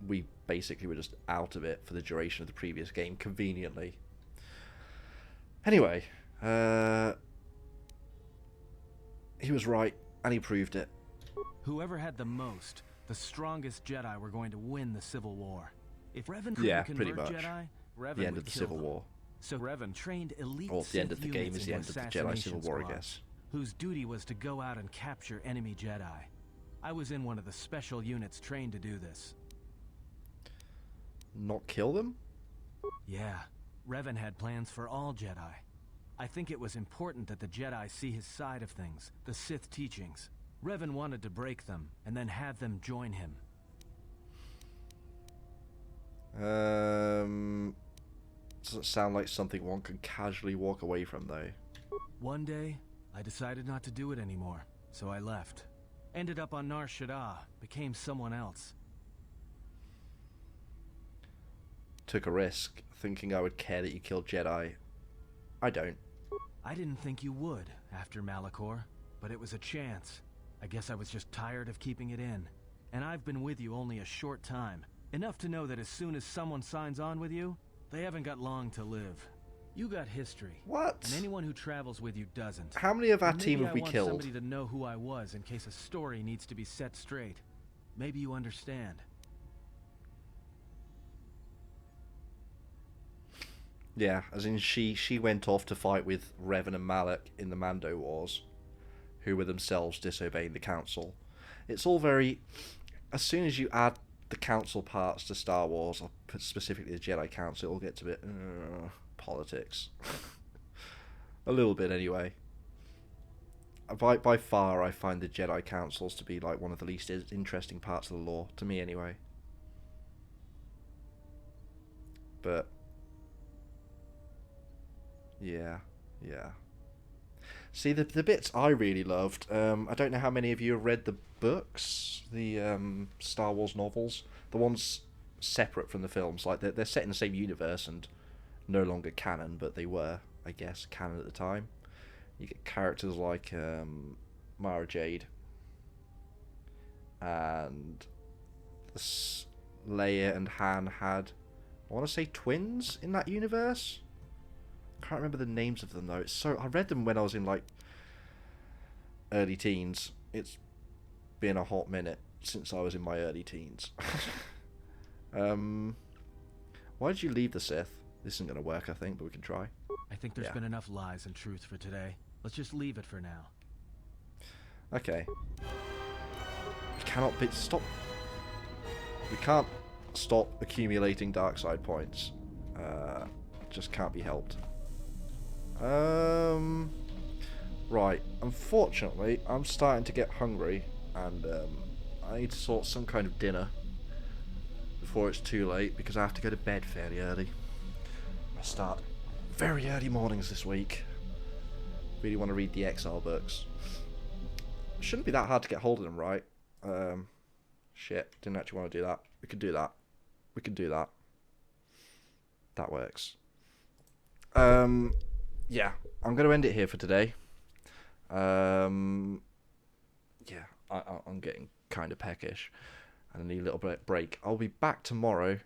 We basically were just out of it for the duration of the previous game, conveniently. Anyway, he was right, and he proved it. Whoever had the most, the strongest Jedi were going to win the Civil War. If Revan couldn't convert Jedi, Revan the end would of the kill Civil them. War. So Revan trained elite Or the end of the game Sith is the end units of the into Jedi Civil War, I assassination guess. whose duty was to go out and capture enemy Jedi. I was in one of the special units trained to do this. Not kill them? Yeah, Revan had plans for all Jedi. I think it was important that the Jedi see his side of things, the Sith teachings. Revan wanted to break them, and then have them join him. Doesn't sound like something one can casually walk away from, though. One day, I decided not to do it anymore, so I left. Ended up on Nar Shaddaa, became someone else. Took a risk, thinking I would care that you killed Jedi. I don't. I didn't think you would, after Malachor, but it was a chance. I guess I was just tired of keeping it in. And I've been with you only a short time. Enough to know that as soon as someone signs on with you, they haven't got long to live. You got history. What? And anyone who travels with you doesn't. How many of our And team maybe have we I want killed? somebody to know who I was in case a story needs to be set straight. Maybe you understand. Yeah, as in she went off to fight with Revan and Malak in the Mando Wars, who were themselves disobeying the Council. It's all very... As soon as you add the Council parts to Star Wars, or specifically the Jedi Council, it all gets a bit... politics. A little bit, anyway. By far, I find the Jedi Councils to be like one of the least interesting parts of the lore, to me anyway. But... Yeah. See, the bits I really loved, I don't know how many of you have read the books, the Star Wars novels, the ones separate from the films. Like, they're set in the same universe and no longer canon, but they were, I guess, canon at the time. You get characters like Mara Jade and Leia and Han had, I want to say, twins in that universe. Can't remember the names of them though. I read them when I was in like early teens. It's been a hot minute since I was in my early teens. Why did you leave the Sith? This isn't going to work, I think, but we can try. I think there's been enough lies and truth for today. Let's just leave it for now. Okay. We cannot stop. We can't stop accumulating dark side points. Just can't be helped. Right. Unfortunately, I'm starting to get hungry, and I need to sort some kind of dinner before it's too late, because I have to go to bed fairly early. I start very early mornings this week. Really want to read the Exile books. Shouldn't be that hard to get hold of them, right? Shit, didn't actually want to do that. We could do that. We could do that. That works. Yeah, I'm going to end it here for today. Yeah, I'm getting kind of peckish, and I need a little break. I'll be back tomorrow,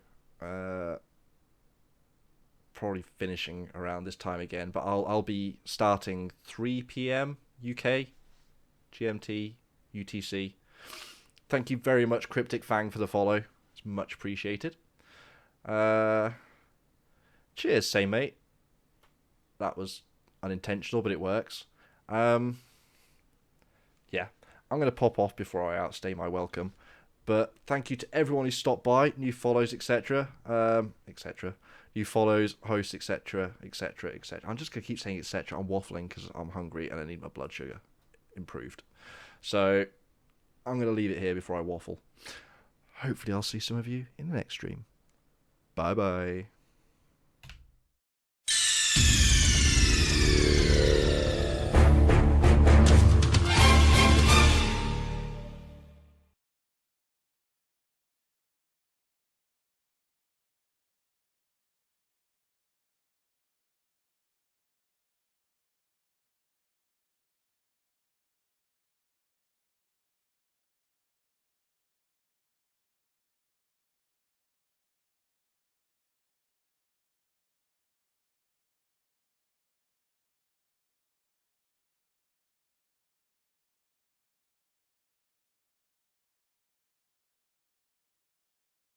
probably finishing around this time again, but I'll be starting 3 PM UK, GMT, UTC. Thank you very much, Cryptic Fang, for the follow. It's much appreciated. Cheers, say mate. That was unintentional, but it works. Yeah, I'm going to pop off before I outstay my welcome. But thank you to everyone who stopped by, new follows, etc. New follows, hosts, etc. I'm just going to keep saying etc. I'm waffling because I'm hungry and I need my blood sugar improved. So I'm going to leave it here before I waffle. Hopefully I'll see some of you in the next stream. Bye-bye.